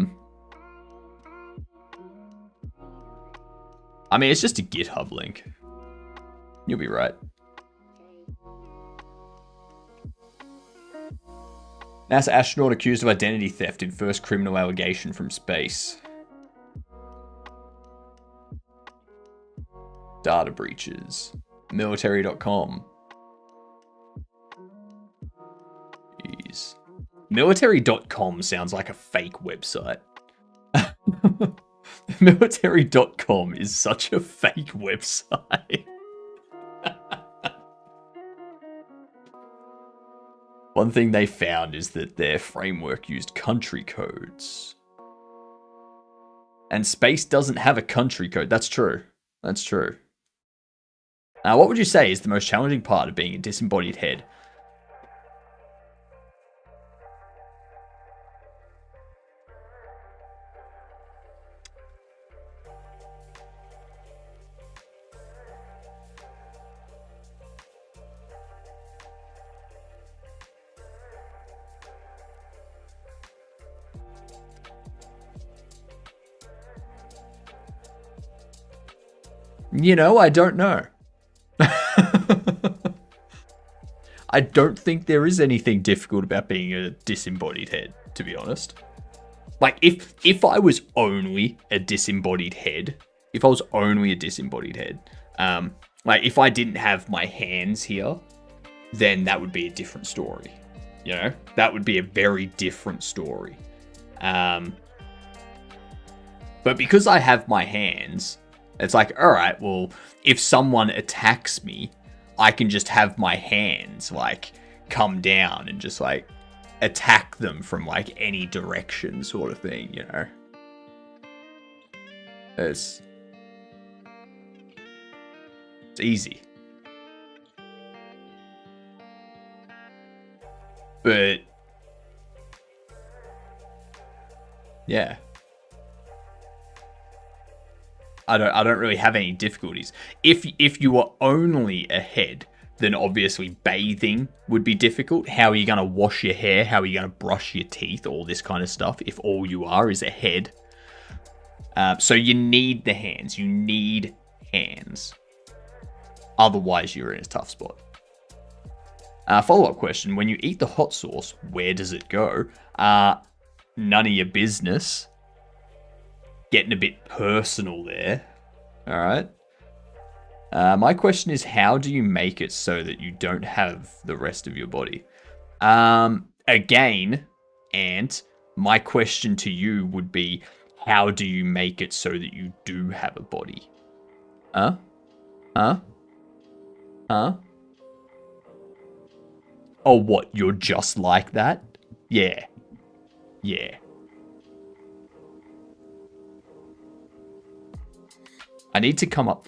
mean, it's just a GitHub link. You'll be right. NASA astronaut accused of identity theft in first criminal allegation from space. Data breaches. Military.com. Jeez. Military.com sounds like a fake website. Military.com is such a fake website. One thing they found is that their framework used country codes. And space doesn't have a country code. That's true. That's true. What would you say is the most challenging part of being a disembodied head? You know, I don't know. I don't think there is anything difficult about being a disembodied head, to be honest. Like, if I was only a disembodied head, like, if I didn't have my hands here, then that would be a different story. You know? That would be a very different story. But because I have my hands, it's like, alright, well, if someone attacks me, I can just have my hands, like, come down and just, like, attack them from, like, any direction sort of thing, you know? It's easy. But yeah. I don't really have any difficulties. If you were only a head, then obviously bathing would be difficult. How are you going to wash your hair? How are you going to brush your teeth? All this kind of stuff. If all you are is a head. So you need the hands. You need hands. Otherwise, you're in a tough spot. Follow-up question. When you eat the hot sauce, where does it go? None of your business. Getting a bit personal there. All right. My question is, how do you make it so that you don't have the rest of your body? Again, Ant, my question to you would be, how do you make it so that you do have a body? Huh? Oh, what? You're just like that? Yeah. I need to come up.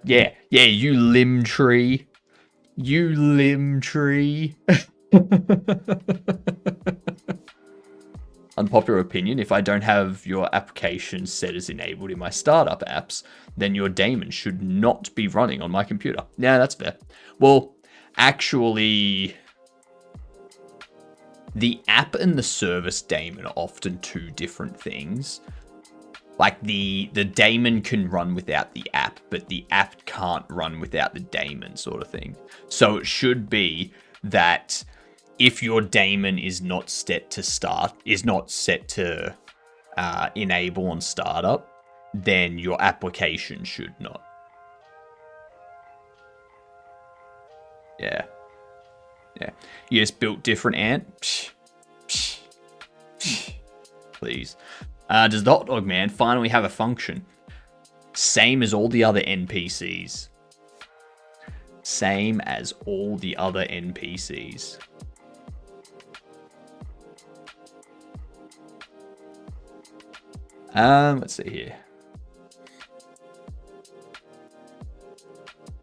Yeah, you limb tree. Unpopular opinion, if I don't have your application set as enabled in my startup apps, then your daemon should not be running on my computer. Yeah, that's fair. Well, actually, the app and the service daemon are often two different things. Like the daemon can run without the app, but the app can't run without the daemon, sort of thing. So it should be that if your daemon is not set to enable on startup, then your application should not. Yeah. Yeah. You just built different ant? Psh, psh, psh. Please. Does the hot dog man finally have a function? Same as all the other NPCs. Same as all the other NPCs. Let's see here.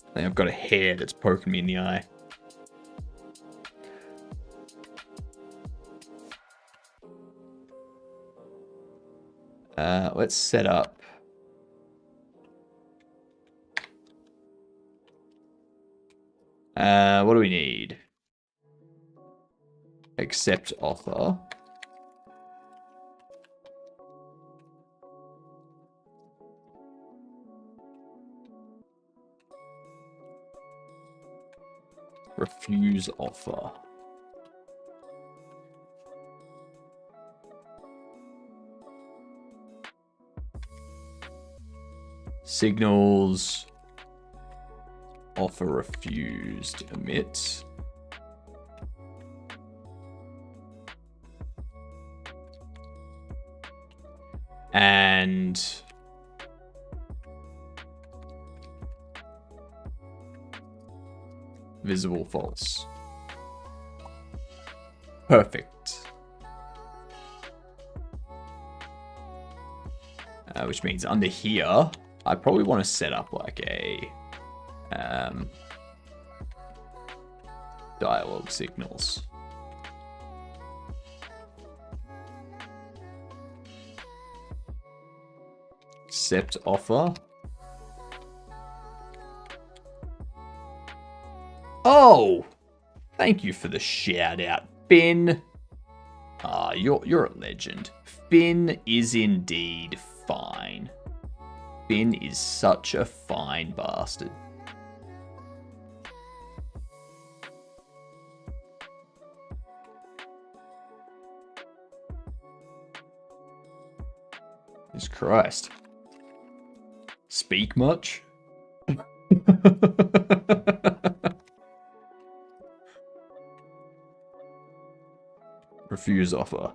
I think I've got a hair that's poking me in the eye. Let's set up. What do we need? Accept offer. Refuse offer. Signals. Offer refused. Omit. And visible false. Perfect. Which means under here, I probably want to set up like a dialogue signals. Accept offer. Oh, thank you for the shout out, Finn. Ah, you're a legend. Finn is indeed fine. Finn is such a fine bastard. Jesus Christ. Speak much? Refuse offer.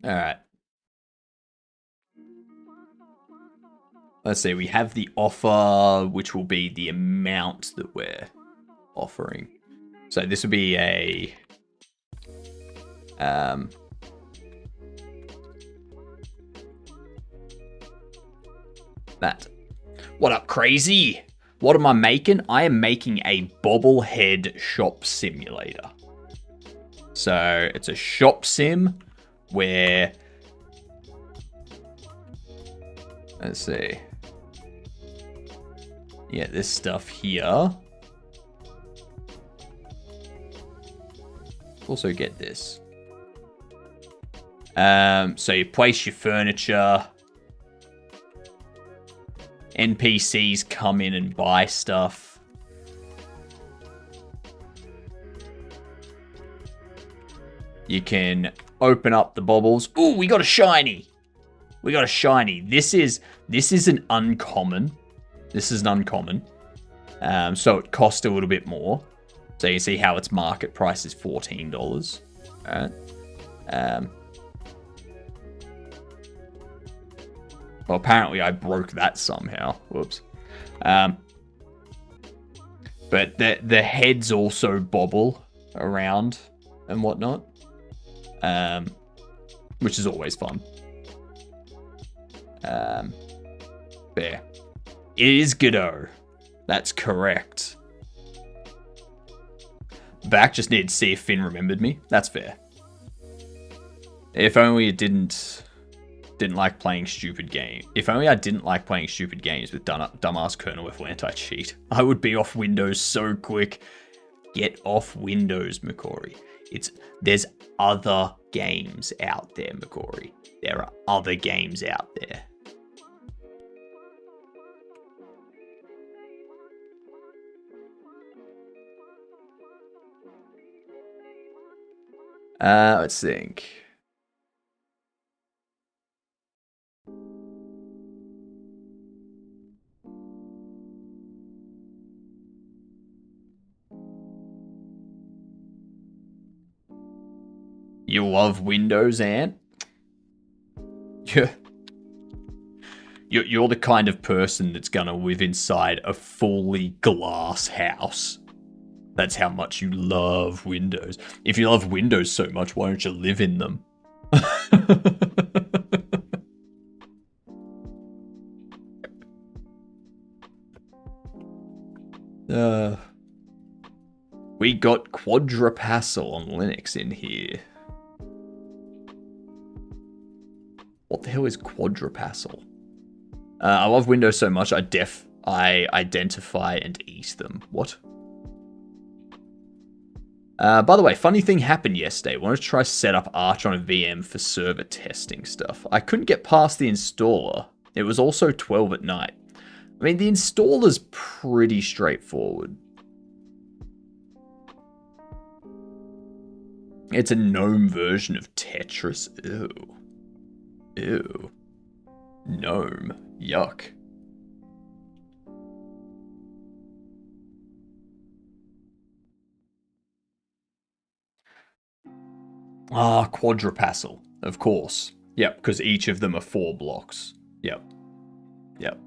Alright. Let's see, we have the offer, which will be the amount that we're offering. So this would be a... that. What up, crazy? What am I making? I am making a bobblehead shop simulator. So it's a shop sim where... let's see. Yeah, this stuff here. Also get this. So you place your furniture. NPCs come in and buy stuff. You can open up the baubles. Ooh, we got a shiny. We got a shiny. This is an uncommon. This is an uncommon. So it costs a little bit more. So you see how its market price is $14. Alright. Well, apparently I broke that somehow. Whoops. But the heads also bobble around and whatnot. Which is always fun. There. It is Godot. That's correct. Back just needed to see if Finn remembered me. That's fair. If only it didn't Didn't like playing stupid games. If only I didn't like playing stupid games with dumbass kernel with anti-cheat. I would be off Windows so quick. Get off Windows, McCory. There's other games out there, McCory. There are other games out there. Let's think. You love Windows, Ant? You're the kind of person that's gonna live inside a fully glass house. That's how much you love Windows. If you love Windows so much, why don't you live in them? We got Quadrapassel on Linux in here. What the hell is Quadrapassel? I love Windows so much, I identify and eat them. What? By the way, funny thing happened yesterday. I wanted to try set up Arch on a VM for server testing stuff. I couldn't get past the installer. It was also 12 at night. I mean, the installer's pretty straightforward. It's a GNOME version of Tetris. Ew. Ew. GNOME. Yuck. Ah, Quadrapassel. Of course. Yep, because each of them are 4 blocks. Yep. Yep.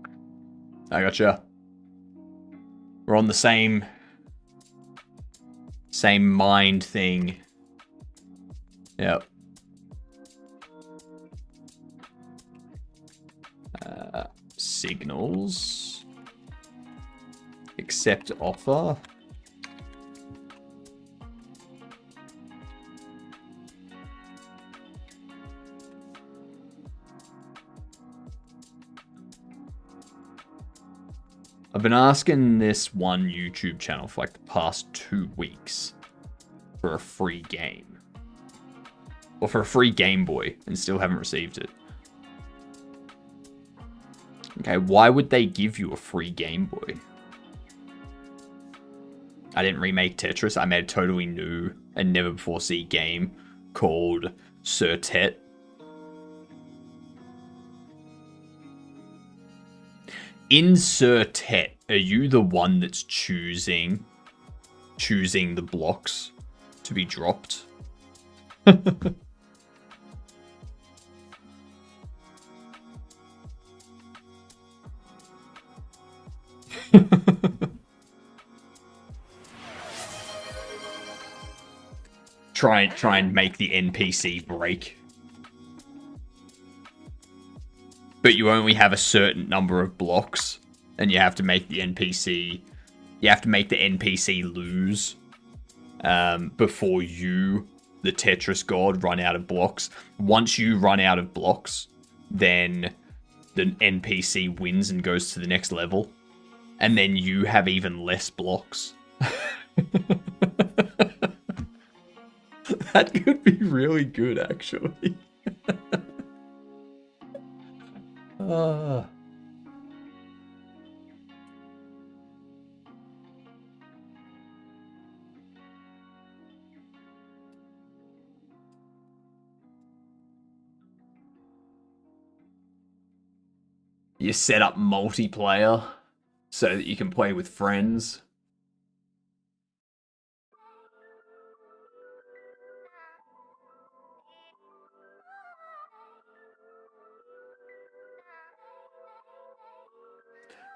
I gotcha. We're on the same mind thing. Yep. Signals. Accept offer. I've been asking this one YouTube channel for like the past 2 weeks for a free game. Or for a free Game Boy, and still haven't received it. Okay, why would they give you a free Game Boy? I didn't remake Tetris. I made a totally new and never before seen game called Sir Tet. In Sir Tet, are you the one that's choosing the blocks to be dropped? Try and make the NPC break. But you only have a certain number of blocks, and you have to make the NPC lose before you, the Tetris god, run out of blocks. Once you run out of blocks, then the NPC wins and goes to the next level, and then you have even less blocks. That could be really good, actually. You set up multiplayer so that you can play with friends.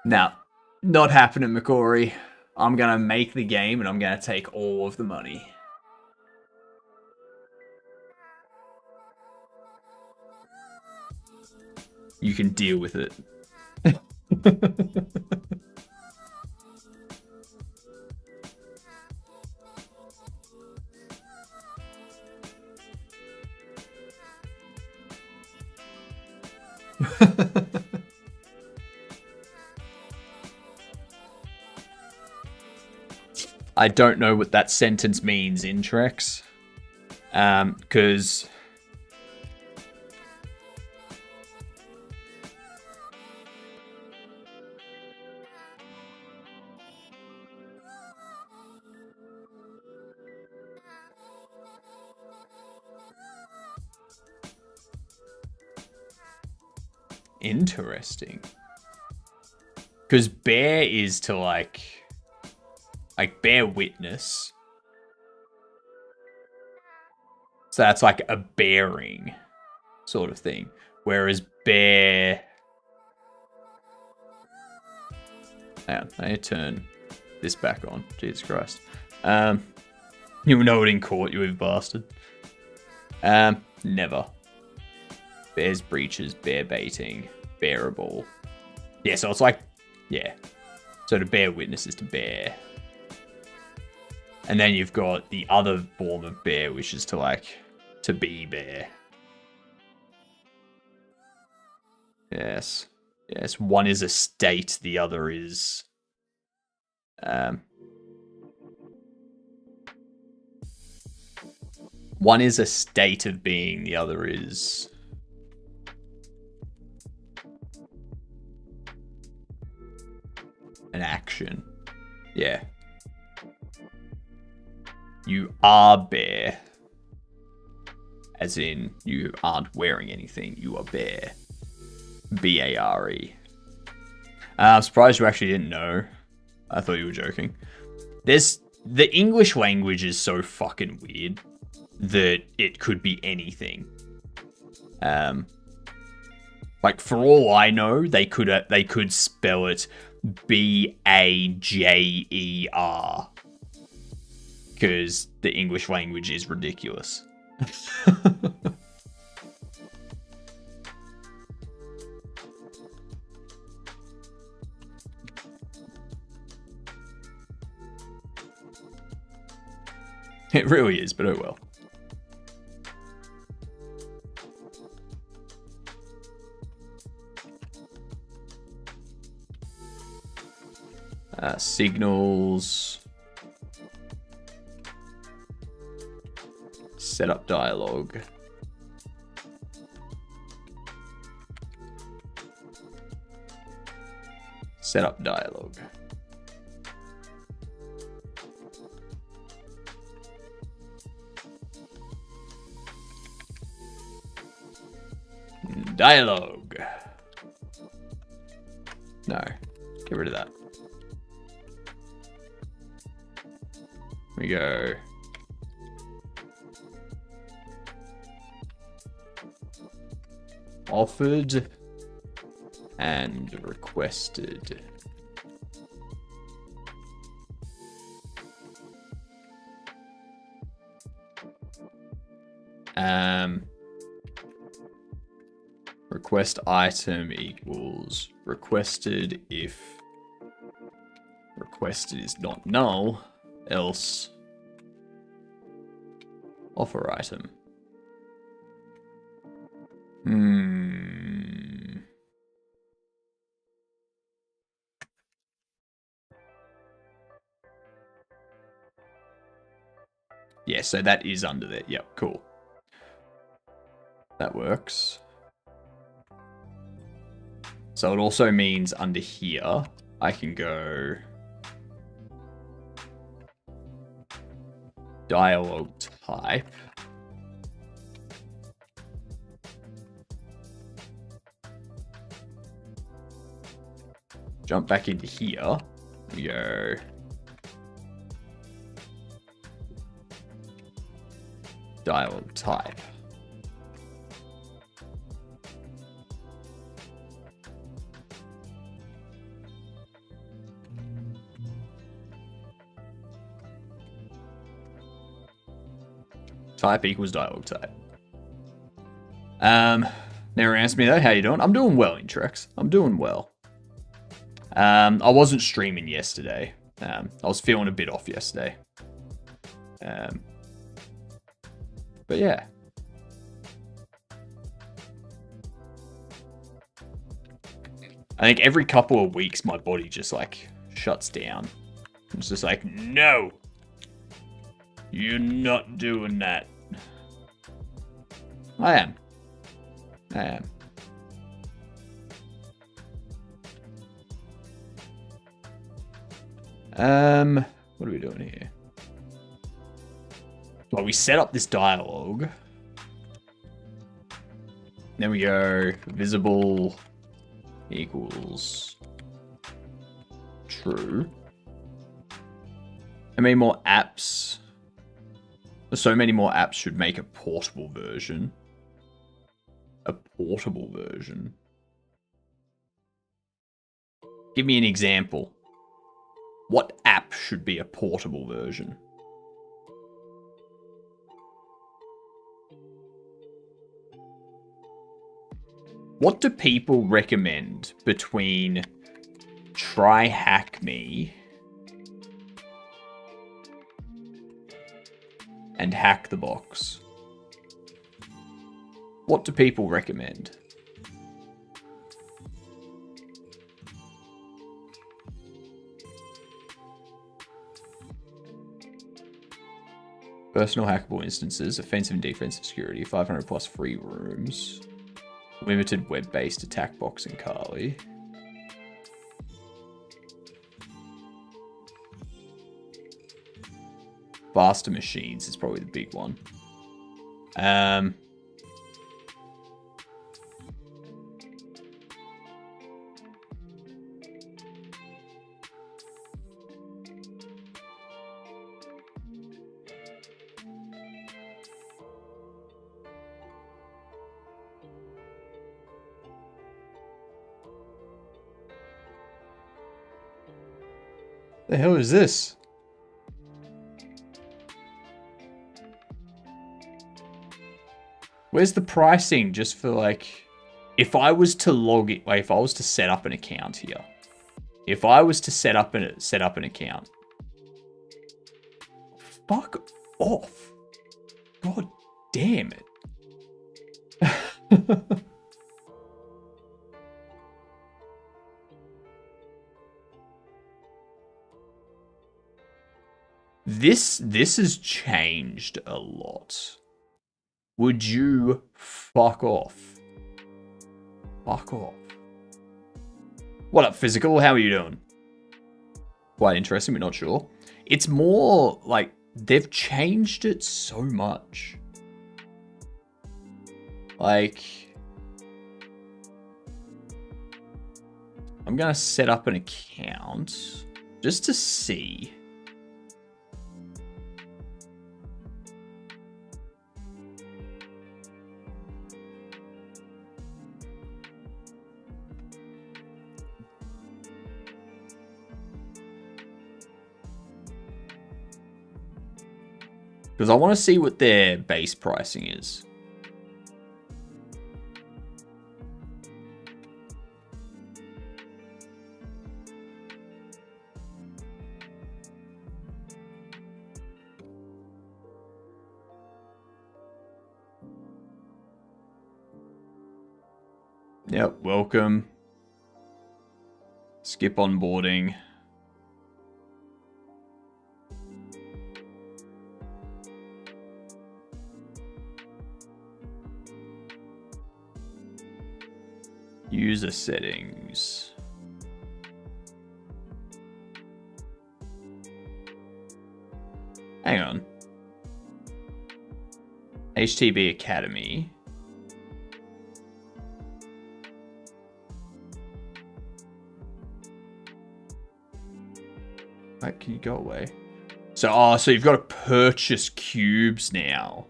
Now, not happening, McCory. I'm gonna make the game and I'm gonna take all of the money. You can deal with it. I don't know what that sentence means in Trex. Because... Interesting. Because bear is to like bear witness. So that's like a bearing sort of thing. Whereas bear... Hang on, I need to turn this back on. Jesus Christ. You'll know it in court, you bastard. Never. Bears breaches, bear baiting, bearable. Yeah, so it's like, yeah. So to bear witness is to bear. And then you've got the other form of bear, which is to like, to be bear. Yes. Yes, one is a state, the other is... one is a state of being, the other is... an action. Yeah. You are bear. As in, you aren't wearing anything. You are bear. B-A-R-E. I'm surprised you actually didn't know. I thought you were joking. The English language is so fucking weird that it could be anything. Like for all I know, they could spell it B-A-J-E-R. Because the English language is ridiculous. It really is, but oh well. Signals. Set up dialogue. Set up dialogue. Dialogue. No, get rid of that. We go. Offered and requested. Request item equals requested if requested is not null, else offer item. Yeah, so that is under there. Yep, cool. That works. So it also means under here, I can go dialogue type. Jump back into here. We go dialogue type. Type equals dialogue type. Never asked me though, how you doing? I'm doing well, Intrex. I'm doing well. I wasn't streaming yesterday. I was feeling a bit off yesterday. But yeah. I think every couple of weeks my body just like shuts down. It's just like, no, you're not doing that. I am. What are we doing here? Well, we set up this dialogue. There we go. Visible equals true. How many more apps? So many more apps should make a portable version. A portable version. Give me an example. What app should be a portable version? What do people recommend between Try Hack Me and Hack the Box? What do people recommend? Personal hackable instances, offensive and defensive security, 500 plus free rooms, limited web-based attack box and Kali. Faster machines is probably the big one. The hell is this? Where's the pricing just for like, if I was to log it, like if I was to set up an account here, if I was to set up an account, fuck off. God damn it. This has changed a lot. Would you fuck off? Fuck off. What up, Physical? How are you doing? Quite interesting, but not sure. It's more like they've changed it so much. Like, I'm gonna set up an account just to see. Because I want to see what their base pricing is. Yep, welcome. Skip onboarding. User settings. Hang on. HTB Academy. Right, can you go away? So, so you've got to purchase cubes now.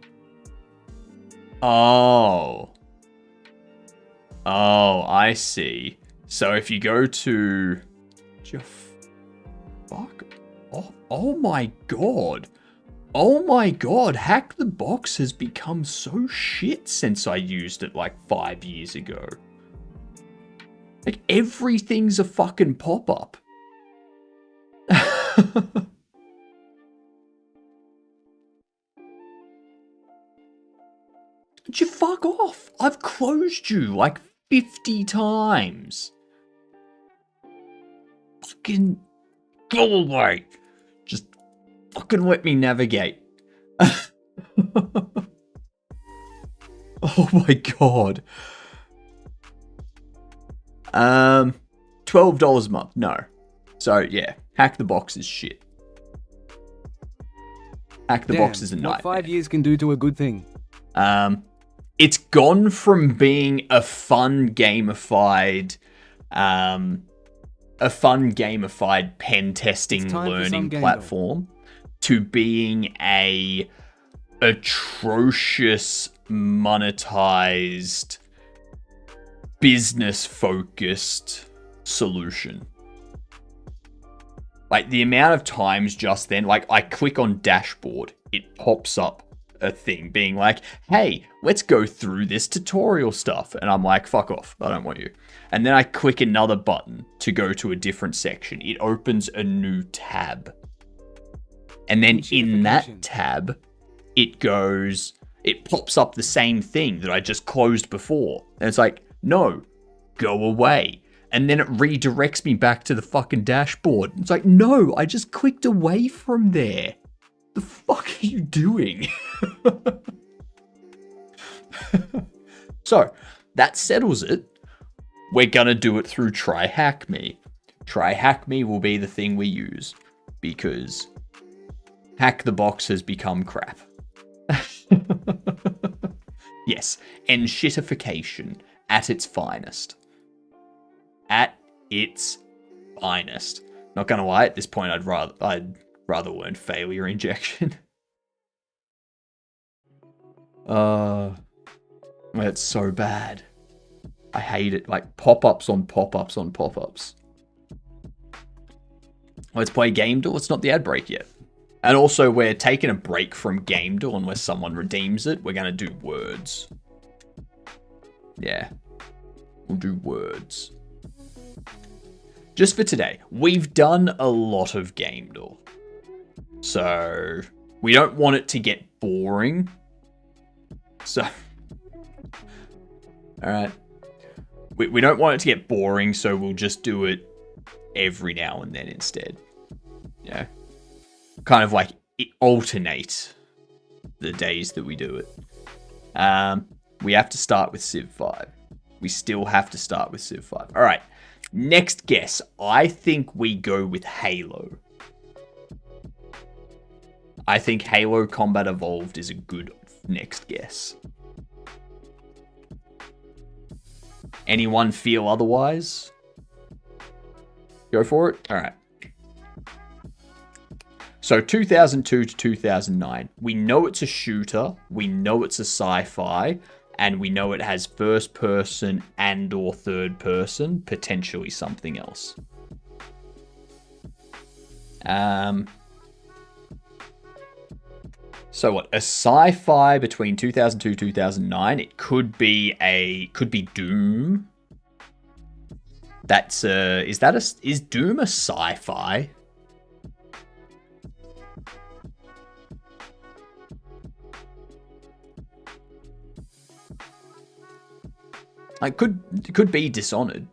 Oh. Oh, I see. So if you go to... Fuck off. Oh my god. Oh my god. Hack the Box has become so shit since I used it like 5 years ago. Like everything's a fucking pop-up. Would you fuck off? I've closed you like 50 times. fucking go away. Just fucking let me navigate. Oh my god. $12 a month. No. So yeah, Hack the Box is shit. Hack the Box is a nightmare. What 5 years can do to a good thing. It's gone from being a fun gamified pen testing learning platform to being a atrocious monetized business focused solution. Like the amount of times just then, like I click on dashboard, it pops up a thing being like, hey, let's go through this tutorial stuff. And I'm like, fuck off, I don't want you. And then I click another button to go to a different section. It opens a new tab. And then in that tab, it pops up the same thing that I just closed before. And it's like, no, go away. And then it redirects me back to the fucking dashboard. It's like, no, I just clicked away from there. The fuck are you doing? So, that settles it. We're gonna do it through TryHackMe. TryHackMe will be the thing we use because Hack the Box has become crap. Yes, enshittification at its finest. At its finest. Not gonna lie, at this point I'd rather learn failure injection. It's so bad. I hate it. Like pop-ups on pop-ups on pop-ups. Let's play GamDev. It's not the ad break yet. And also we're taking a break from GamDev unless someone redeems it. We're gonna do words. Yeah. We'll do words. Just for today, we've done a lot of GamDev. So, we don't want it to get boring. So, alright. We don't want it to get boring, so we'll just do it every now and then instead. Yeah. Kind of like alternate the days that we do it. We have to start with Civ 5. We still have to start with Civ 5. Alright. Next guess. I think we go with Halo. I think Halo Combat Evolved is a good next guess. Anyone feel otherwise? Go for it? Alright. So 2002 to 2009. We know it's a shooter. We know it's a sci-fi. And we know it has first person and or third person. Potentially something else. So what? A sci-fi between 2002 2009. It could be Doom. That's is Doom a sci-fi? It could be Dishonored.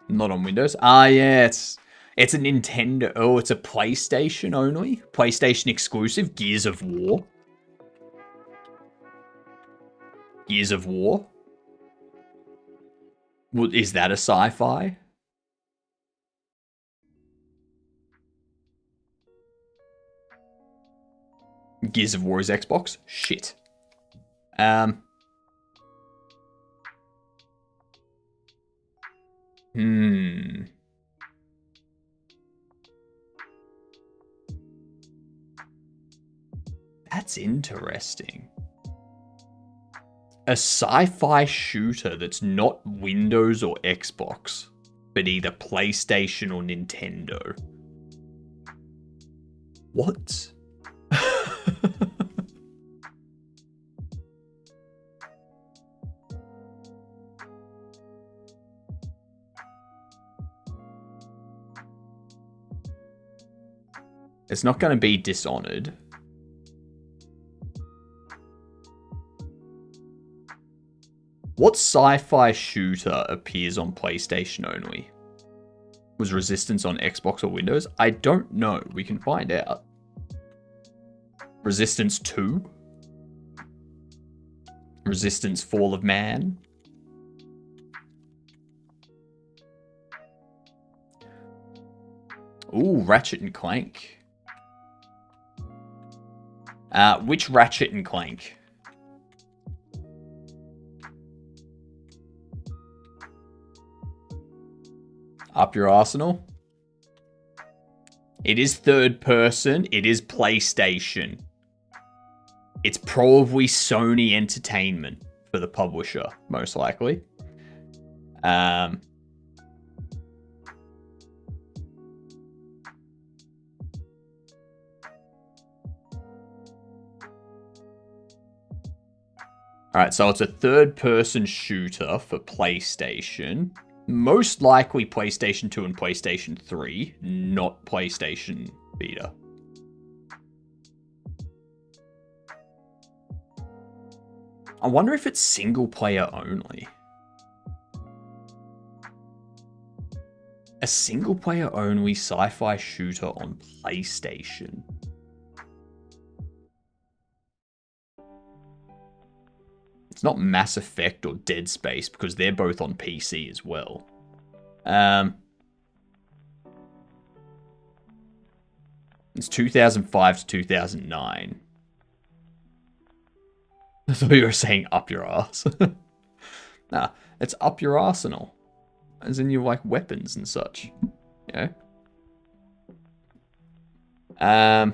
Not on Windows. Ah, yeah, it's a Nintendo. Oh, it's a PlayStation only. PlayStation exclusive. Gears of War. Gears of War. Well, is that a sci-fi? Gears of War is Xbox? Shit. That's interesting. A sci-fi shooter that's not Windows or Xbox, but either PlayStation or Nintendo. What? It's not going to be Dishonored. What sci-fi shooter appears on PlayStation only? Was Resistance on Xbox or Windows? I don't know. We can find out. Resistance 2? Resistance Fall of Man? Ooh, Ratchet and Clank. Which Ratchet and Clank? Up your arsenal. It is third person. It is PlayStation. It's probably Sony Entertainment for the publisher, most likely. Alright, so it's a third-person shooter for PlayStation. Most likely PlayStation 2 and PlayStation 3, not PlayStation Vita. I wonder if it's single player only. A single player only sci-fi shooter on PlayStation. It's not Mass Effect or Dead Space because they're both on PC as well. It's 2005 to 2009. I thought you were saying up your ass. Nah, it's up your arsenal. As in you like weapons and such. You know?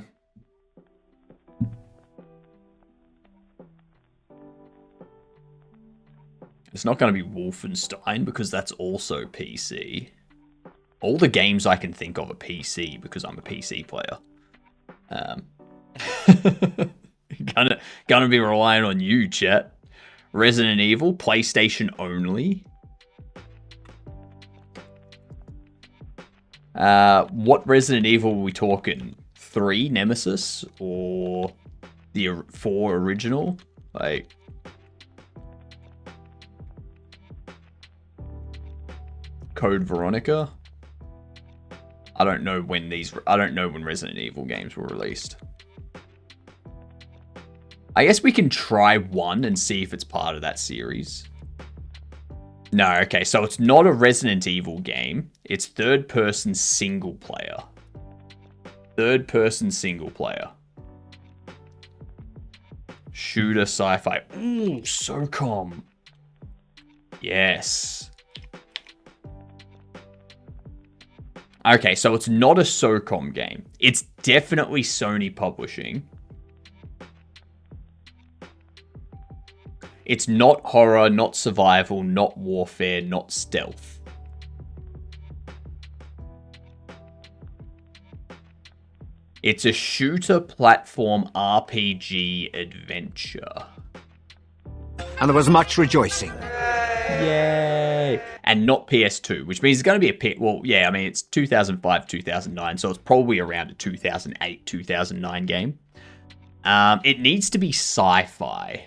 It's not going to be Wolfenstein because that's also PC. All the games I can think of are PC because I'm a PC player. Gonna be relying on you, chat. Resident Evil, PlayStation only. What Resident Evil are we talking? 3 Nemesis or the 4 original? Like, Code Veronica? I don't know when Resident Evil games were released. I guess we can try 1 and see if it's part of that series. No, okay, so it's not a Resident Evil game. It's third-person single player. Third-person single player. Shooter sci-fi. Ooh, SOCOM. Yes. Okay, so it's not a SOCOM game. It's definitely Sony publishing. It's not horror, not survival, not warfare, not stealth. It's a shooter platform RPG adventure. And there was much rejoicing. Yay! And not PS2, which means it's going to be well, yeah, I mean, it's 2005, 2009, so it's probably around a 2008, 2009 game. It needs to be sci-fi.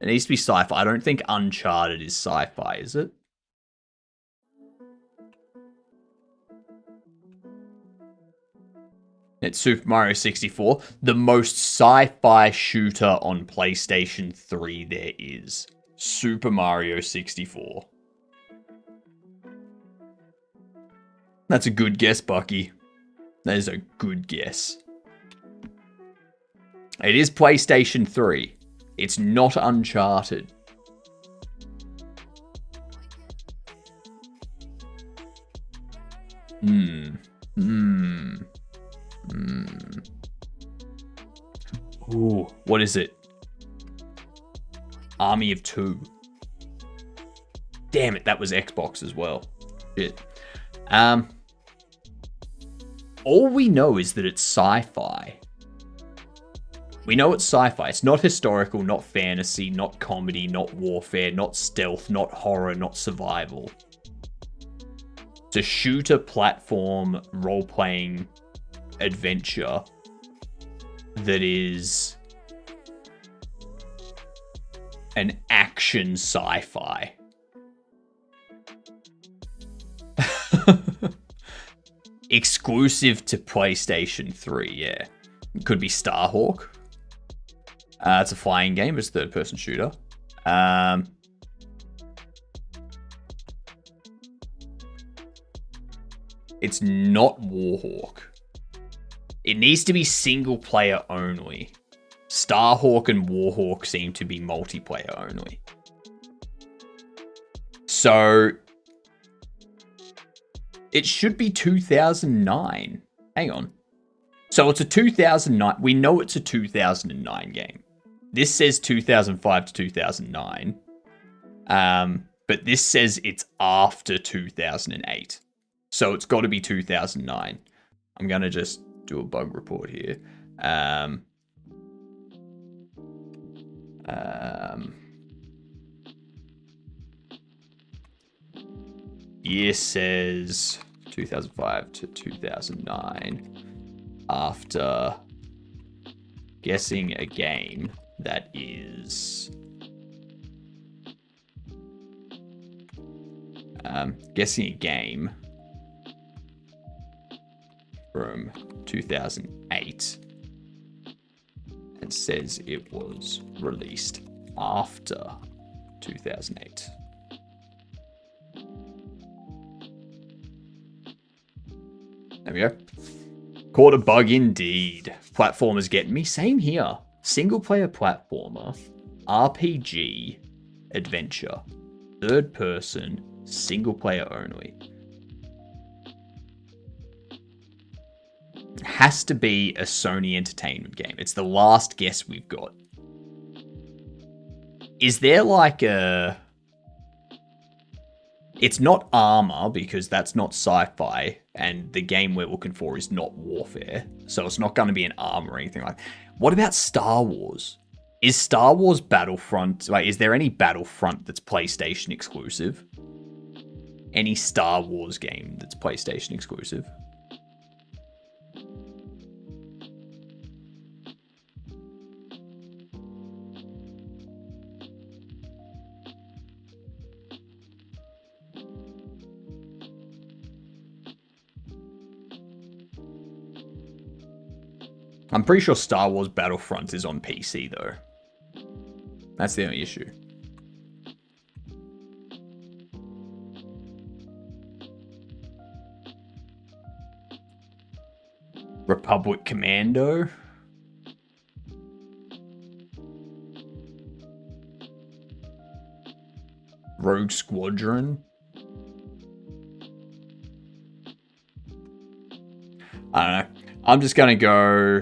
It needs to be sci-fi. I don't think Uncharted is sci-fi, is it? It's Super Mario 64, the most sci-fi shooter on PlayStation 3 there is. Super Mario 64. That's a good guess, Bucky. That is a good guess. It is PlayStation 3. It's not Uncharted. Ooh, what is it? Army of Two. Damn it, that was Xbox as well. Shit. All we know is that it's sci-fi. We know it's sci-fi. It's not historical, not fantasy, not comedy, not warfare, not stealth, not horror, not survival. It's a shooter platform role-playing adventure that is an action sci-fi. Exclusive to PlayStation 3, yeah. Could be Starhawk. It's a flying game. It's a third-person shooter. It's not Warhawk. It needs to be single-player only. Starhawk and Warhawk seem to be multiplayer only. So it should be 2009. Hang on. So it's a 2009. We know it's a 2009 game. This says 2005 to 2009. But this says it's after 2008. So it's got to be 2009. I'm going to just do a bug report here. Year says 2005 to 2009 after guessing a game that is guessing a game from 2008 and says it was released after 2008. There we go. Caught a bug indeed. Platformers getting me. Same here. Single player platformer, RPG, adventure, third person, single player only. Has to be a Sony Entertainment game. It's the last guess we've got. Is there like a... It's not Armor because that's not sci-fi and the game we're looking for is not Warfare. So it's not going to be an Armor or anything like that. What about Star Wars? Is Star Wars Battlefront... Like, is there any Battlefront that's PlayStation exclusive? Any Star Wars game that's PlayStation exclusive? I'm pretty sure Star Wars Battlefront is on PC, though. That's the only issue. Republic Commando? Rogue Squadron? I don't know. I'm just going to go...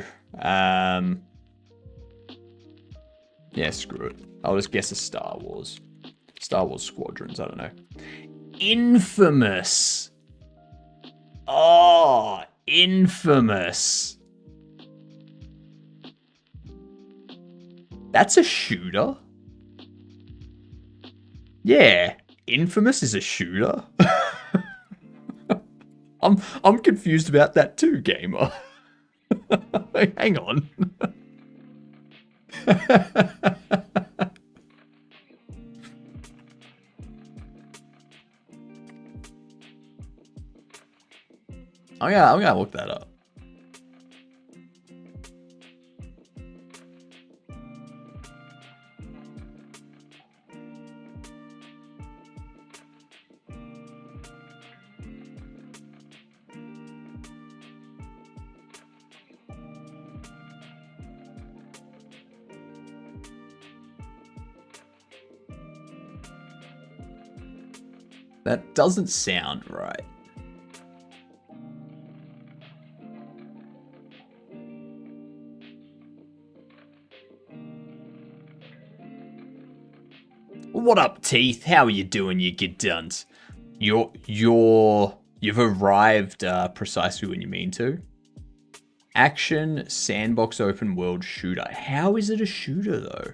yeah, screw it. I'll just guess a Star Wars. Star Wars Squadrons, I don't know. Infamous! Oh, Infamous! That's a shooter? Yeah, Infamous is a shooter. I'm confused about that too, gamer. Hang on. I'm gonna look that up. That doesn't sound right. What up, Teeth? How are you doing, you gidunt? You've arrived precisely when you mean to. Action, sandbox, open world shooter. How is it a shooter, though?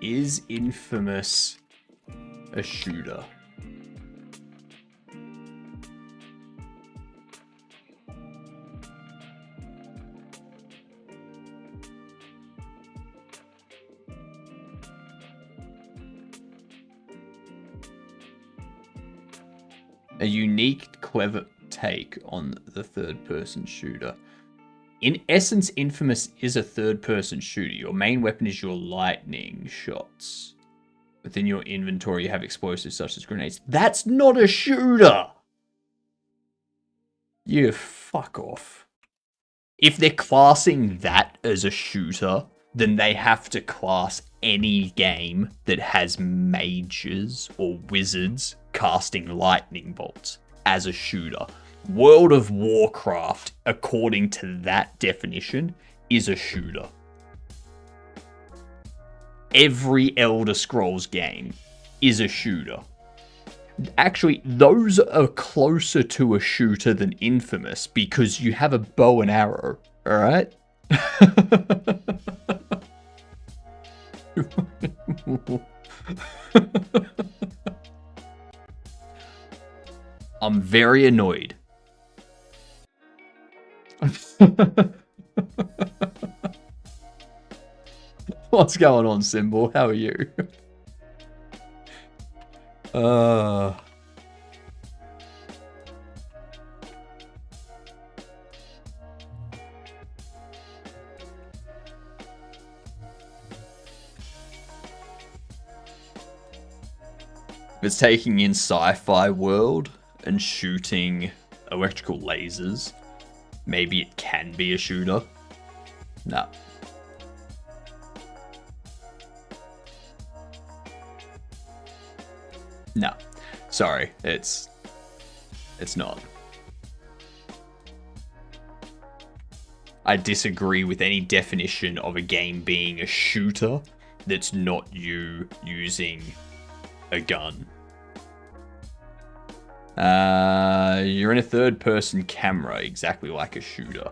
Is Infamous a shooter? A unique, clever take on the third-person shooter. In essence, Infamous is a third-person shooter. Your main weapon is your lightning shots. Within your inventory, you have explosives such as grenades. That's not a shooter! You fuck off. If they're classing that as a shooter, then they have to class any game that has mages or wizards casting lightning bolts as a shooter. World of Warcraft, according to that definition, is a shooter. Every Elder Scrolls game is a shooter. Actually, those are closer to a shooter than Infamous because you have a bow and arrow, alright? I'm very annoyed. What's going on, Symbol? How are you? If it's taking in sci-fi world and shooting electrical lasers, maybe it can be a shooter. No. No. Sorry, it's not. I disagree with any definition of a game being a shooter that's not you using a gun. You're in a third-person camera, exactly like a shooter.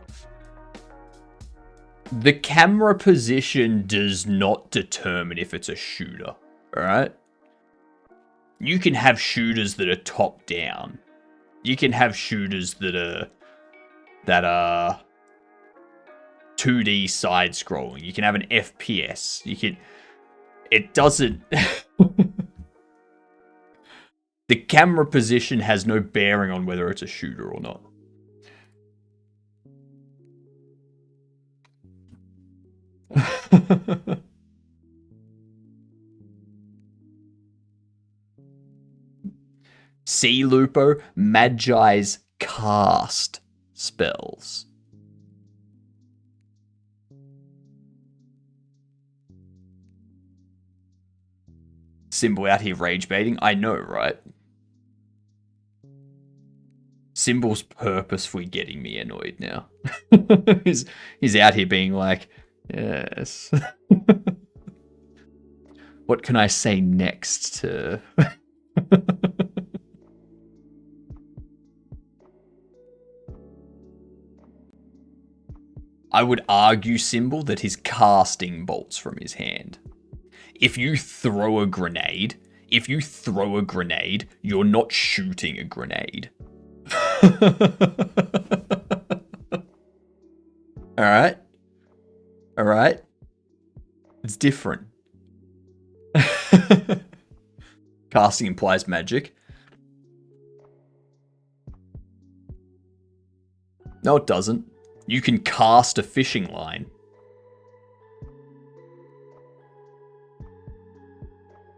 The camera position does not determine if it's a shooter, alright? You can have shooters that are top-down. You can have shooters that are 2D side-scrolling. You can have an FPS. It doesn't... The camera position has no bearing on whether it's a shooter or not. See, Lupo, Magi's cast spells. Symbol out here rage baiting. I know, right? Symbol's purposefully getting me annoyed now. he's out here being like, yes. What can I say next to... I would argue, Symbol, that he's casting bolts from his hand. If you throw a grenade, you're not shooting a grenade. Alright? Alright? It's different. Casting implies magic. No, it doesn't. You can cast a fishing line.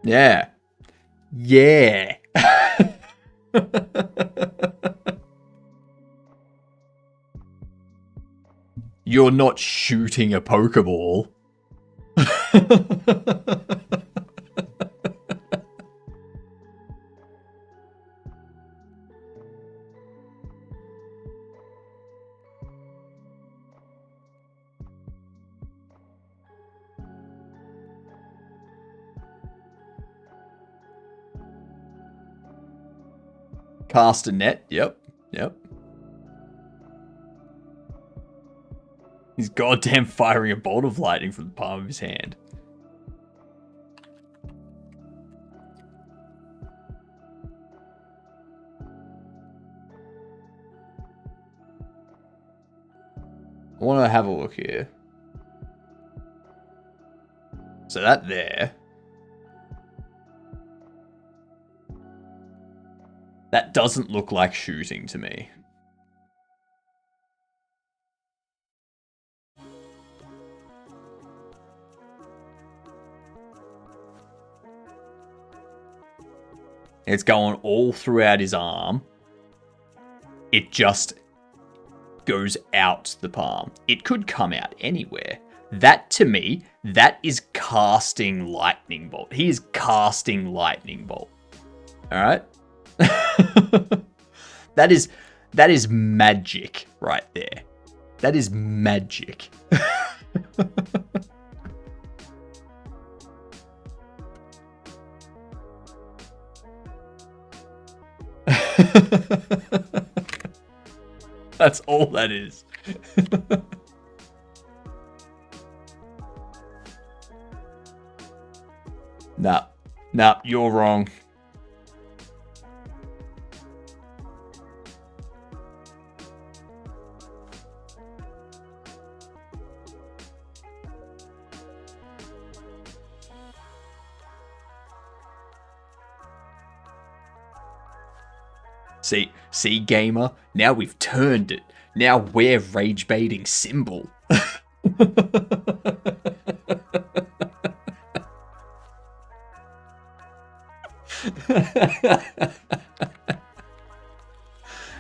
Yeah. Yeah. You're not shooting a Pokeball. Cast a net. Yep. He's goddamn firing a bolt of lightning from the palm of his hand. I want to have a look here. So that there. That doesn't look like shooting to me. It's going all throughout his arm. It just goes out the palm. It could come out anywhere. That, to me, that is casting lightning bolt. He is casting lightning bolt. All right? That is magic right there. That is magic. That's all that is. Nah, you're wrong. See, gamer? Now we've turned it. Now we're rage baiting Symbol.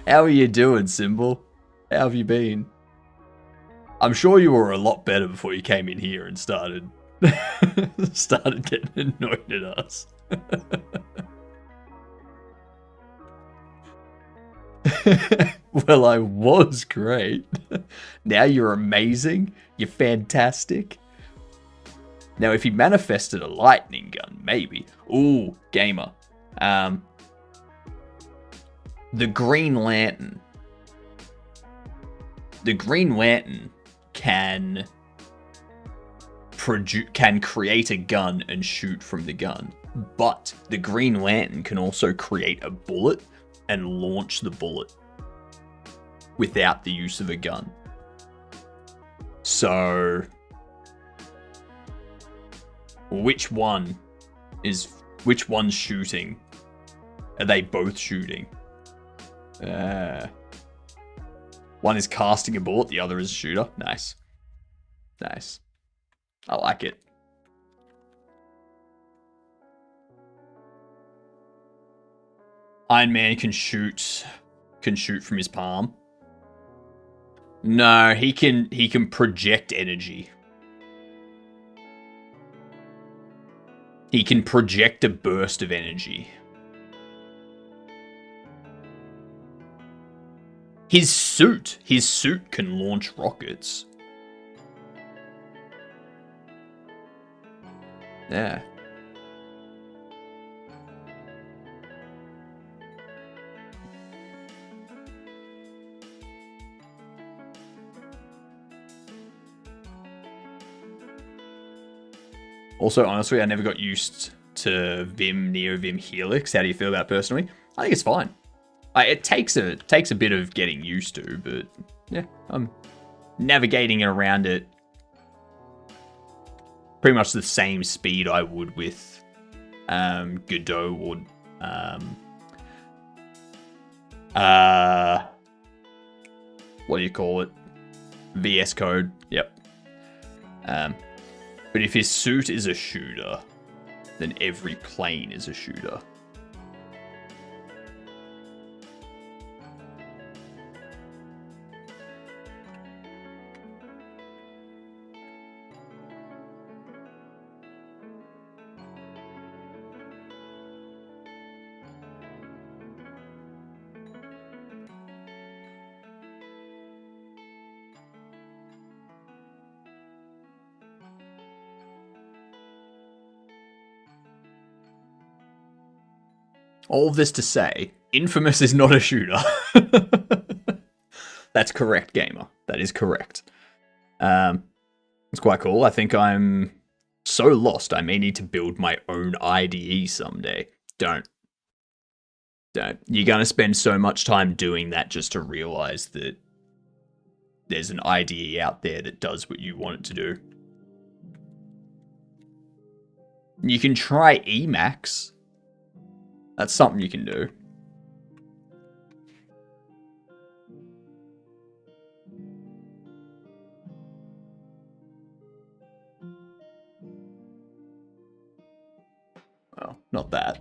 How are you doing, Symbol? How have you been? I'm sure you were a lot better before you came in here and started getting annoyed at us. Well, I was great. Now you're amazing. You're fantastic. Now, if he manifested a lightning gun, maybe. Ooh, gamer. The Green Lantern. The Green Lantern can create a gun and shoot from the gun. But the Green Lantern can also create a bullet and launch the bullet without the use of a gun. So, which one's shooting? Are they both shooting? One is casting a bullet, the other is a shooter. Nice. Nice. I like it. Iron Man can shoot from his palm. No, he can project energy. He can project a burst of energy. His suit can launch rockets. Yeah. Also, honestly, I never got used to Vim, Neo Vim Helix. How do you feel about it personally? I think it's fine. It takes a bit of getting used to, but yeah, I'm navigating around it pretty much the same speed I would with Godot or what do you call it? VS Code. Yep. But if his suit is a shooter, then every plane is a shooter. All of this to say, Infamous is not a shooter. That's correct, gamer. That is correct. It's quite cool. I think I'm so lost, I may need to build my own IDE someday. Don't. You're going to spend so much time doing that just to realize that there's an IDE out there that does what you want it to do. You can try Emacs. That's something you can do. Well, not that.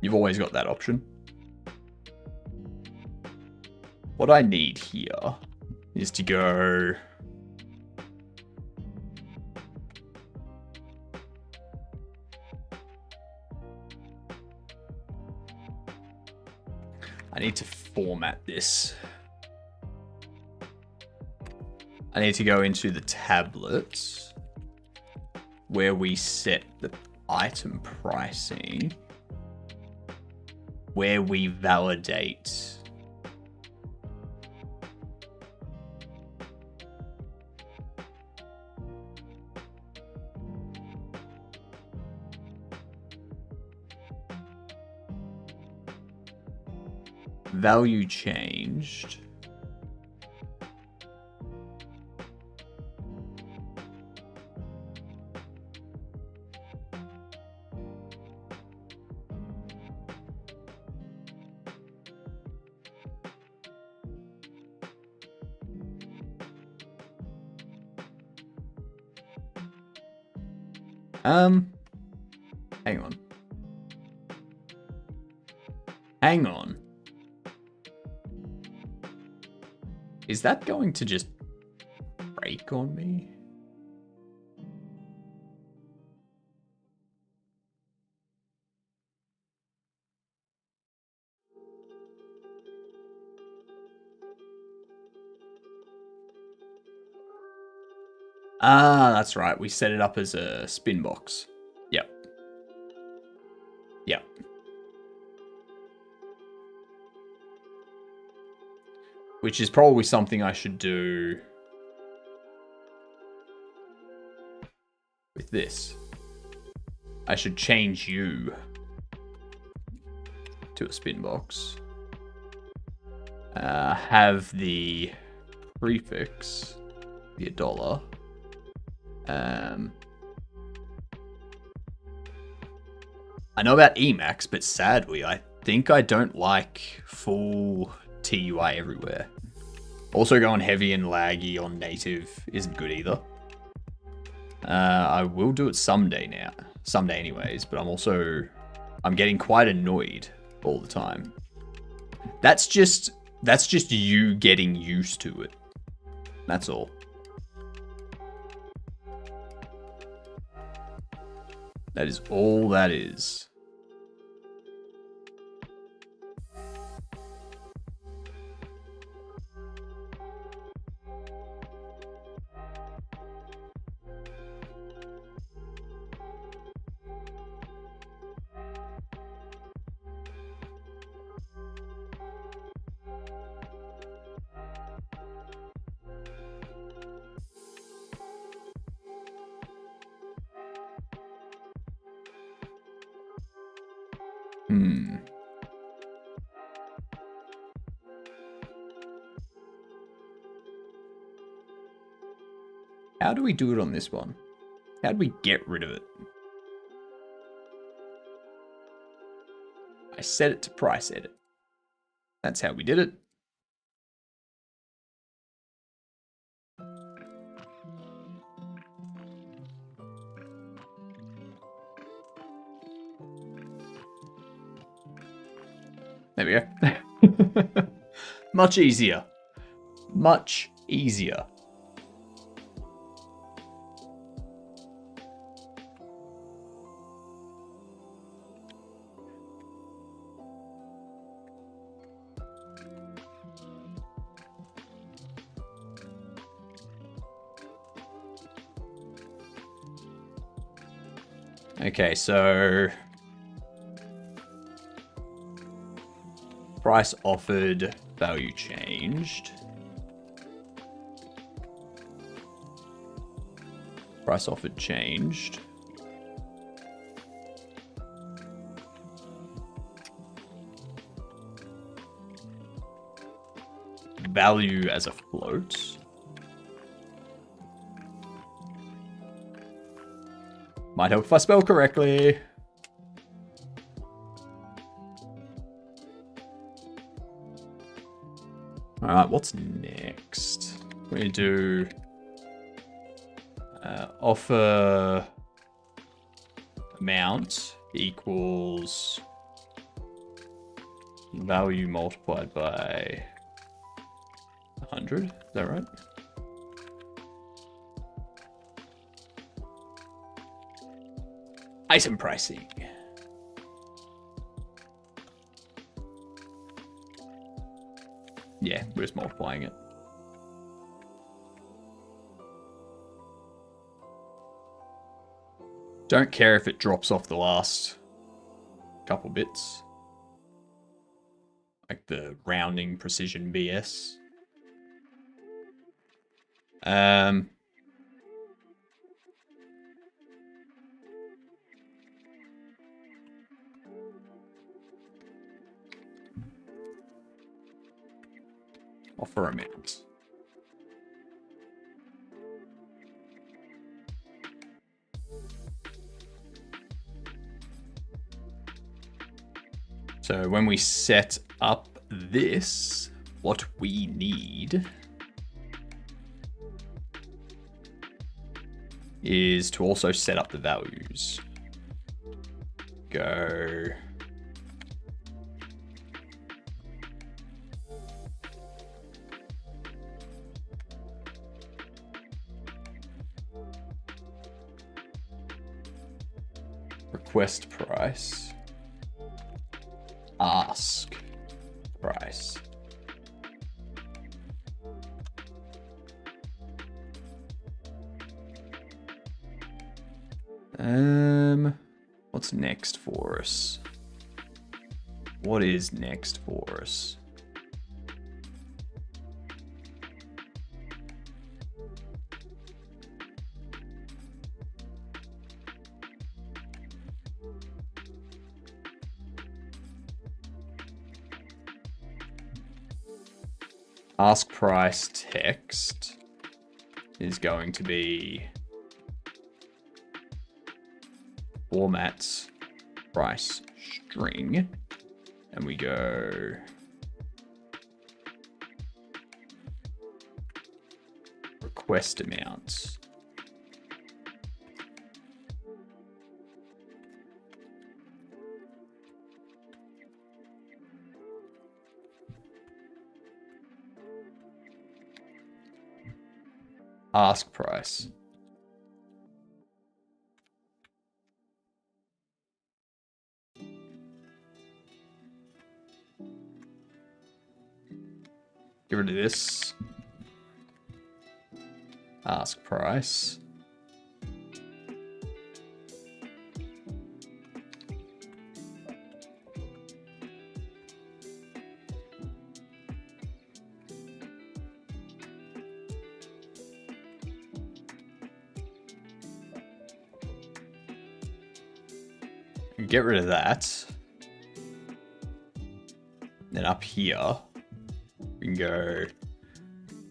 You've always got that option. What I need here is to go... I need to format this. I need to go into the tablets where we set the item pricing, where we validate value changed. Hang on. Hang on. Is that going to just break on me? Ah, that's right. We set it up as a spin box. Yep. Yep. Which is probably something I should do with this. I should change you to a spin box. Have the prefix be $1. I know about Emacs, but sadly, I think I don't like full TUI everywhere. Also going heavy and laggy on native isn't good either. I will do it someday anyways, but I'm getting quite annoyed all the time. That's just you getting used to it. That's all. That is all that is. How do we do it on this one? How do we get rid of it? I set it to price edit. That's how we did it. There we go. Much easier. Much easier. Okay, so price offered, value changed. Price offered changed. Value as a float. Might help if I spell correctly. Alright, what's next? We're going to do offer amount equals value multiplied by 100. Is that right? Item pricing. Yeah, we're just multiplying it. Don't care if it drops off the last couple bits. Like the rounding precision BS. Offer amount. So when we set up this, what we need is to also set up the values. Go request price, ask price. What's next for us? What is next for us? Ask price text is going to be formats price string, and we go request amounts. Ask price. Get rid of this. Ask price. Get rid of that. Then up here, we can go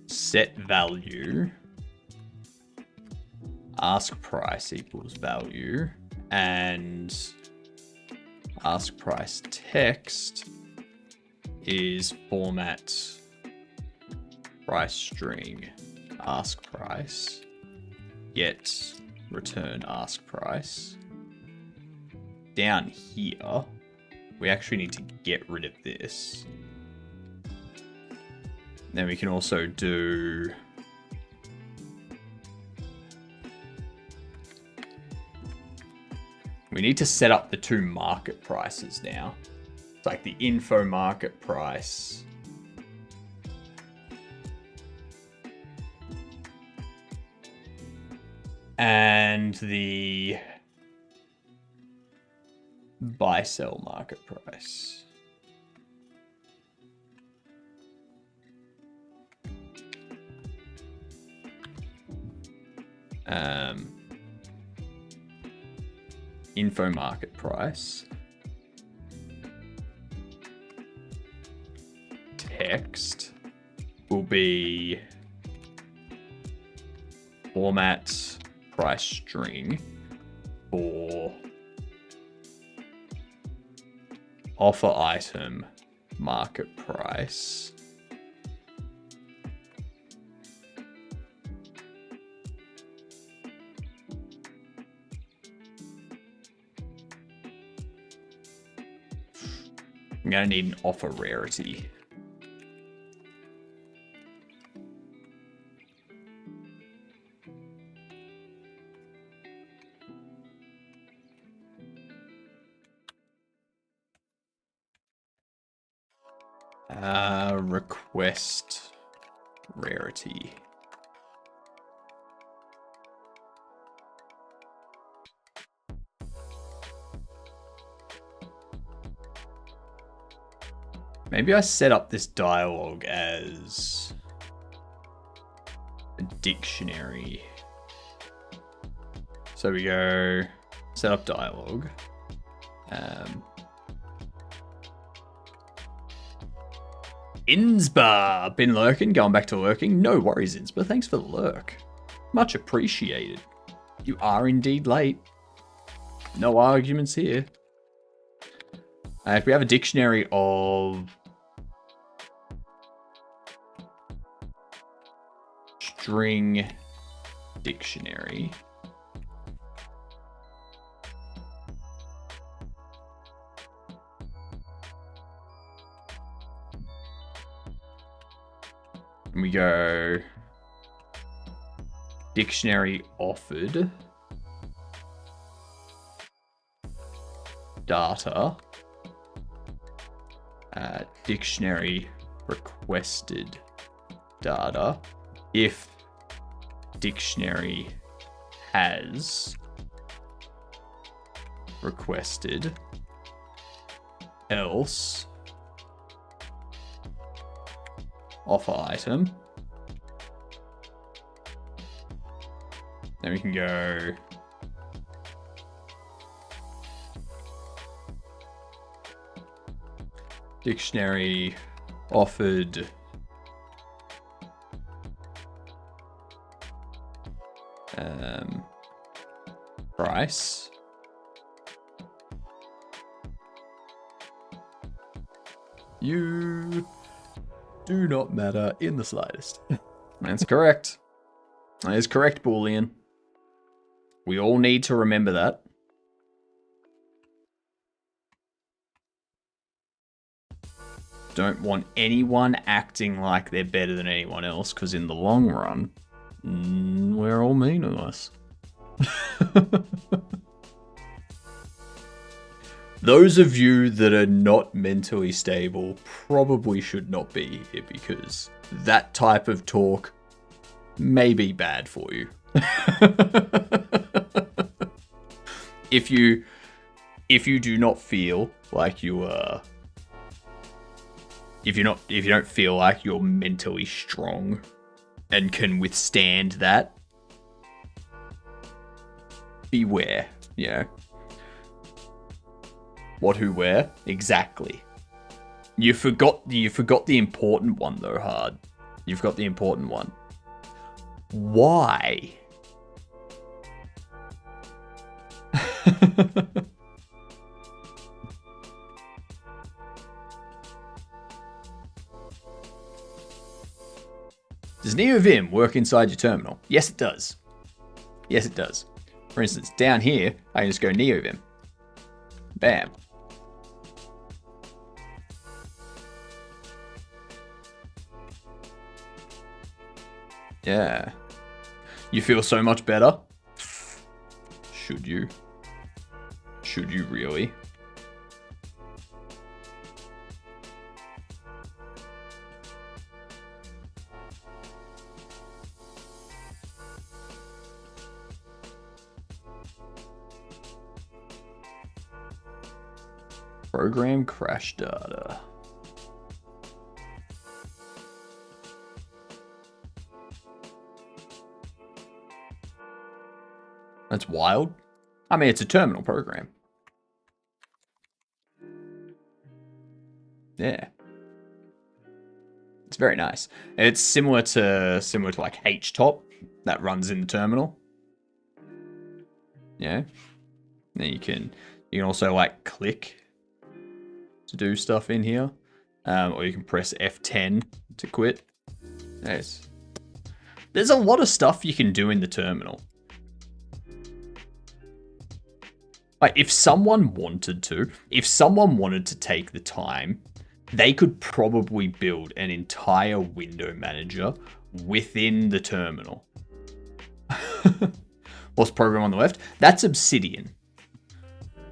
set value, ask price equals value, and ask price text is format price string ask price, get return ask price. Down here, we actually need to get rid of this. Then we can also do we need to set up the two market prices now. It's like the info market price and the buy sell market price. Info market price, text will be format price string for offer item market price I'm gonna need an offer rarity. Request rarity. Maybe I set up this dialogue as a dictionary. So we go set up dialogue. Insba, been lurking, going back to lurking. No worries, Insba. Thanks for the lurk. Much appreciated. You are indeed late. No arguments here. We have a dictionary of string dictionary. And we go dictionary offered data, dictionary requested data if dictionary has requested, else offer item. Then we can go dictionary offered price. You do not matter in the slightest. That's correct. That is correct, Boolean. We all need to remember that. Don't want anyone acting like they're better than anyone else, because in the long run, we're all meaningless. Those of you that are not mentally stable probably should not be here, because that type of talk may be bad for you. If you do not feel like you are, if you don't feel like you're mentally strong and can withstand that, beware, you know. What, who, where? Exactly. You forgot the important one though, Hard. You've got the important one. Why? Does NeoVim work inside your terminal? Yes, it does. Yes, it does. For instance, down here, I can just go NeoVim. Bam. Yeah. You feel so much better? Should you? Should you really? Program crash data. That's wild. I mean, it's a terminal program. Yeah. It's very nice. It's similar to like HTOP that runs in the terminal. Yeah. Then you can also like click to do stuff in here. Or you can press F10 to quit. There's a lot of stuff you can do in the terminal. Like, if someone wanted to take the time, they could probably build an entire window manager within the terminal. What's program on the left? That's Obsidian.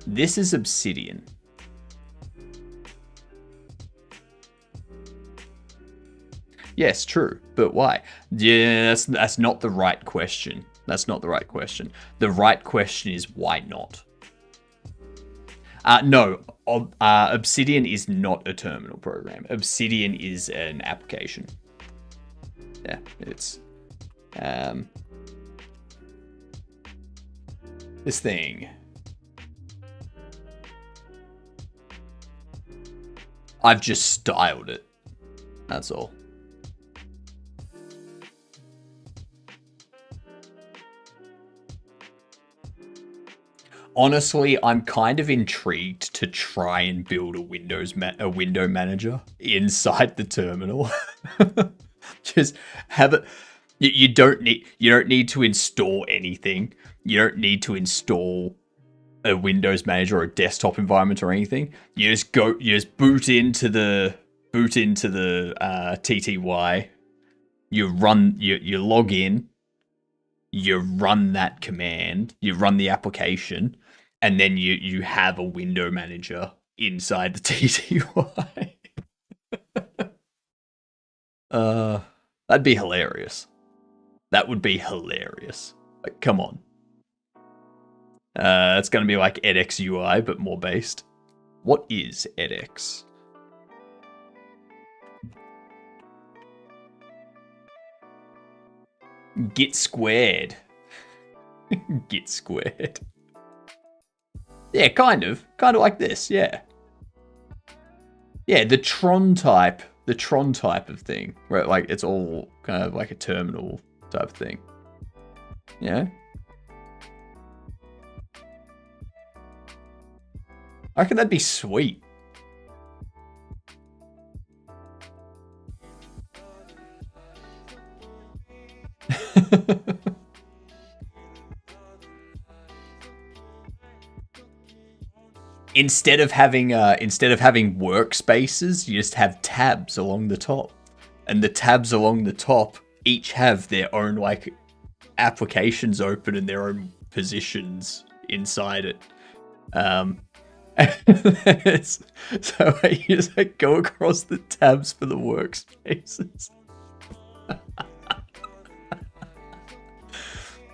This is Obsidian. Yes, true. But why? Yeah, that's not the right question. That's not the right question. The right question is why not? No, Obsidian is not a terminal program. Obsidian is an application. Yeah, it's this thing. I've just styled it. That's all. Honestly, I'm kind of intrigued to try and build a window manager inside the terminal. Just have it. You don't need to install anything. You don't need to install a Windows manager or a desktop environment or anything. You just boot into the TTY. You log in. You run that command. You run the application. And then you have a window manager inside the TTY. That'd be hilarious. That would be hilarious. Like, come on. It's going to be like edX UI, but more based. What is edX? Git squared. Git squared. Yeah, kind of like this, yeah. Yeah, the Tron type of thing, where like it's all kind of like a terminal type of thing. Yeah. I reckon that'd be sweet. Instead of having workspaces, you just have tabs along the top, and the tabs along the top each have their own like applications open and their own positions inside it. So you just like go across the tabs for the workspaces.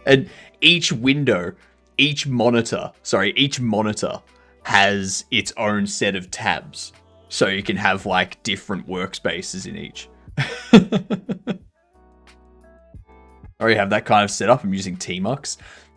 And each monitor has its own set of tabs. So you can have like different workspaces in each. I already have that kind of set up. I'm using Tmux.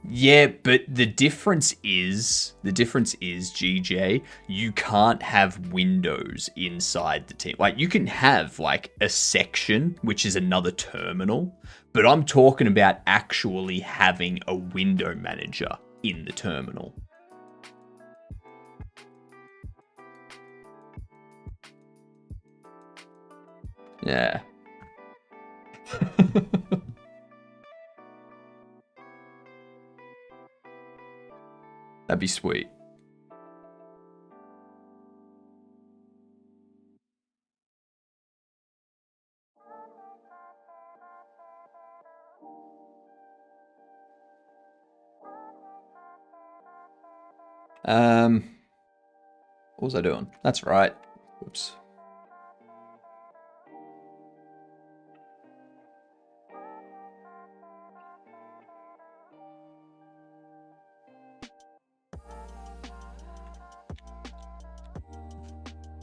Yeah, but the difference is, GJ, you can't have windows inside the team. Like, you can have, like, a section, which is another terminal, but I'm talking about actually having a window manager in the terminal. Yeah. That'd be sweet. What was I doing? That's right. Oops.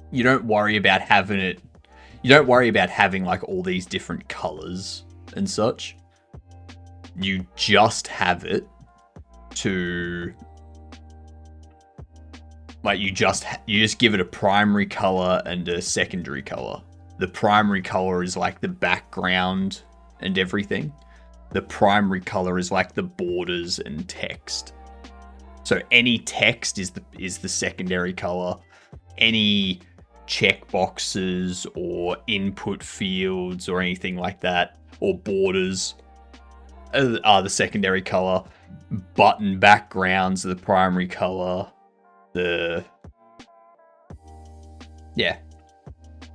You don't worry about having it. You don't worry about having like all these different colors and such. You just have it to like you just give it a primary color and a secondary color. The primary color is like the background and everything. The primary color is like the borders and text. So any text is the secondary color. Any checkboxes or input fields or anything like that, or borders, are the secondary color. button backgrounds are the primary color. Yeah.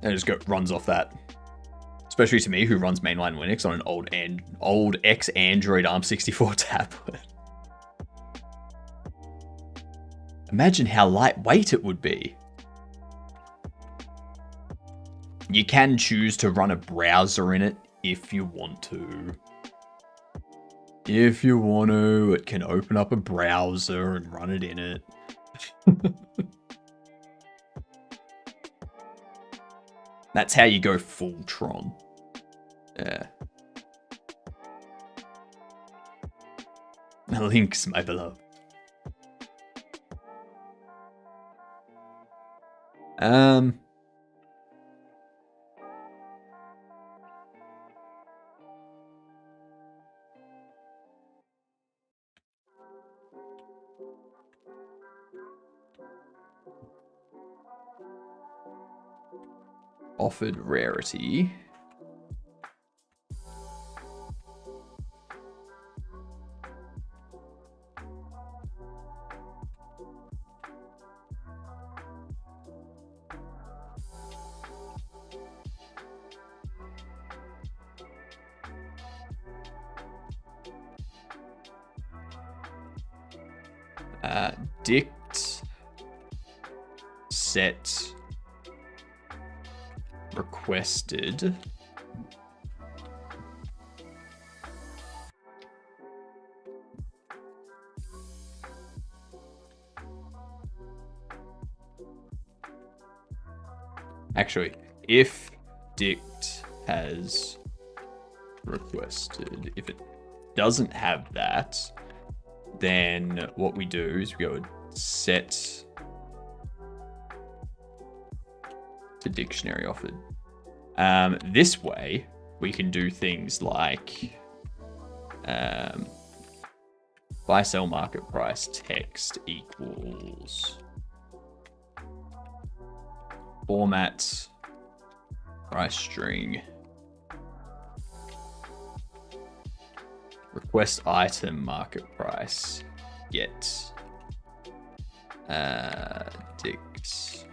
And it just runs off that. Especially to me, who runs mainline Linux on an old ex-Android ARM64 tablet. Imagine how lightweight it would be. You can choose to run a browser in it if you want to. If you want to, it can open up a browser and run it in it. That's how you go full Tron. Yeah. Links, my beloved. Offered rarity. Dict set requested. Actually, if dict has requested, if it doesn't have that, then what we do is we go set to dictionary offered. This way, we can do things like buy sell market price text equals format price string request item market price get dict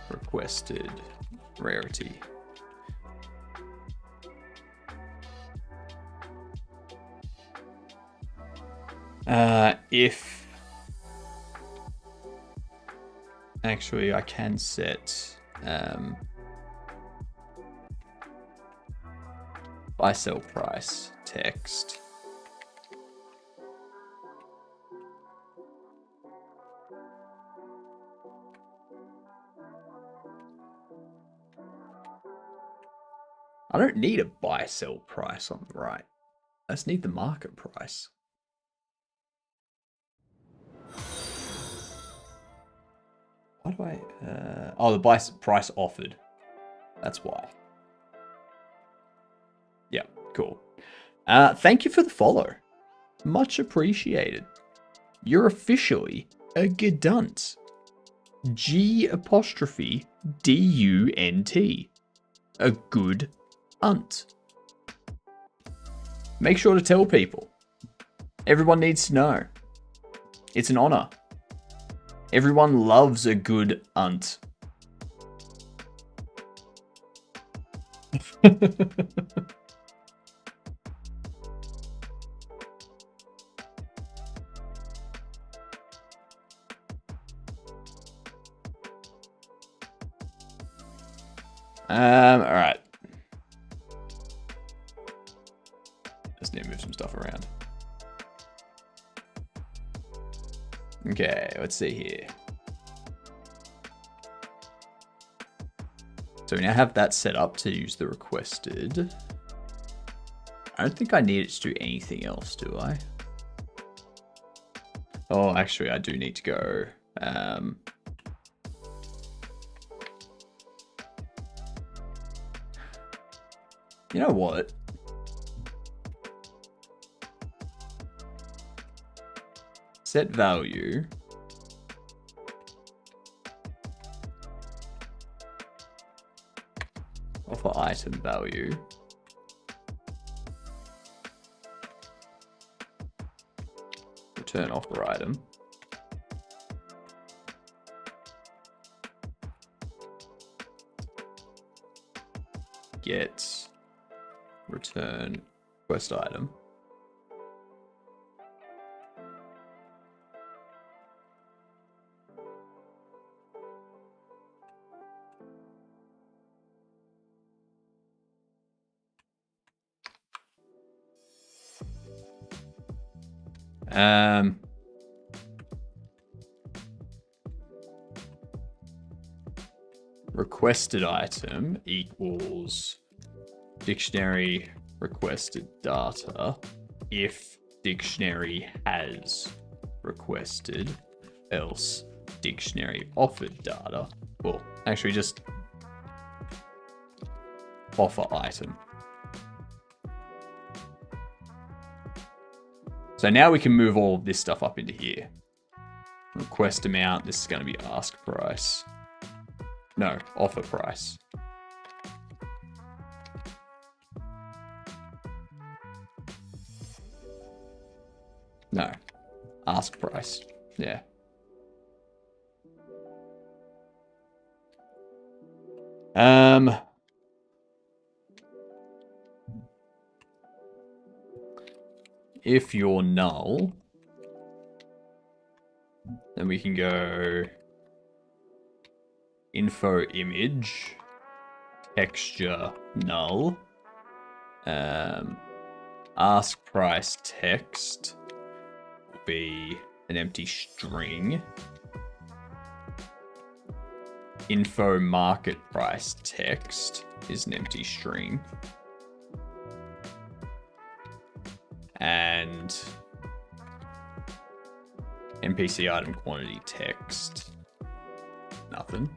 requested rarity. If actually I can set buy sell price text I don't need a buy sell price on the right. I just need the market price. Why do I oh, the buy price offered. That's why. Yeah, cool. Thank you for the follow. Much appreciated. You're officially a Gedunt. G''DUNT. A good unt. Make sure to tell people. Everyone needs to know. It's an honor. Everyone loves a good unt. All right. Just need to move some stuff around. Okay, let's see here. So we now have that set up to use the requested. I don't think I need it to do anything else, do I? Oh, actually, I do need to go. You know what? Set value. Offer item value. Return offer item. Get return quest item. Requested item equals dictionary requested data if dictionary has requested, else dictionary offered data. Well, actually just offer item. So now we can move all of this stuff up into here. Request amount, this is going to be ask price. No, offer price. No, ask price. Yeah. If you're null, then we can go info image, texture null, ask price text will be an empty string, info market price text is an empty string, and NPC item quantity text, nothing.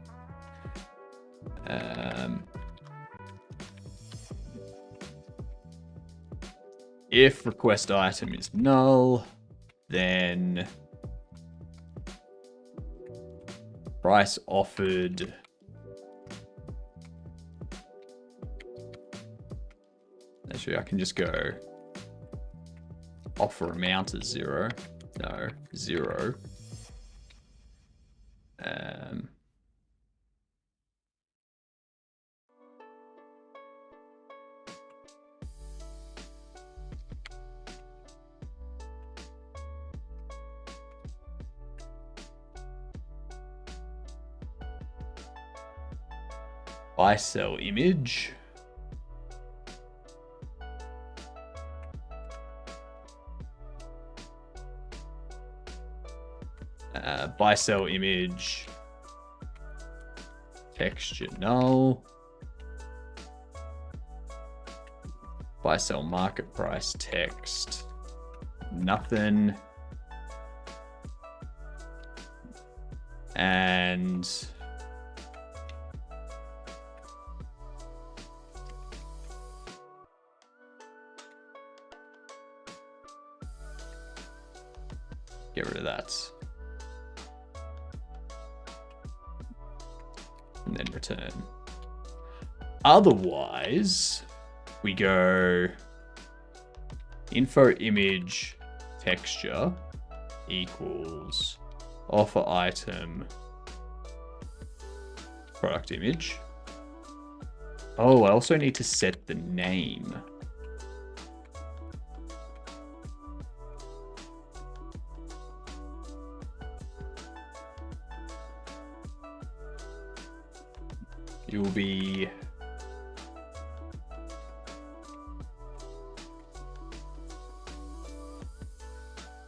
If request item is null, then price offered actually I can just go offer amount is 0. No, 0. Buy sell image. Buy sell image. Texture null. Buy sell market price text. Nothing. And get rid of that. And then return. Otherwise, we go info image texture equals offer item product image. Oh, I also need to set the name. It will be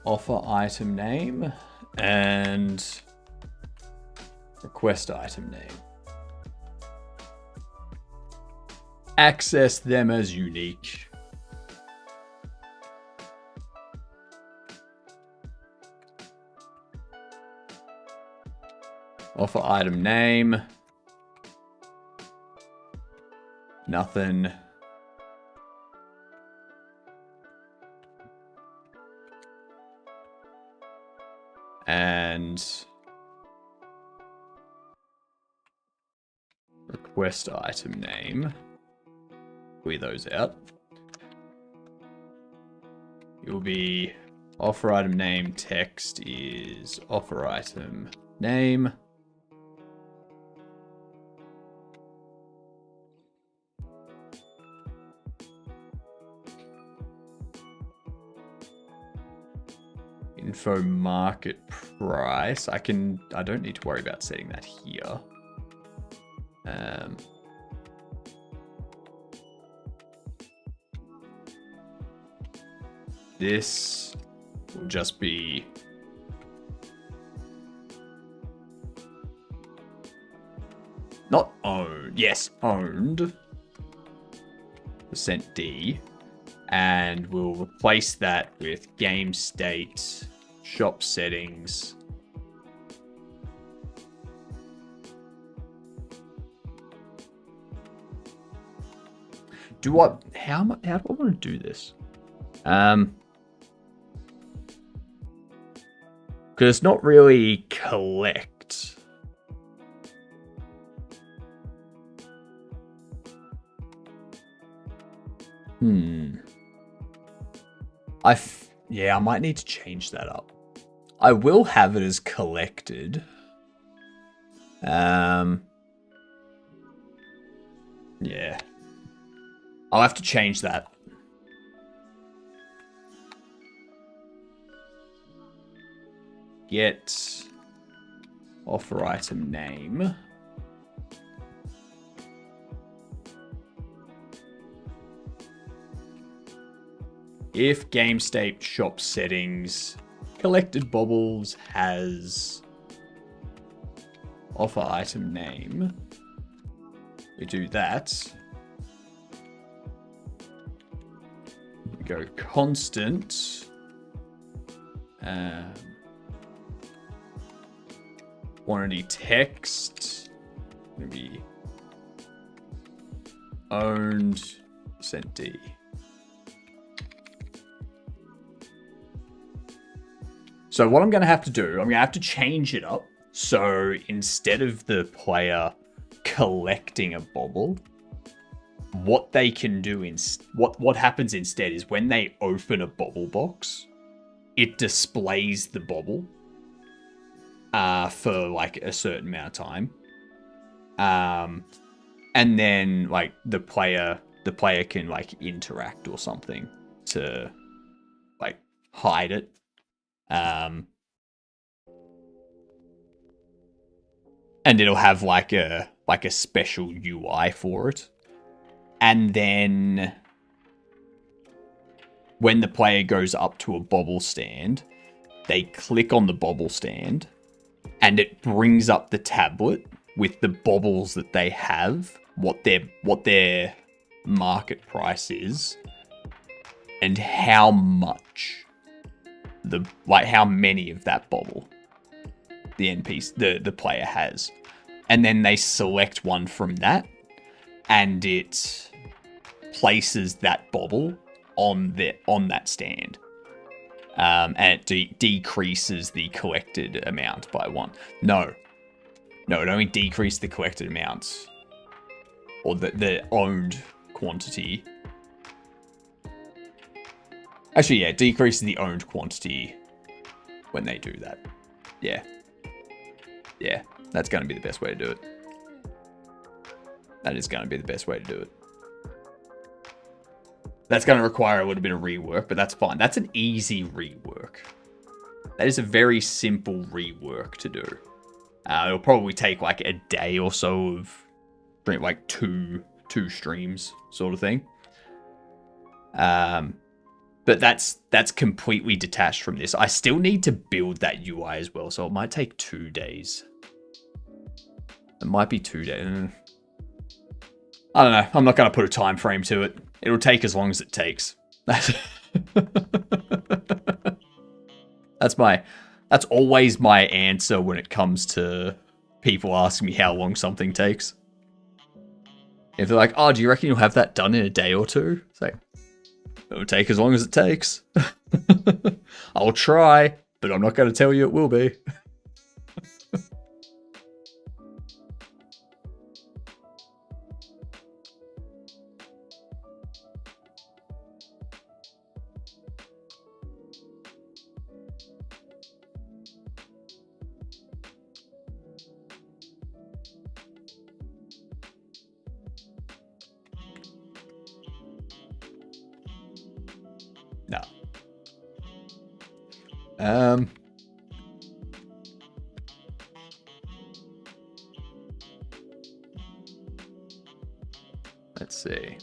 offer item name and request item name. Access them as unique. Offer item name. Nothing. And request item name. Clear those out. It will be Offer item name text is offer item name. Info market price. I don't need to worry about setting that here. This will just be not owned. Yes, owned. %D. And we'll replace that with game state, shop settings. How do I want to do this? Because it's not really collect. Yeah, I might need to change that up. I will have it as collected. Yeah. I'll have to change that. Get offer item name. If game state shop settings collected baubles has offer item name, we do that. We go constant. Quantity text. Gonna be owned %D. So what I'm going to have to do, I'm going to have to change it up. So instead of the player collecting a bauble, what they can do what happens instead is when they open a bauble box, it displays the bauble for like a certain amount of time. And then like the player can like interact or something to like hide it. And it'll have like a special UI for it. And then when the player goes up to a bauble stand, they click on the bauble stand and it brings up the tablet with the baubles that they have, what their market price is, and how much how many of that bauble the the player has. And then they select one from that and it places that bauble on that stand. And it decreases the collected amount by 1. No, it only decreased the collected amount, or the owned quantity. Actually, yeah, it decreases the owned quantity when they do that. Yeah, that's going to be the best way to do it. That is going to be the best way to do it. That's going to require a little bit of rework, but that's fine. That's an easy rework. That is a very simple rework to do. It'll probably take like a day or so of like two streams sort of thing. But that's completely detached from this. I still need to build that UI as well, so it might take 2 days. It might be 2 days. I don't know. I'm not going to put a time frame to it. It'll take as long as it takes. That's always my answer when it comes to people asking me how long something takes. If they're like, "Oh, do you reckon you'll have that done in a day or two?" It's like, it'll take as long as it takes. I'll try, but I'm not going to tell you it will be. Um, let's see.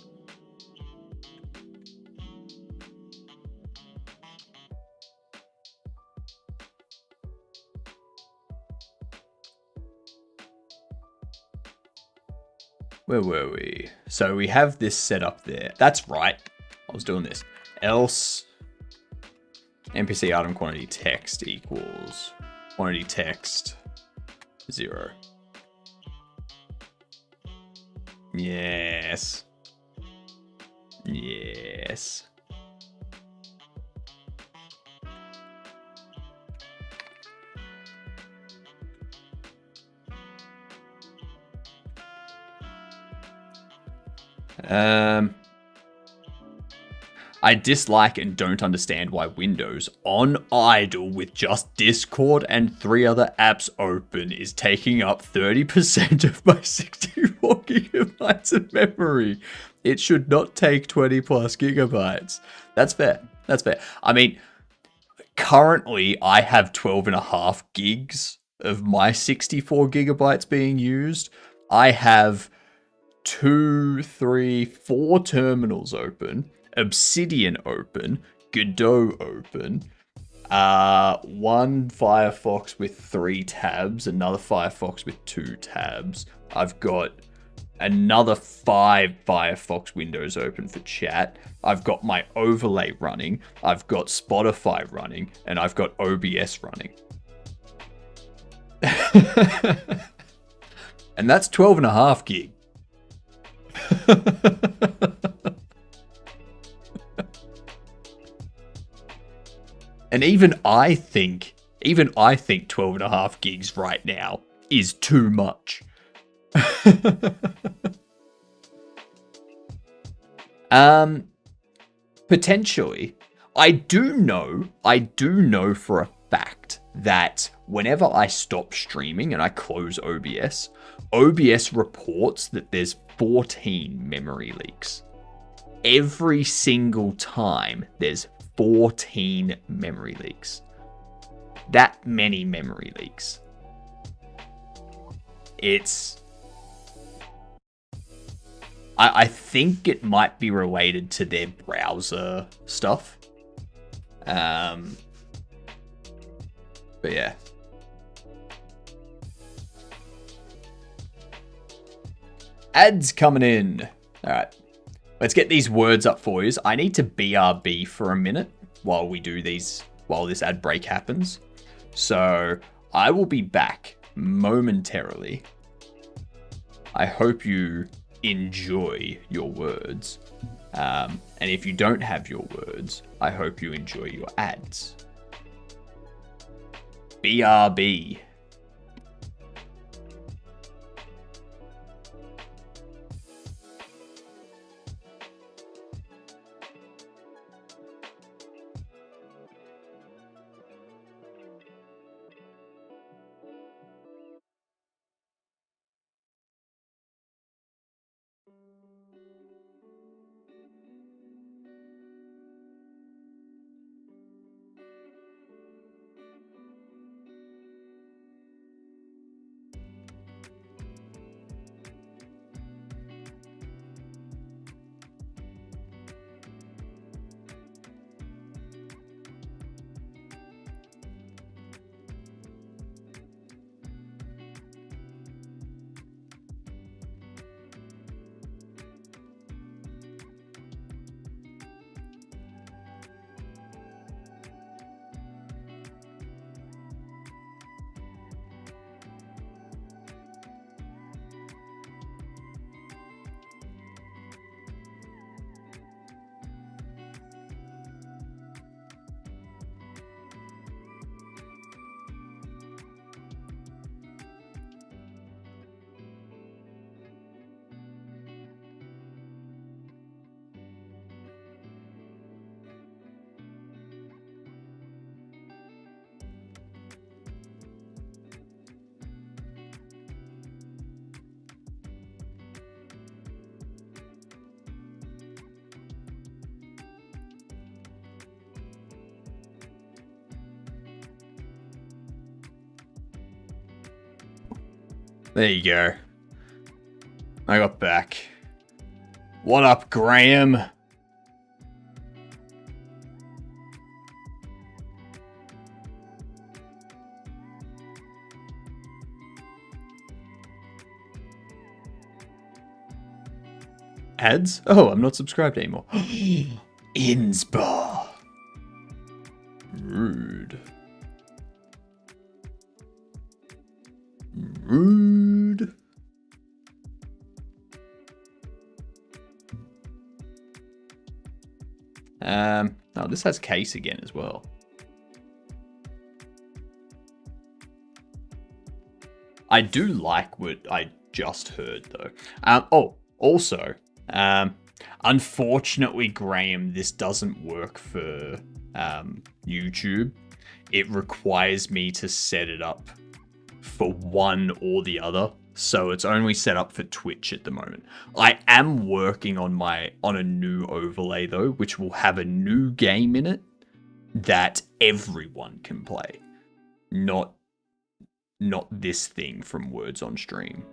Where were we? So we have this set up there. That's right. I was doing this. Else NPC item quantity text equals quantity text 0. Yes. Yes. I dislike and don't understand why Windows on idle with just Discord and 3 other apps open is taking up 30% of my 64 gigabytes of memory. It should not take 20 plus gigabytes. That's fair. That's fair. I mean, currently I have 12.5 gigs of my 64 gigabytes being used. I have 2, 3, 4 terminals open, Obsidian open, Godot open, one Firefox with 3 tabs, another Firefox with 2 tabs. I've got another 5 Firefox windows open for chat. I've got my overlay running, I've got Spotify running, and I've got OBS running. And that's 12.5 gig. And even I think 12.5 gigs right now is too much. Potentially, I do know for a fact that whenever I stop streaming and I close OBS, OBS reports that there's 14 memory leaks. Every single time there's 14 memory leaks. That many memory leaks. I think it might be related to their browser stuff. But yeah. Ads coming in. All right. Let's get these words up for you. I need to BRB for a minute while we do these, while this ad break happens. So I will be back momentarily. I hope you enjoy your words. And if you don't have your words, I hope you enjoy your ads. BRB. There you go. I got back. What up, Graham? Ads? Oh, I'm not subscribed anymore. Insbar. Rude. Rude. Oh, this has case again as well. I do like what I just heard though. Also, unfortunately, Graham, this doesn't work for YouTube. It requires me to set it up for one or the other. So it's only set up for Twitch at the moment. I am working on a new overlay though, which will have a new game in it that everyone can play. Not this thing from Words on Stream.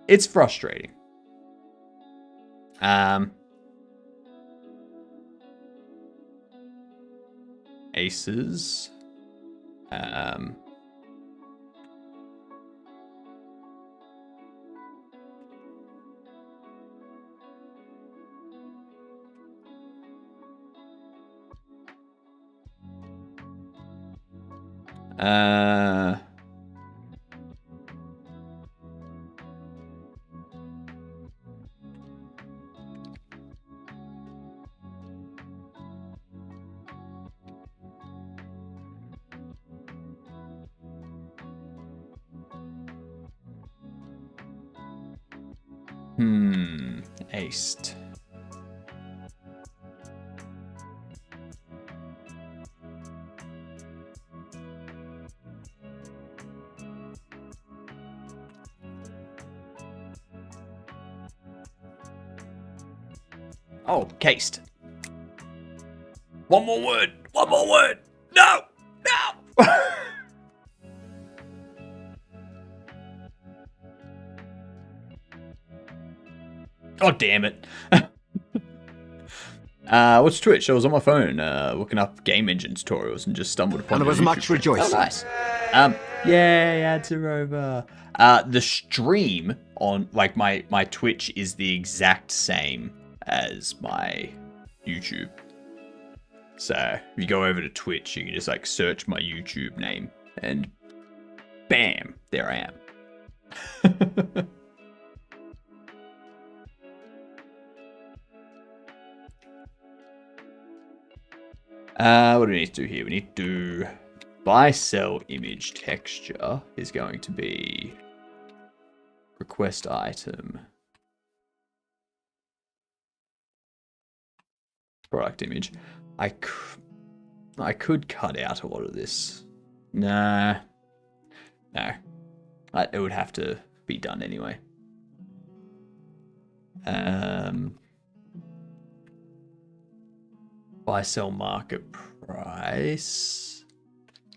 It's frustrating. Aces. Aced. Oh, cased. One more word. One more word. No. No. God damn it. What's Twitch? I was on my phone looking up game engine tutorials and just stumbled upon And there was much rejoicing. Oh, nice. Yay, ads are over. The stream on like my Twitch is the exact same as my YouTube. So if you go over to Twitch, you can just like search my YouTube name and bam, there I am. What do we need to do here? We need to do buy sell image texture is going to be request item product image. I could cut out a lot of this. No, it would have to be done anyway. Buy sell market price.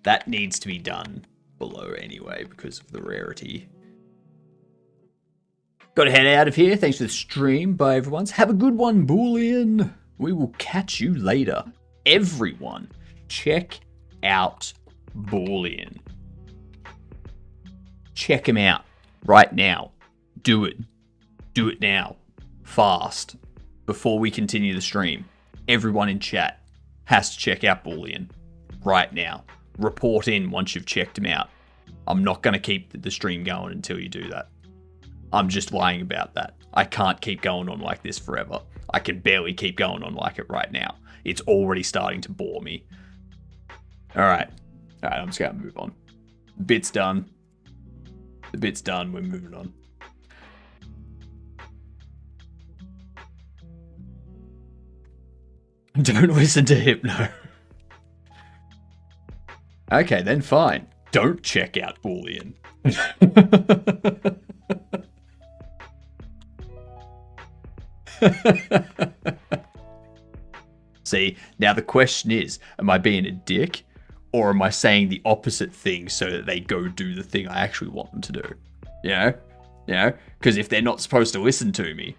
That needs to be done below anyway because of the rarity. Got to head out of here. Thanks for the stream. Bye everyone. Have a good one, Boolean. We will catch you later. Everyone, check out Boolean. Check him out right now. Do it. Do it now. Fast. Before we continue the stream. Everyone in chat has to check out Boolean right now. Report in once you've checked him out. I'm not going to keep the stream going until you do that. I'm just lying about that. I can't keep going on like this forever. I can barely keep going on like it right now. It's already starting to bore me. Alright, I'm just going to move on. The bit's done. The bit's done. We're moving on. Don't listen to Hypno. Okay, then fine. Don't check out Boolean. See, now the question is, am I being a dick? Or am I saying the opposite thing so that they go do the thing I actually want them to do? You know? You know? Because if they're not supposed to listen to me.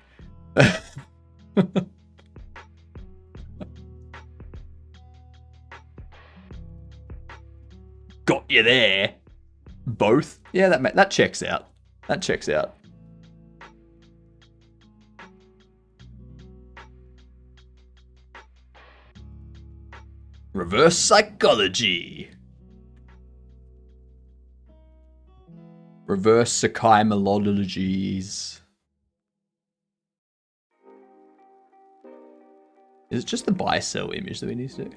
Got you there. Both? Yeah, that checks out. That checks out. Reverse psychology. Reverse psychologies. Is it just the buy sell image that we need to do?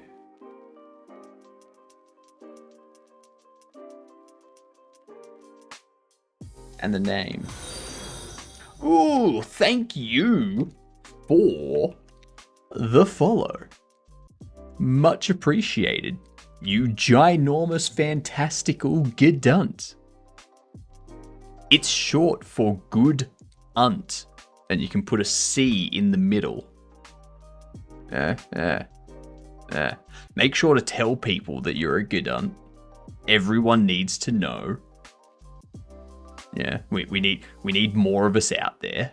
And the name. Ooh, thank you for the follow. Much appreciated. You ginormous fantastical gedunt. It's short for good unt. And you can put a C in the middle. Yeah. Make sure to tell people that you're a gedunt. Everyone needs to know. Yeah, we need more of us out there.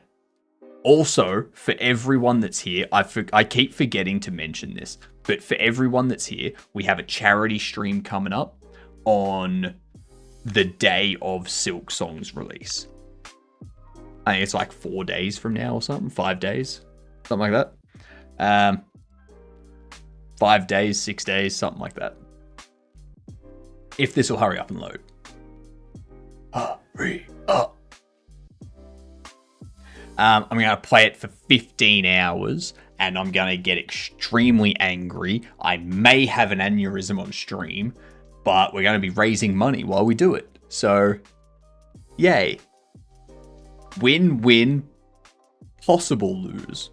Also, for everyone that's here, I keep forgetting to mention this, but for everyone that's here, we have a charity stream coming up on the day of Silk Song's release. I think it's like 4 days from now or something, 5 days, something like that. 5 days, 6 days, something like that. If this will hurry up and load. Hurry up. I'm going to play it for 15 hours and I'm going to get extremely angry. I may have an aneurysm on stream, but we're going to be raising money while we do it. So, yay. Win-win, possible lose.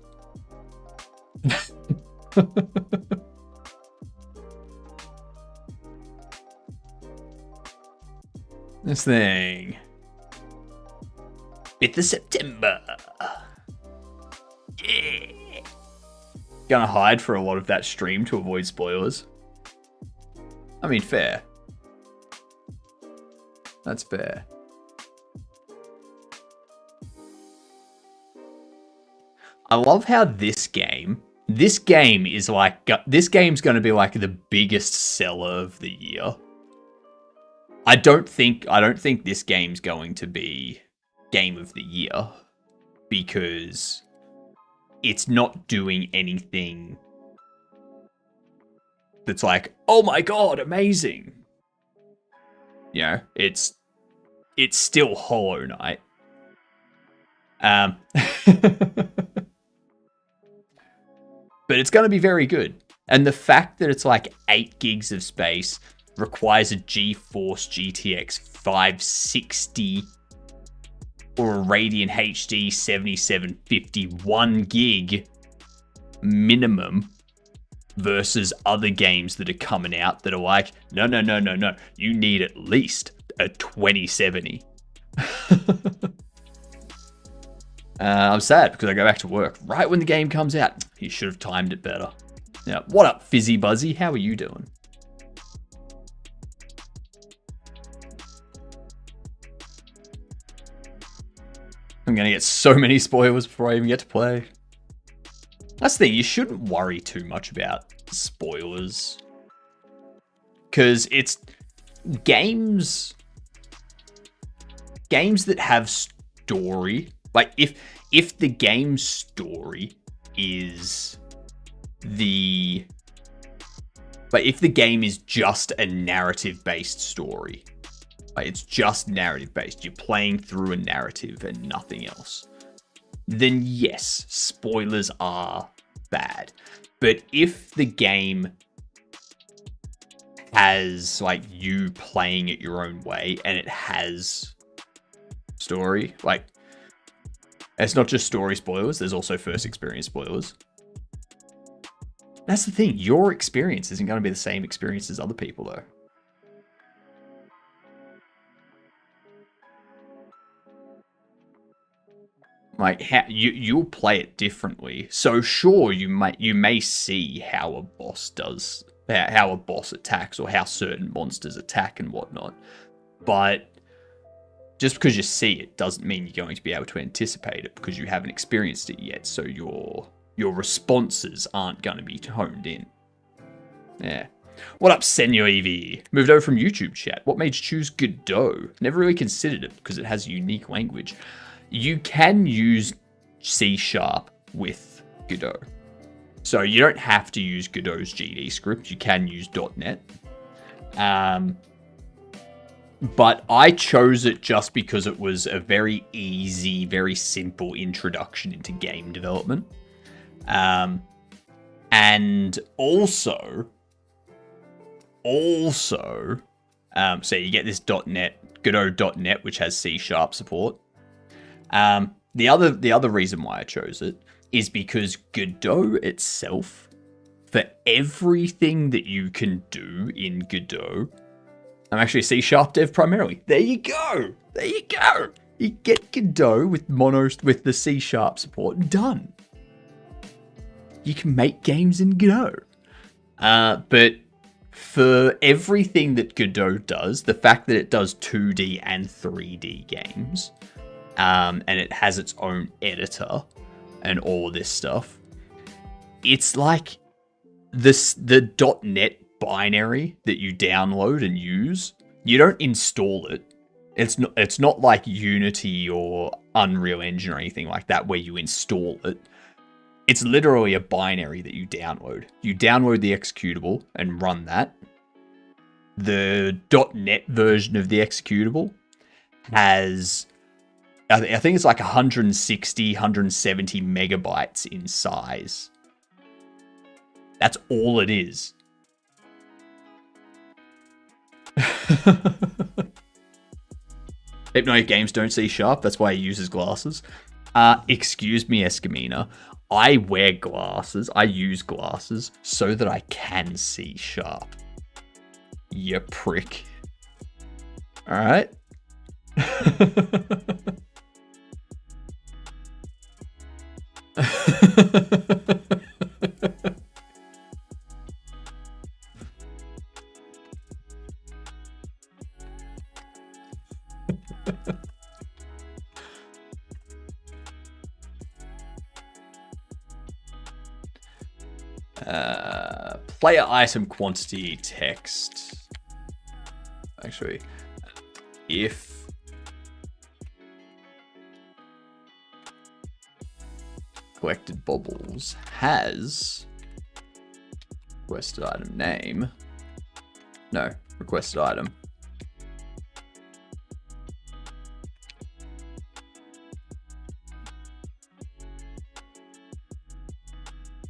This thing. 5th of September. Yeah. Gonna hide for a lot of that stream to avoid spoilers. I mean, fair. That's fair. I love how this game is like, this game's gonna be like the biggest seller of the year. I don't think this game's going to be Game of the Year because it's not doing anything that's like, oh my god, amazing. You know, it's still Hollow Knight. But it's going to be very good. And the fact that it's like 8 gigs of space, requires a GeForce GTX 560 or a Radeon HD 7750 1 gig minimum versus other games that are coming out that are like, no, you need at least a 2070. I'm sad because I go back to work right when the game comes out. You should have timed it better. Now, what up, Fizzy Buzzy? How are you doing? I'm going to get so many spoilers before I even get to play. That's the thing, you shouldn't worry too much about spoilers. Because it's games that have story. Like, if the game's story is the... Like, if the game is just a narrative-based story... it's just narrative based. You're playing through a narrative and nothing else. Then yes, spoilers are bad. But if the game has like you playing it your own way and it has story, like it's not just story spoilers, there's also first experience spoilers. That's the thing, your experience isn't going to be the same experience as other people though. Like you'll play it differently. So sure, you may see how a boss does, how a boss attacks, or how certain monsters attack and whatnot. But just because you see it doesn't mean you're going to be able to anticipate it because you haven't experienced it yet. So your responses aren't going to be honed in. Yeah. What up, Senor Evie? Moved over from YouTube chat. What made you choose Godot? Never really considered it because it has a unique language. You can use C# with Godot. So you don't have to use Godot's GD script. You can use .NET. But I chose it just because it was a very easy, very simple introduction into game development. And also, so you get this .NET, Godot.NET, which has C# support. The other reason why I chose it is because Godot itself, for everything that you can do in Godot, I'm actually a C# dev primarily. There you go. There you go. You get Godot with the C# support done. You can make games in Godot. But for everything that Godot does, the fact that it does 2D and 3D games, and it has its own editor and all of this stuff, it's like the .NET binary that you download and use. You don't install it. It's not like Unity or Unreal Engine or anything like that where you install it. It's literally a binary that you download. You download the executable and run that. The .NET version of the executable has, I think it's like 160, 170 megabytes in size. That's all it is. HypnotiK games don't see sharp. That's why he uses glasses. Excuse me, Escamina. I wear glasses. I use glasses so that I can see sharp. You prick. All right. Player item quantity text. Actually, if collected baubles has requested item name, no, requested item.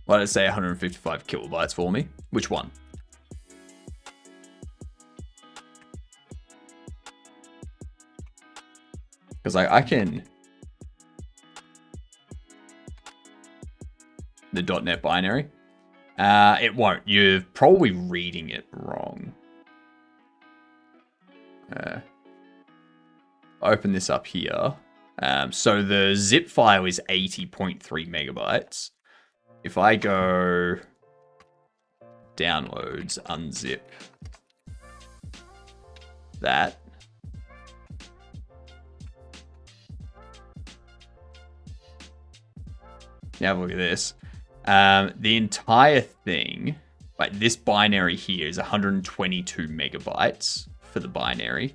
Why did it say 155 kilobytes for me? Which one? Because I can... The .NET binary? It won't. You're probably reading it wrong. Open this up here. So the zip file is 80.3 megabytes. If I go downloads, unzip that. Now have a look at this. The entire thing, like this binary here is 122 megabytes for the binary.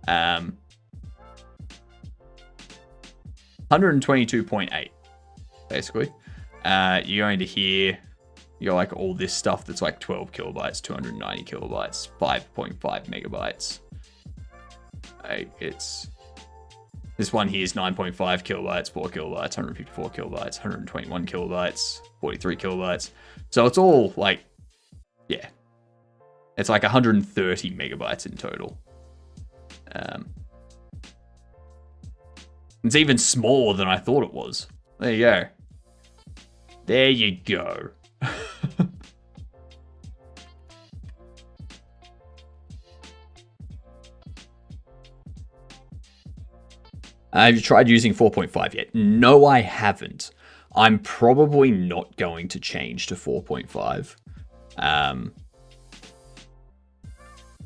122.8, basically. You go into here, you got like all this stuff that's like 12 kilobytes, 290 kilobytes, 5.5 megabytes. It's this one here is 9.5 kilobytes, 4 kilobytes, 154 kilobytes, 121 kilobytes, 43 kilobytes. So it's all like, yeah, it's like 130 megabytes in total. It's even smaller than I thought it was. There you go. There you go. Have you tried using 4.5 yet? No, I haven't. I'm probably not going to change to 4.5.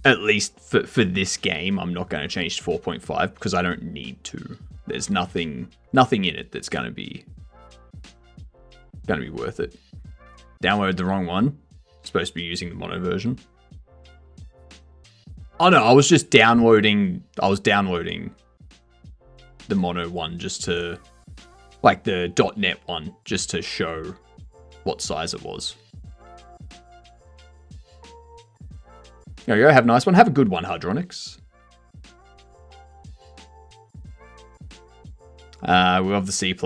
At least for this game, I'm not going to change to 4.5 because I don't need to. There's nothing in it that's going to be worth it. Download the wrong one. Supposed to be using the mono version. Oh no, I was just downloading. I was downloading the mono one just to, like the .NET one, just to show what size it was. There you go. Have a nice one. Have a good one, Hydronics. We have the C++++.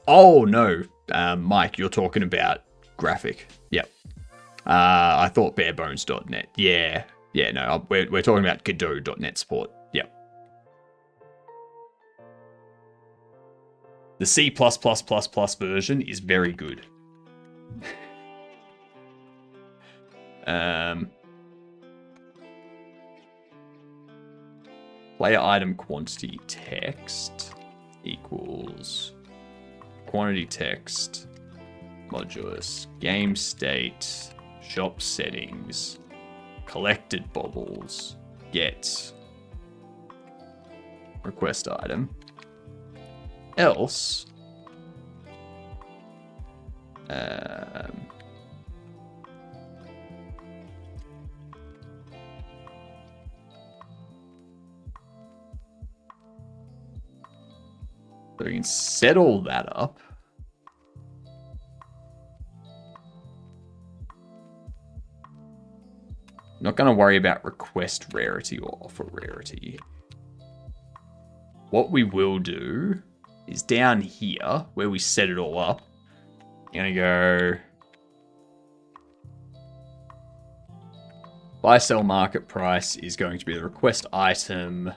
Oh no, Mike, you're talking about graphic. Yep. I thought barebones.net. Yeah, no, we're talking about Godot.net support. Yep. The C++++ version is very good. Player item quantity text equals quantity text modulus game state shop settings collected bobbles get request item else so we can set all that up. Not going to worry about request rarity or offer rarity. What we will do is down here where we set it all up. I'm going to go buy sell market price is going to be the request item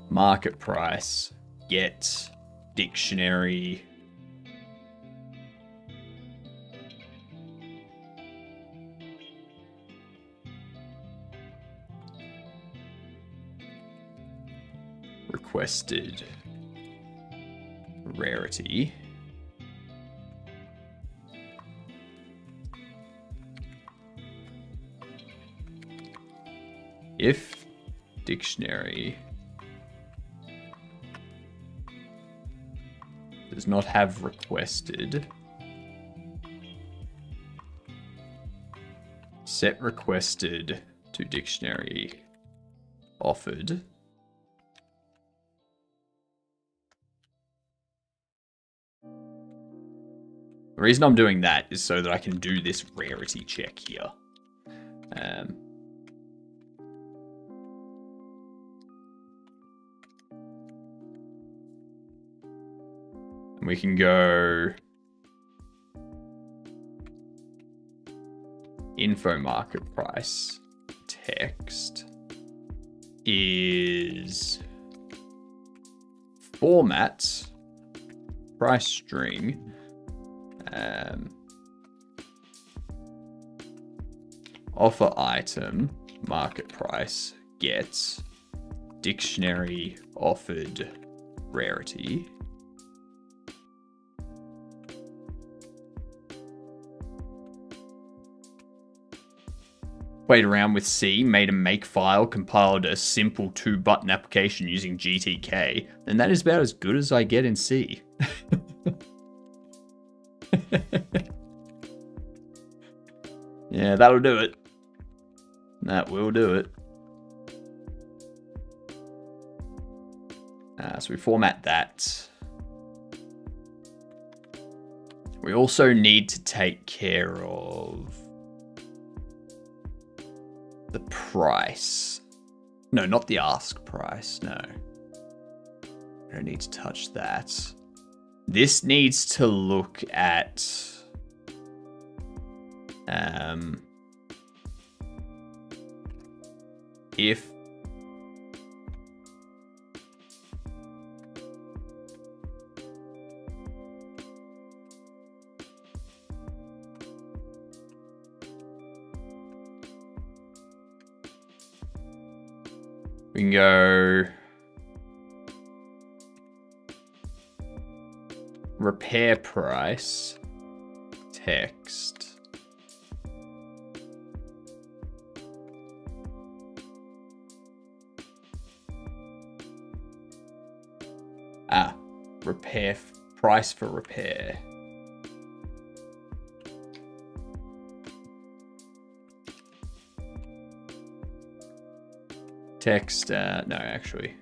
market price get dictionary requested rarity if dictionary does not have requested, set requested to dictionary offered. The reason I'm doing that is so that I can do this rarity check here. We can go info market price text is format price string offer item market price gets dictionary offered rarity. Played around with C, made a makefile, compiled a simple 2-button application using GTK, then that is about as good as I get in C. Yeah, that'll do it. That will do it. So we format that. We also need to take care of the price. No, not the ask price. No. I don't need to touch that. This needs to look at if we can go repair price text Repair, price for repair. Text, no, actually.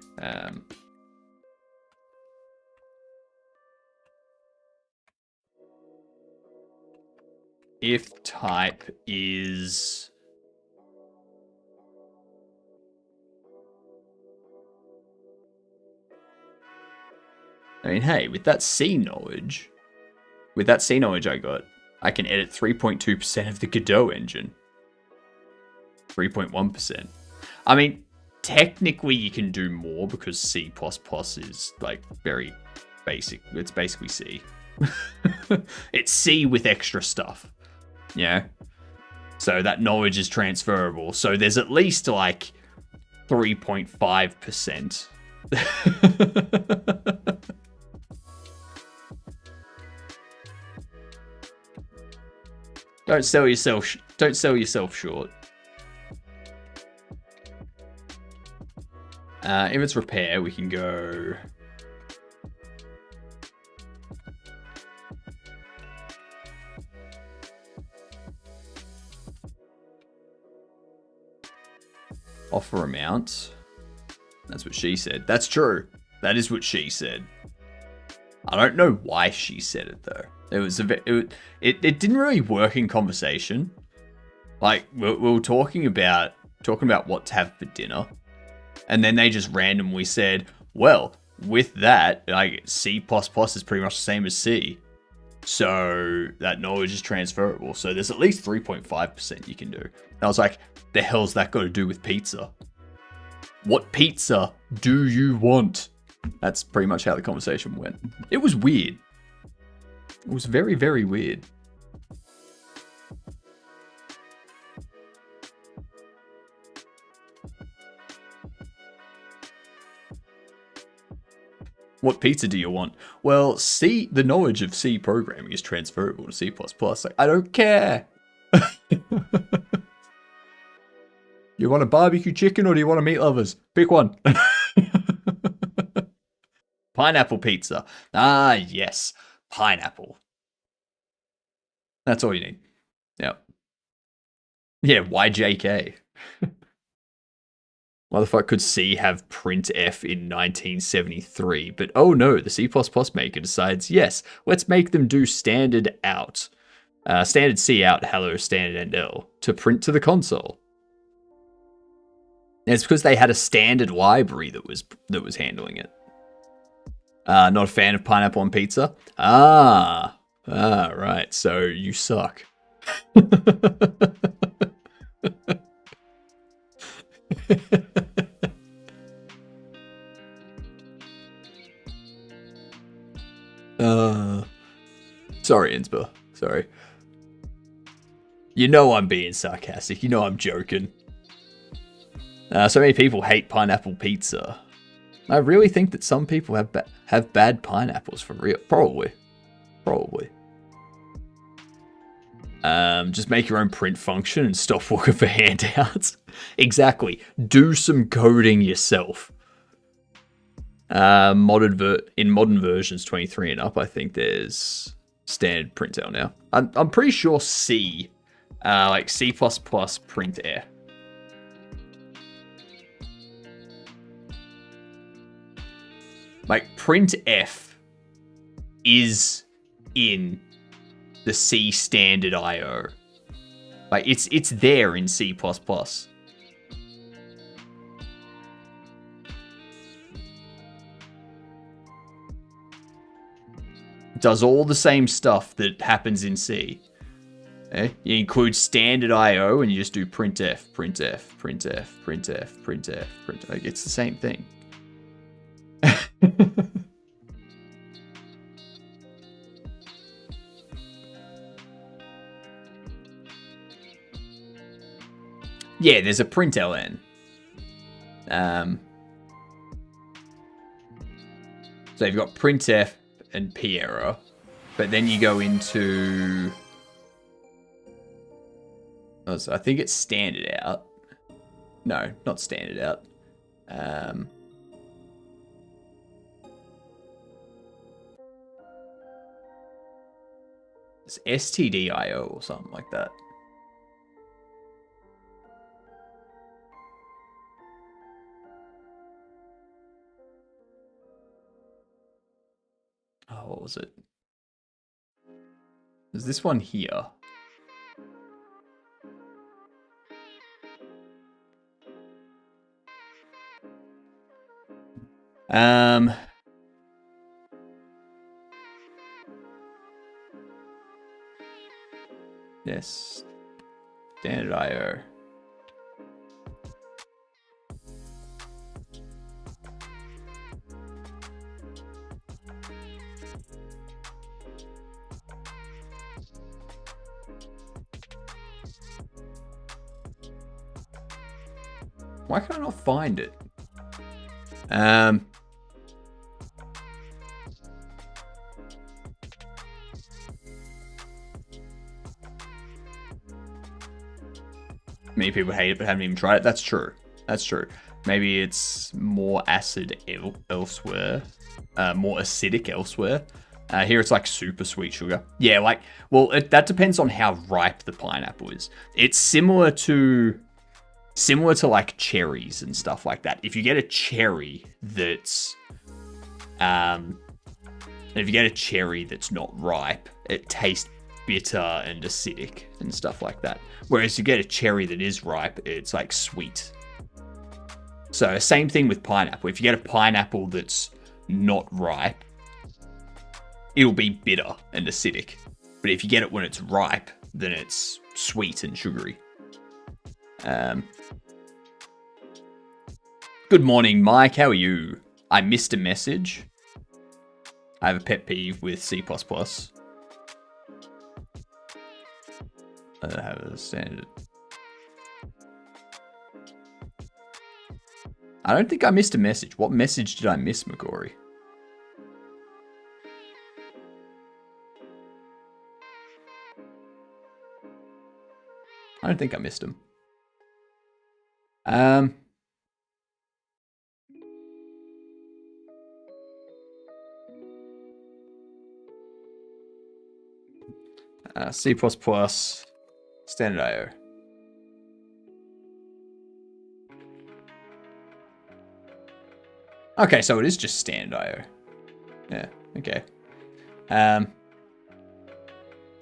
If type is... I mean, hey, with that C knowledge I got, I can edit 3.2% of the Godot engine. 3.1%. I mean, technically you can do more because C++ is like very basic. It's basically C. It's C with extra stuff. Yeah. So that knowledge is transferable. So there's at least like 3.5%. Don't sell yourself short. If it's repair, we can go... Offer amount. That's what she said. That's true. That is what she said. I don't know why she said it though. It didn't really work in conversation. Like we were talking about what to have for dinner, and then they just randomly said, "Well, with that, like C++ is pretty much the same as C, so that knowledge is transferable. So there's at least 3.5% you can do." And I was like, "The hell's that got to do with pizza? What pizza do you want?" That's pretty much how the conversation went. It was weird. It was very, very weird. What pizza do you want? Well, C, the knowledge of C programming is transferable to C++. Like, I don't care. You want a barbecue chicken or do you want a meat lovers? Pick one. Pineapple pizza. Ah, yes. Pineapple. That's all you need. Yep. Yeah, YJK. Why the fuck could C have printf in 1973? But oh no, the C++ maker decides, yes, let's make them do standard out. Standard C out, hello, standard end L to print to the console. And it's because they had a standard library that was handling it. Not a fan of pineapple on pizza? Right. So you suck. Sorry, Inspa. Sorry. You know I'm being sarcastic. You know I'm joking. So many people hate pineapple pizza. I really think that some people have bad pineapples for real. Probably. Just make your own print function and stop looking for handouts. Exactly. Do some coding yourself. In modern versions 23 and up, I think there's standard printout now. I'm pretty sure C, like C++ printf. Like printf is in the C standard IO. Like it's there in C++. It does all the same stuff that happens in C. Okay? You include standard IO and you just do printf. Like it's the same thing. Yeah, there's a println. So you've got printf and p error, but then you go into, so I think it's standard out. No, not standard out. It's STDIO or something like that. Oh, what was it? There's this one here. Yes. Standard IO. Why can I not find it? Many people hate it but haven't even tried it. That's true. That's true. Maybe it's more acid elsewhere. More acidic elsewhere. Here it's like super sweet sugar. Yeah, like, well, that depends on how ripe the pineapple is. It's similar to like cherries and stuff like that. If you get a cherry that's not ripe, it tastes bitter and acidic and stuff like that. Whereas you get a cherry that is ripe, it's like sweet. So same thing with pineapple. If you get a pineapple that's not ripe, it'll be bitter and acidic. But if you get it when it's ripe, then it's sweet and sugary. Good morning, Mike. How are you? I missed a message. I have a pet peeve with C++. I have a standard. I don't think I missed a message. What message did I miss, McGorry? I don't think I missed him. C++, standard IO. Okay, so it is just standard IO. Yeah, okay. I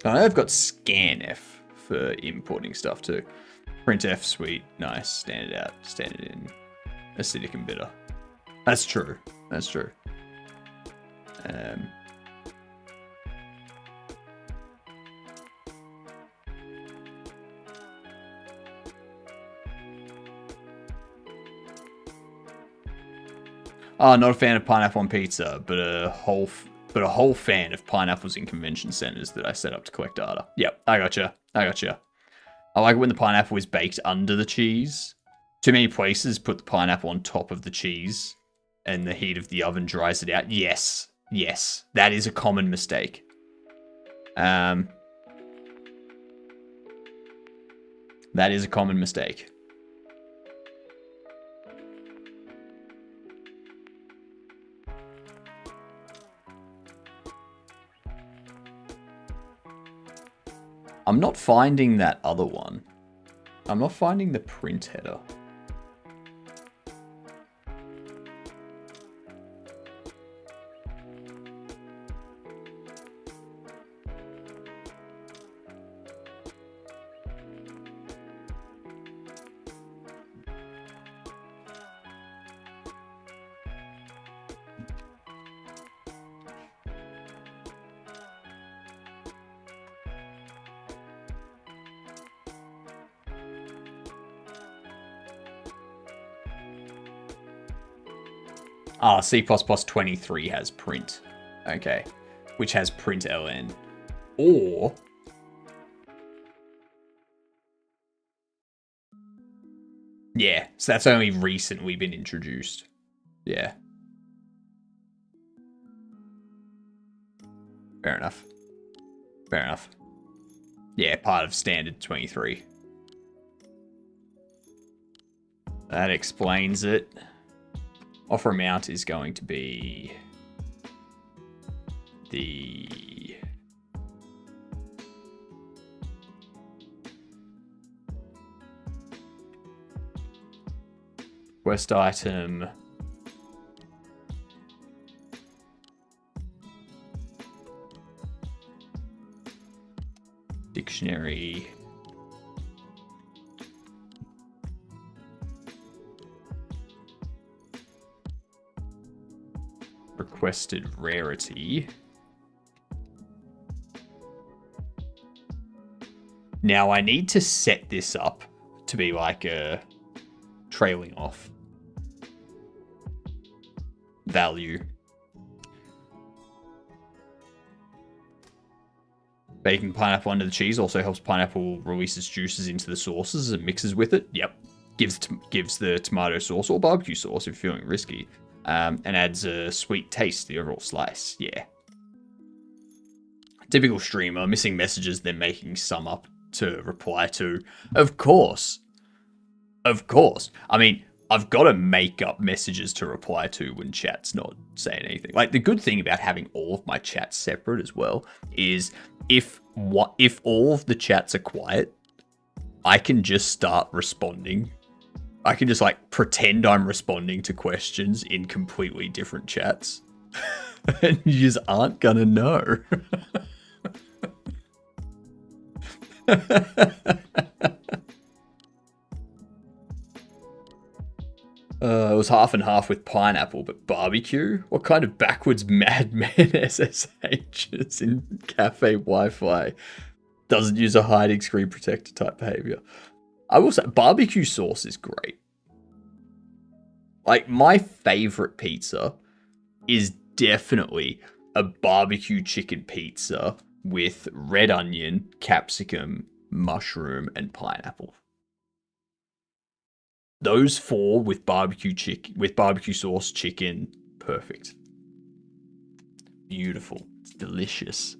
know they've got scanf for importing stuff too. Printf, sweet, nice, standard out, standard in, acidic and bitter. That's true. That's true. Oh, not a fan of pineapple on pizza, but a whole fan of pineapples in convention centers that I set up to collect data. Yep, I gotcha. I gotcha. I like it when the pineapple is baked under the cheese. Too many places put the pineapple on top of the cheese, and the heat of the oven dries it out. Yes, yes, that is a common mistake. That is a common mistake. I'm not finding that other one. I'm not finding the print header. Ah, C++ 23 has print. Okay. Which has print ln. Or... yeah, so that's only recently been introduced. Yeah. Fair enough. Fair enough. Yeah, part of standard 23. That explains it. Offer amount is going to be the Quest item. Dictionary. Requested rarity. Now I need to set this up to be like a trailing off value. Baking pineapple under the cheese also helps pineapple release its juices into the sauces and mixes with it. Yep. Gives the tomato sauce or barbecue sauce if you're feeling risky. And adds a sweet taste to the overall slice. Yeah. Typical streamer, missing messages, then making some up to reply to. Of course. Of course. I mean, I've got to make up messages to reply to when chat's not saying anything. Like, the good thing about having all of my chats separate as well is if all of the chats are quiet, I can just start responding. I can just, like, pretend I'm responding to questions in completely different chats. And you just aren't gonna know. It was half and half with pineapple, but barbecue? What kind of backwards madman SSHs in cafe Wi-Fi doesn't use a hiding screen protector type behavior? I will say, barbecue sauce is great. Like, my favorite pizza is definitely a barbecue chicken pizza with red onion, capsicum, mushroom, and pineapple. Those four with barbecue sauce, chicken, perfect. Beautiful. It's delicious.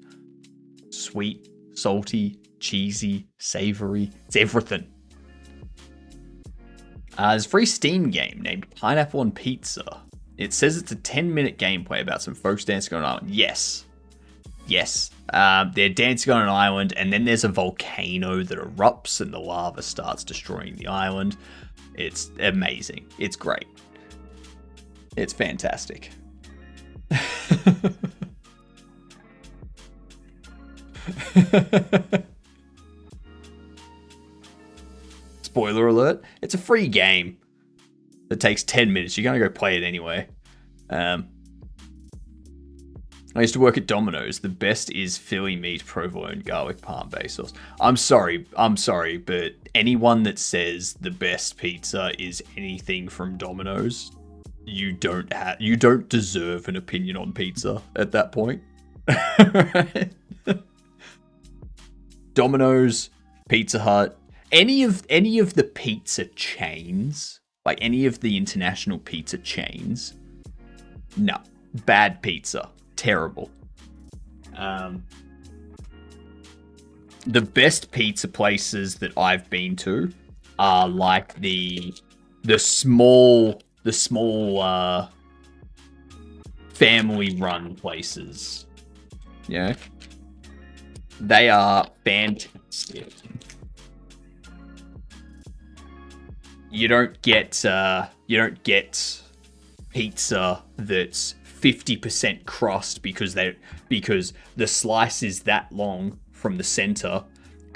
Sweet, salty, cheesy, savory. It's everything. There's a free Steam game named Pineapple on Pizza. It says it's a 10-minute gameplay about some folks dancing on an island. Yes. Yes. They're dancing on an island, and then there's a volcano that erupts, and the lava starts destroying the island. It's amazing. It's great. It's fantastic. Spoiler alert, it's a free game that takes 10 minutes. You're going to go play it anyway. I used to work at Domino's. The best is Philly meat, provolone, garlic, parm base sauce. I'm sorry, but anyone that says the best pizza is anything from Domino's, you don't deserve an opinion on pizza at that point. Right? Domino's, Pizza Hut, any of the pizza chains, like any of the international pizza chains, no, bad pizza. Terrible. The best pizza places that I've been to are like the small family run places. Yeah. They are fantastic. You don't get pizza that's 50% crust because the slice is that long from the center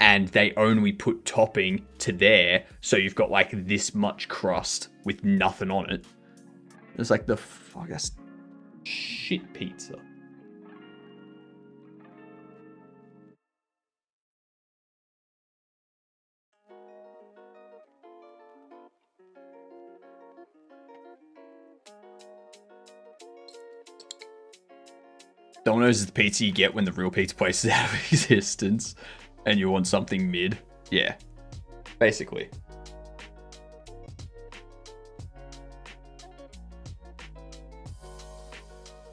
and they only put topping to there, so you've got like this much crust with nothing on it. It's like the fuck, that's shit pizza. Domino's is the pizza you get when the real pizza place is out of existence and you want something mid. Yeah, basically.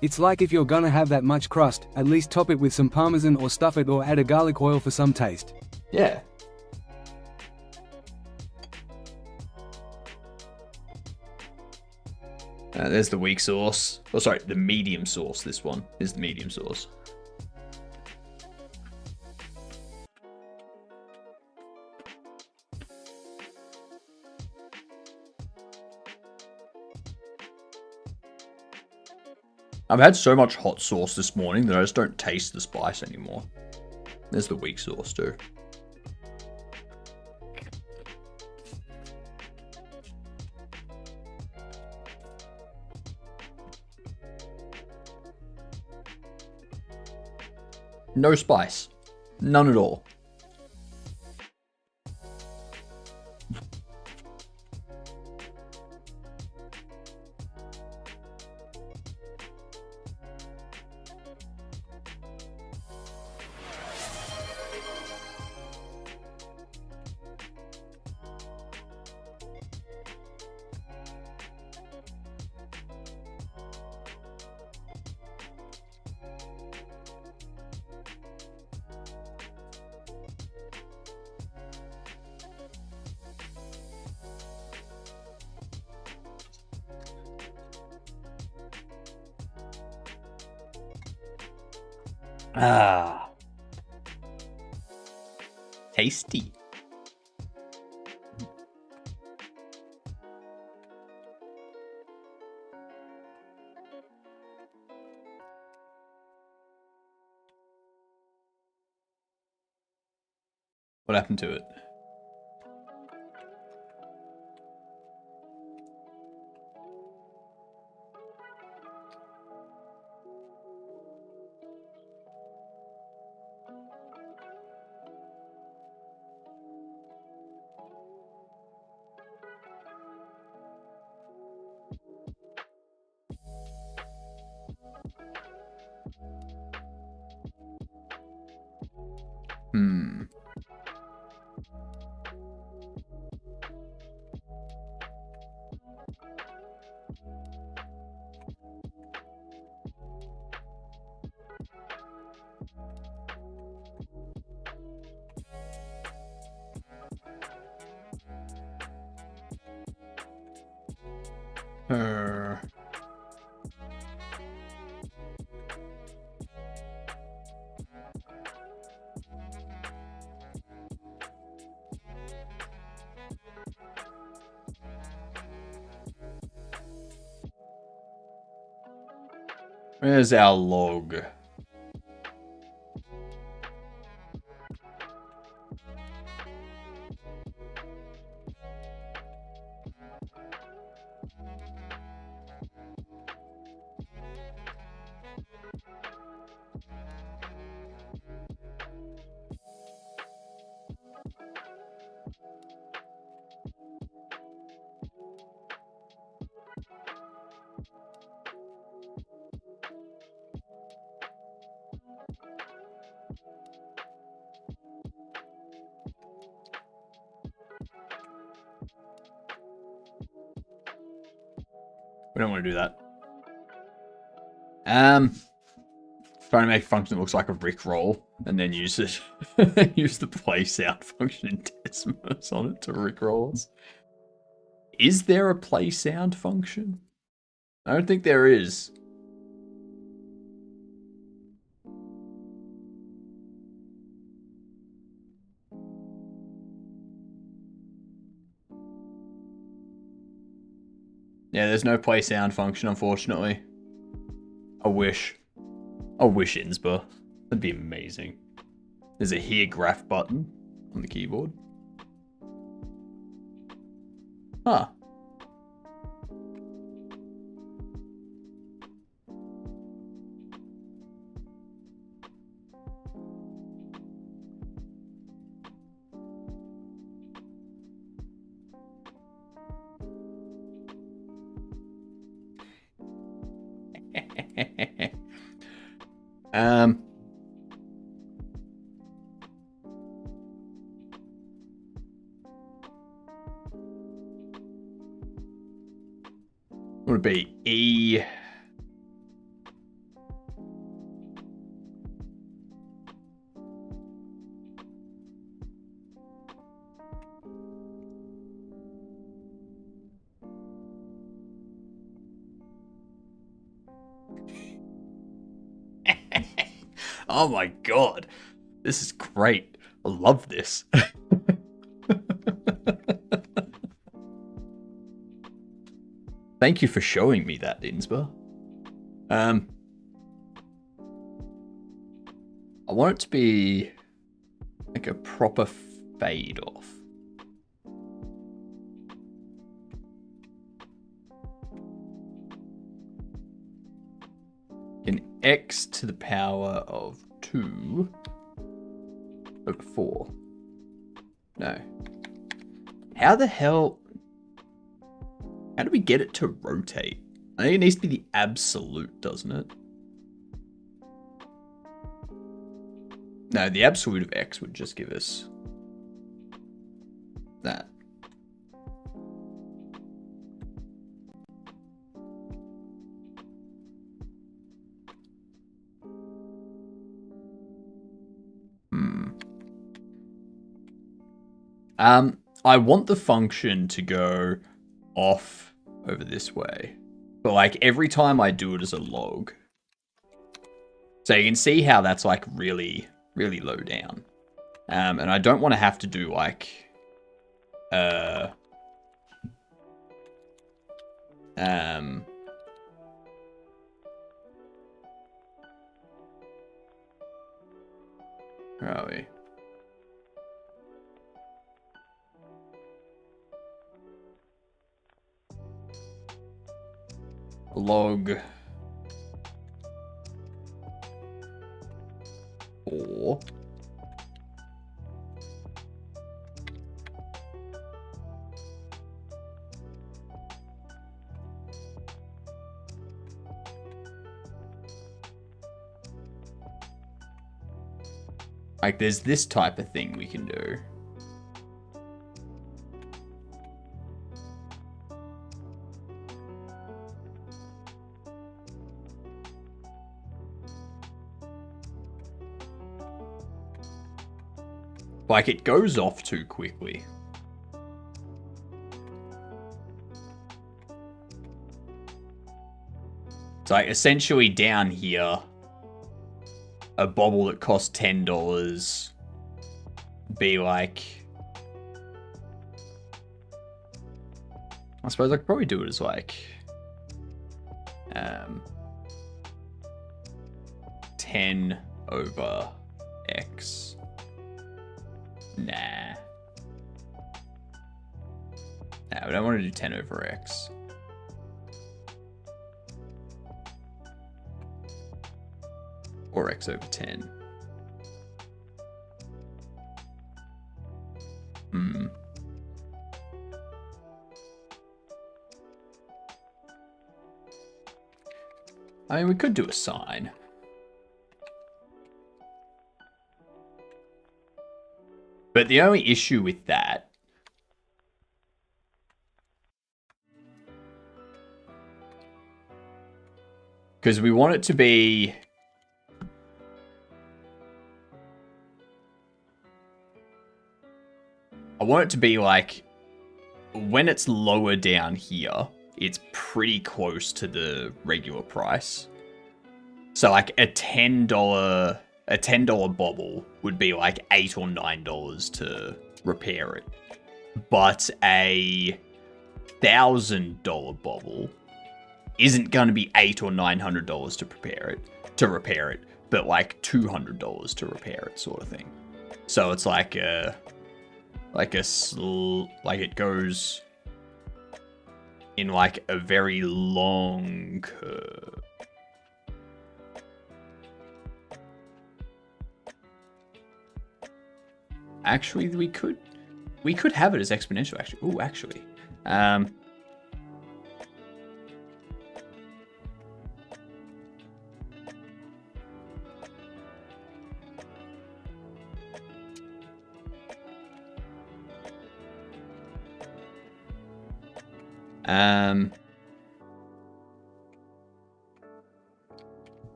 It's like if you're gonna have that much crust, at least top it with some parmesan or stuff it or add a garlic oil for some taste. Yeah. There's the weak sauce. Oh, sorry, the medium sauce. This one is the medium sauce. I've had so much hot sauce this morning that I just don't taste the spice anymore. There's the weak sauce too. No spice. None at all. Ah. Tasty. What happened to it? Hmm. Uh. Where's our log? We don't want to do that. Trying to make a function that looks like a Rickroll and then use it. Use the play sound function in Desmos on it to Rickroll us. Is there a play sound function? I don't think there is. Yeah, there's no play sound function, unfortunately. I wish. I wish, Insba. That'd be amazing. There's a hear graph button on the keyboard. Huh. Would be E. Oh my god. This is great. I love this. Thank you for showing me that, Insba. want it to be like a proper fade off. An x to the power of 2 over 4. No. How the hell... How do we get it to rotate? I think it needs to be the absolute, doesn't it? No, the absolute of x would just give us that. I want the function to go off over this way. But like every time I do it as a log. So you can see how that's like really, really low down. And I don't want to have to do like where are we? Log 4. Like there's this type of thing we can do. Like, it goes off too quickly. It's like, essentially down here, a bobble that costs $10 be like... I suppose I could probably do it as like... 10 over X. Nah. Nah, we don't want to do 10 over X. Or X over 10. I mean, we could do a sign. But the only issue with that because we want it to be I want it to be like when it's lower down here, it's pretty close to the regular price. So like a $10 bobble would be like $8 or $9 to repair it. But a $1,000 bobble isn't going to be $800 or $900 to repair it, but like $200 to repair it, sort of thing. So it's like it goes in like a very long curve. Actually, we could have it as exponential. Actually, ooh, actually,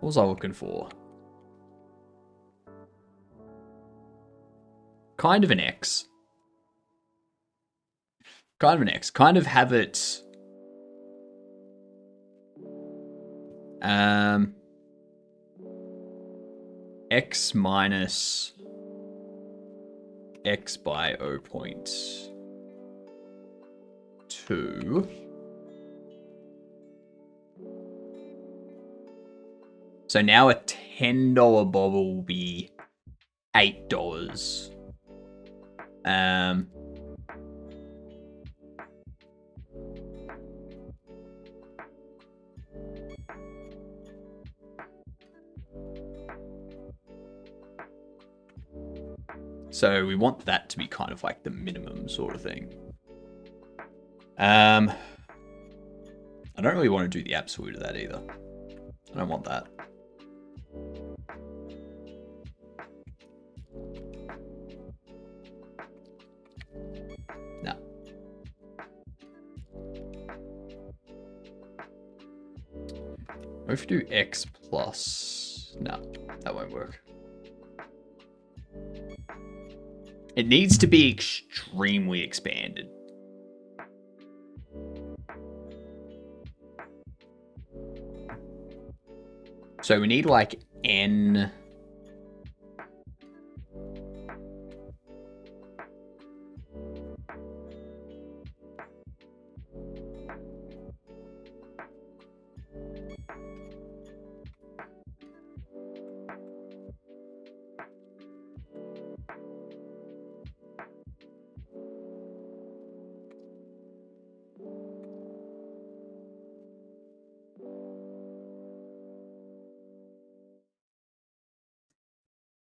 what was I looking for? Kind of an X. Kind of an X. Kind of have it... X minus... X by 0.2. So So now a $10 bobble will be $8. So we want that to be kind of like the minimum sort of thing. I don't really want to do the absolute of that either. I don't want that. No. What if you do X plus? No, that won't work. It needs to be extremely expanded. So we need like N.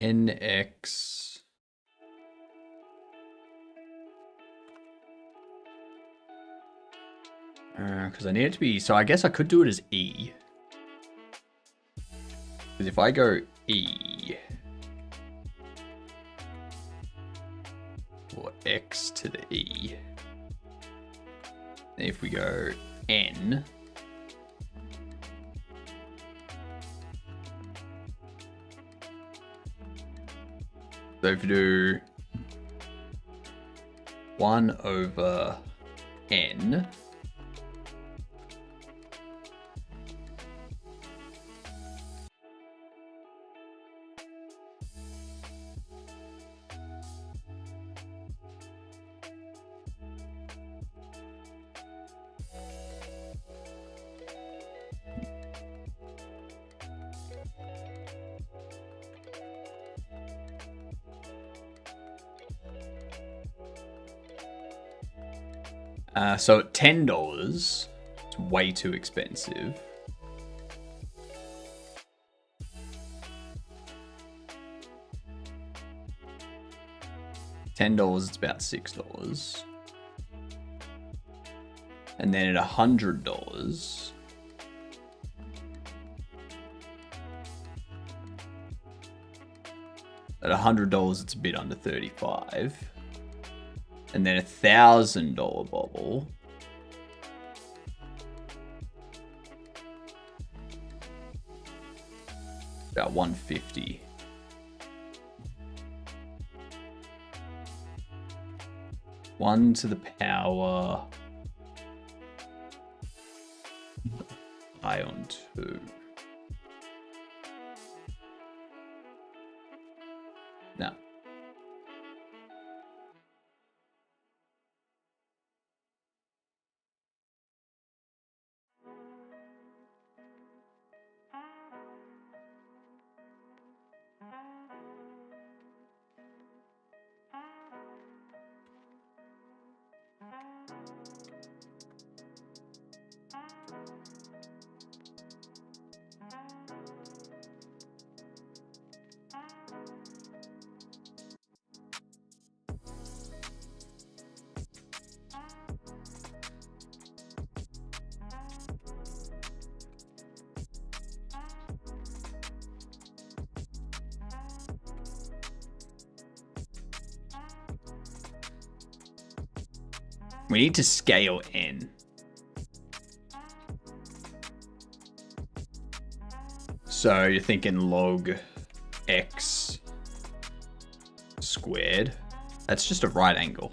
NX. Because I need it to be, so I guess I could do it as E. Because if I go E, or X to the E, then if we go N, so if you do 1 over N, so at $10, it's way too expensive. $10, it's about $6. And then at $100, at $100, it's a bit under 35. And then $1,000 bobble. About 150. One to the power ion 2. No. We need to scale N. So you're thinking log X squared. That's just a right angle.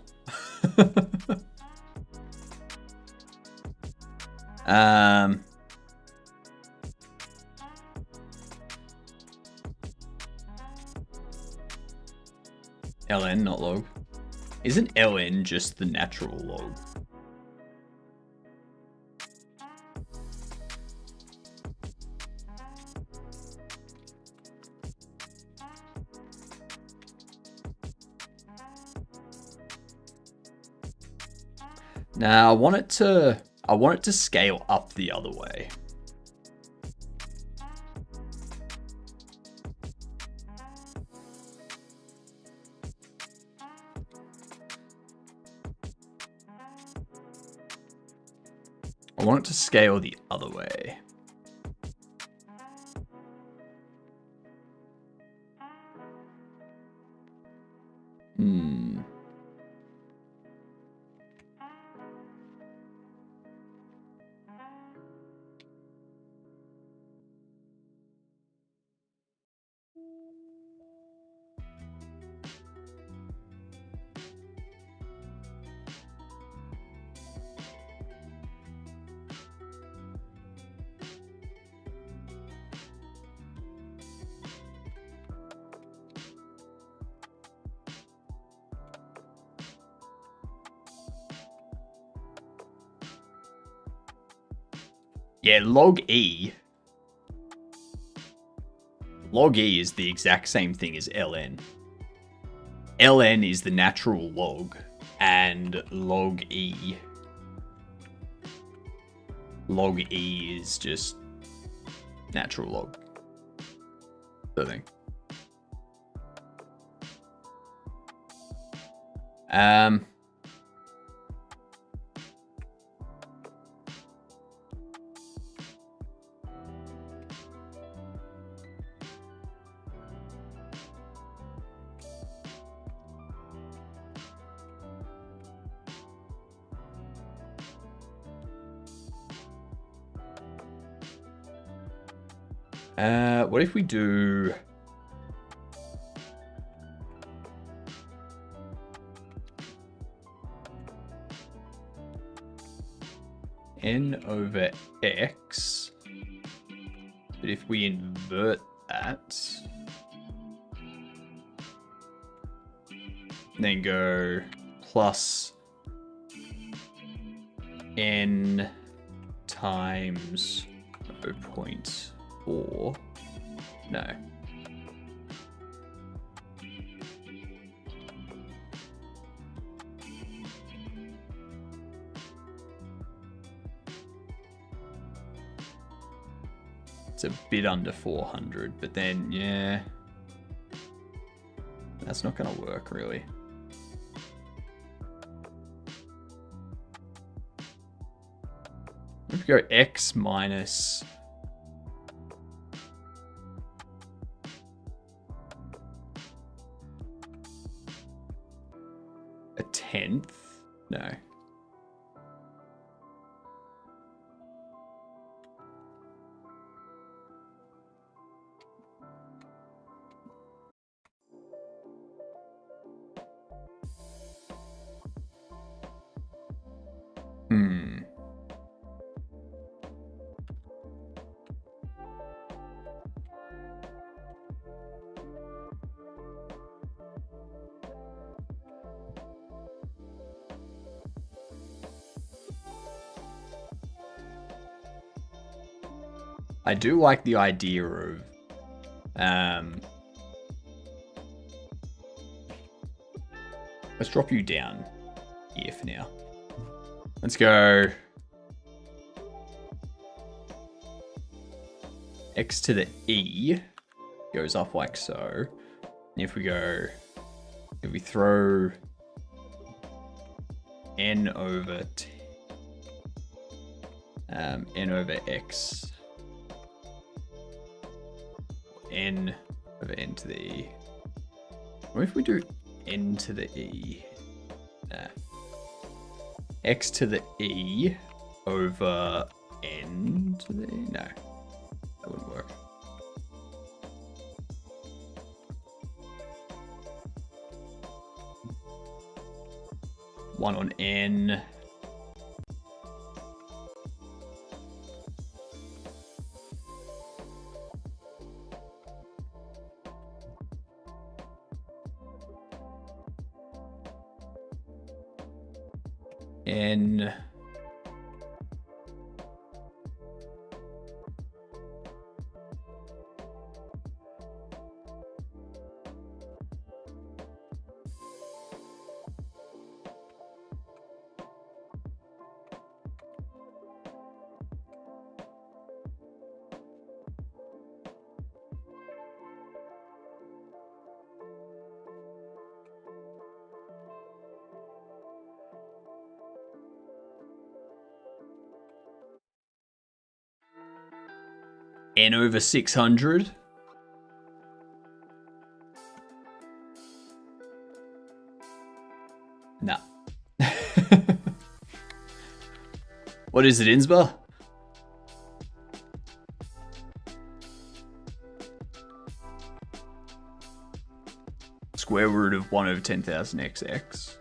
ln, not log. Isn't ln just the natural log? Now I want it to scale up the other way. I want it to scale the other way. Yeah, log E. Log E is the exact same thing as ln. ln is the natural log, and log E is just natural log. I think. What if we do n over x, but if we invert that, then go plus n times 0.4. No. It's a bit under 400, but then, yeah. That's not going to work, really. If we go x minus... a tenth? No. I do like the idea of let's drop you down here for now. Let's go x to the e goes up like so. And if we throw n over x, n over n to the e. What if we do n to the e? Nah. X to the e over n to the e? No, that wouldn't work. One on n. N N over 600. Nah. What is it, Insba? Square root of 1 over 10,000 XX.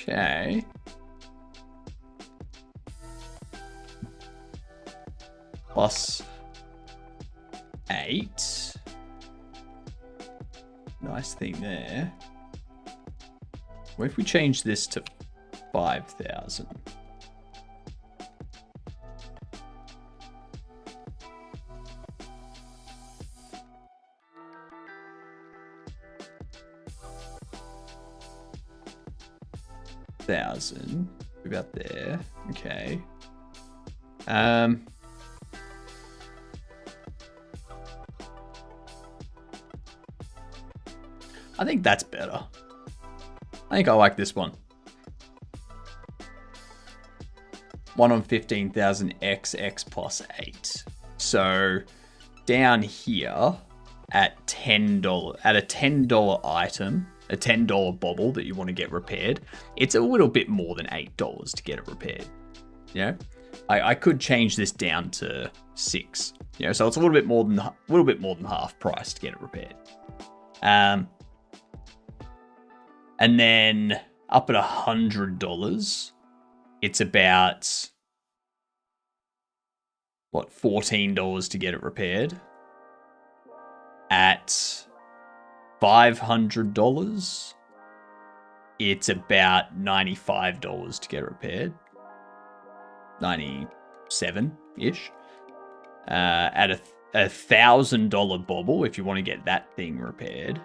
Okay. Plus 8. Nice thing there. What if we change this to 5,000? About there. Okay. I think that's better. I think I like this one. 1 on 15,000 XX plus 8. So down here at $10, at a $10 item, a $10 bobble that you want to get repaired, it's a little bit more than $8 to get it repaired. You know, I could change this down to 6. You know, so it's a little bit more than half price to get it repaired. And then up at $100, it's about what, $14 to get it repaired. At $500, it's about $95 to get it repaired. 97-ish. At a $1,000 bobble, if you want to get that thing repaired,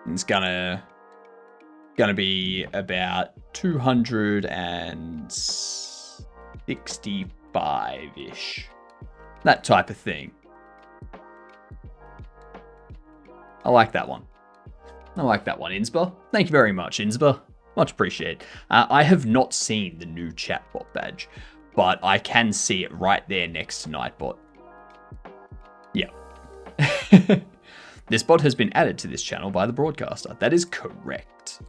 it's gonna be about 265-ish. That type of thing. I like that one. I like that one, Insba. Thank you very much, Insba. Much appreciated. I have not seen the new chatbot badge, but I can see it right there next to Nightbot. Yeah. This bot has been added to this channel by the broadcaster. That is correct.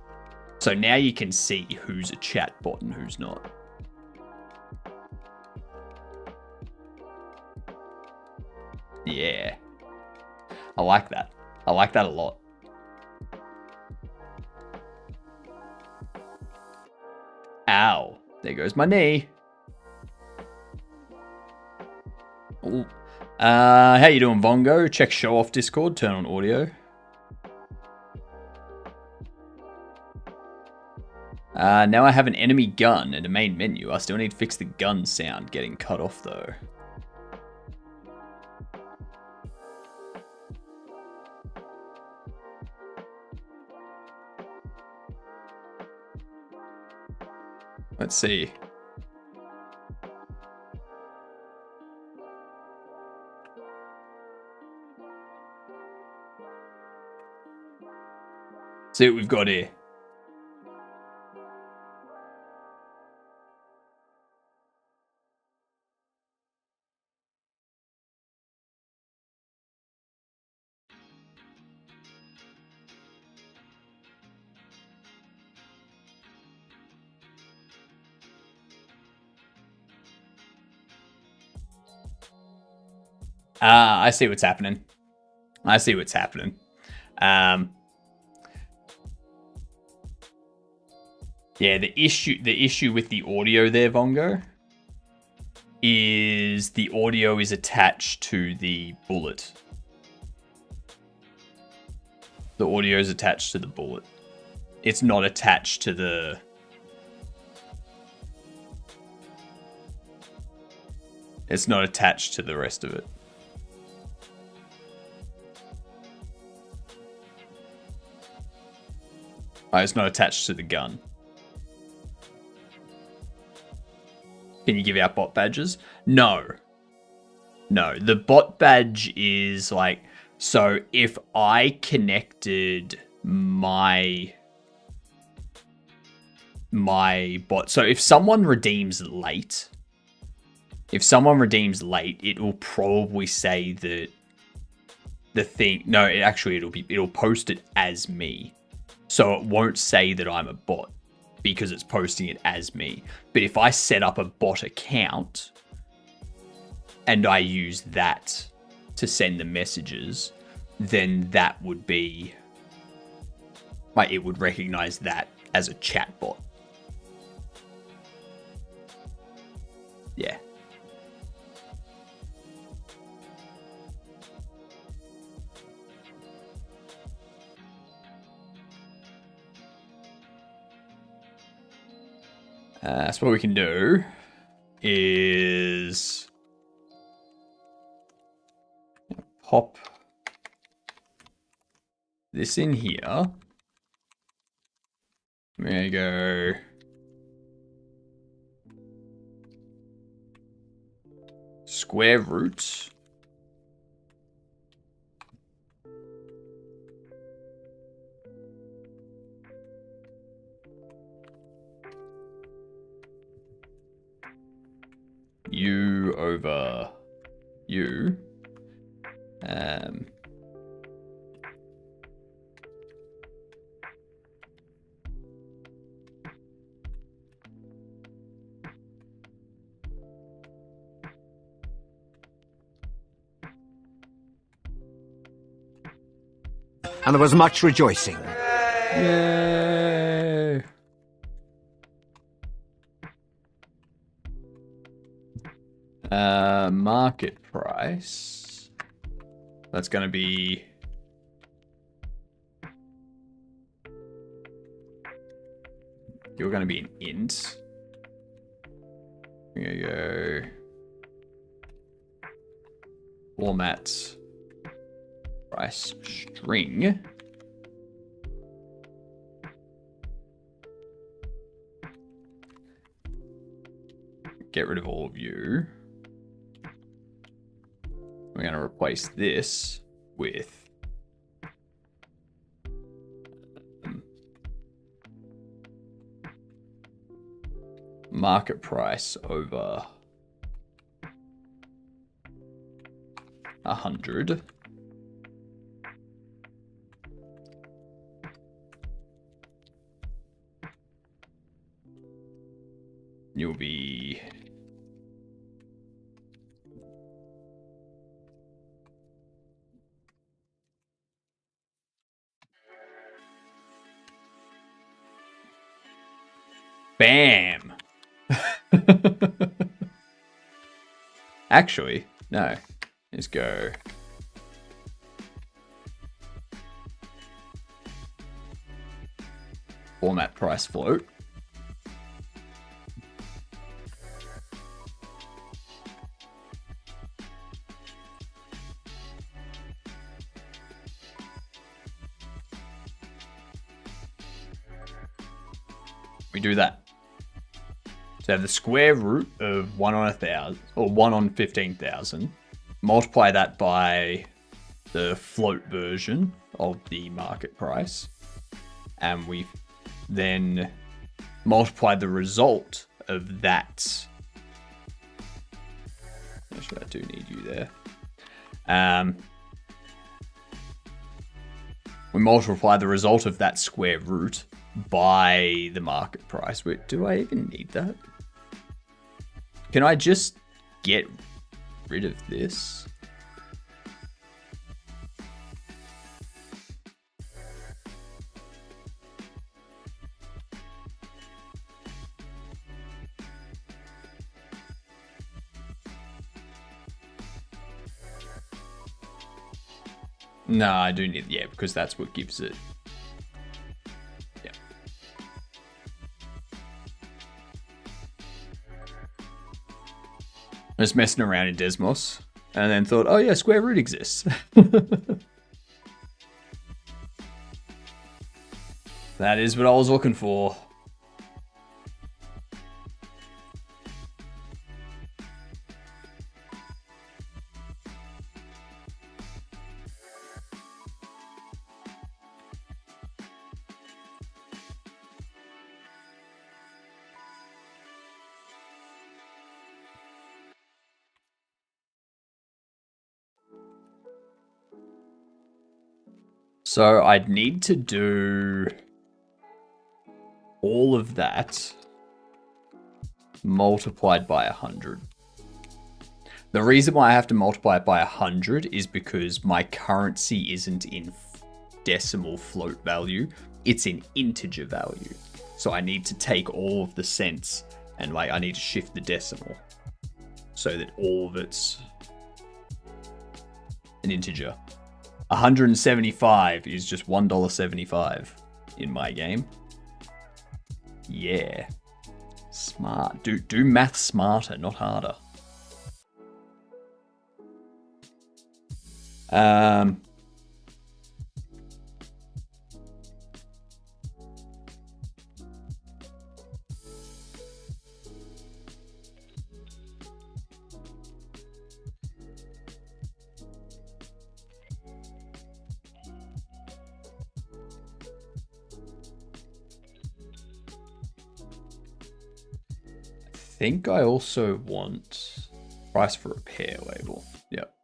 So now you can see who's a chatbot and who's not. Yeah. I like that. I like that a lot. Ow. There goes my knee. Ooh. How you doing, Vongo? Check show off Discord, turn on audio. Now I have an enemy gun and a main menu. I still need to fix the gun sound getting cut off though. Let's see. See what we've got here. I see what's happening. I see what's happening. Yeah, the issue with the audio there, Vongo, is the audio is attached to the bullet. The audio is attached to the bullet. It's not attached to the... It's not attached to the rest of it. Oh, it's not attached to the gun. Can you give out bot badges? No. No, the bot badge is like, so if I connected my bot, so if someone redeems late, it will probably say that the thing, no, it'll post it as me. So it won't say that I'm a bot because it's posting it as me. But if I set up a bot account and I use that to send the messages, then that would be, like, it would recognize that as a chat bot. Yeah. So what we can do is pop this in here. We're gonna go square root u over u, And there was much rejoicing. Yay! Market price. That's going to be you're going to be an int. We're going to go format price string. Get rid of all of you. We're going to replace this with market price over 100. You'll be bam. Actually, no. Let's go. Format price float. We do that. So have the square root of 1 on 1,000 or 1 on 15,000. Multiply that by the float version of the market price. And we then multiply the result of that. Actually, I do need you there. We multiply the result of that square root by the market price. Wait, do I even need that? Can I just get rid of this? No, I do need, yeah, because that's what gives it. Yeah. I was messing around in Desmos and then thought, oh yeah, square root exists. That is what I was looking for. So I'd need to do all of that multiplied by 100. The reason why I have to multiply it by 100 is because my currency isn't in decimal float value, it's in integer value. So I need to take all of the cents and like I need to shift the decimal so that all of it's an integer. 175 is just $1.75 in my game. Yeah. Smart. Do math smarter, not harder. I think I also want price for repair label. Yep.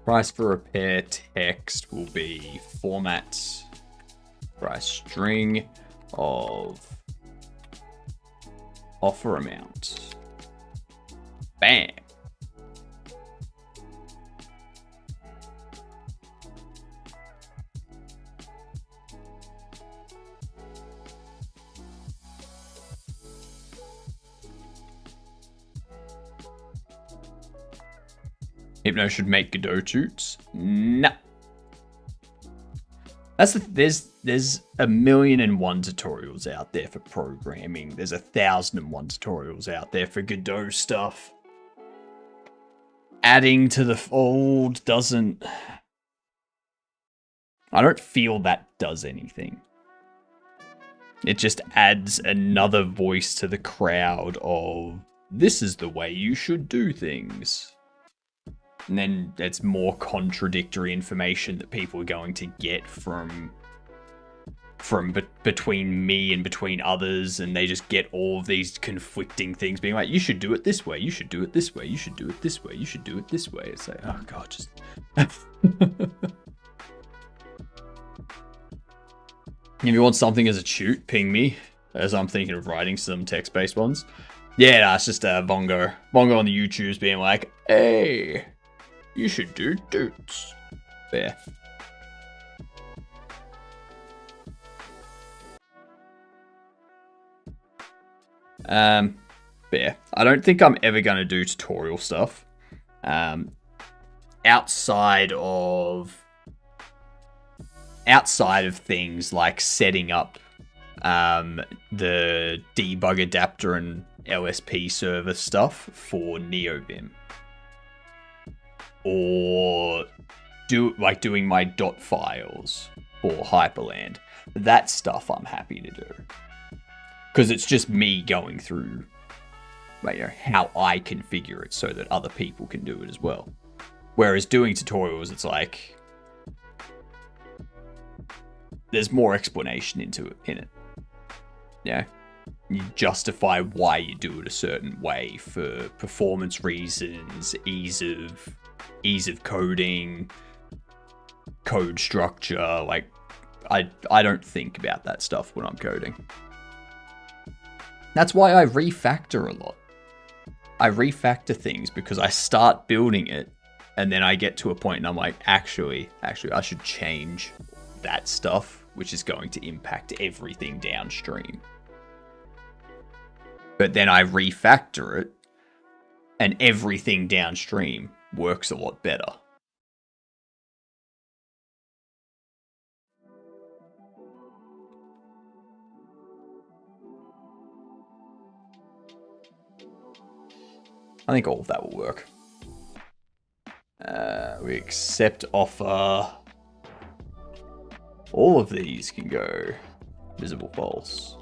Price for repair text will be format price string of offer amount. Bam. Hypno should make Godot toots. Nah. That's there's 1,000,001 tutorials out there for programming. There's 1,001 tutorials out there for Godot stuff. Adding to the fold doesn't. I don't feel that does anything. It just adds another voice to the crowd of this is the way you should do things. And then it's more contradictory information that people are going to get from between me and between others, and they just get all of these conflicting things being like, you should do it this way, you should do it this way, you should do it this way, you should do it this way. It's like, oh god, just if you want something as a shoot, ping me, as I'm thinking of writing some text-based ones. Yeah, nah, it's just Bongo on the YouTube's being like, hey, you should do dudes. There. Yeah. I don't think I'm ever going to do tutorial stuff. Outside of things like setting up the debug adapter and LSP server stuff for NeoVim. Or doing my dot files for Hyperland. That stuff I'm happy to do. Because it's just me going through how I configure it so that other people can do it as well. Whereas doing tutorials, it's like there's more explanation in it. Yeah. You justify why you do it a certain way for performance reasons, ease of coding, code structure. Like, I don't think about that stuff when I'm coding. That's why I refactor a lot. I refactor things because I start building it and then I get to a point and I'm like, actually, I should change that stuff, which is going to impact everything downstream. But then I refactor it and everything downstream works a lot better. I think all of that will work. We accept offer. All of these can go visible false.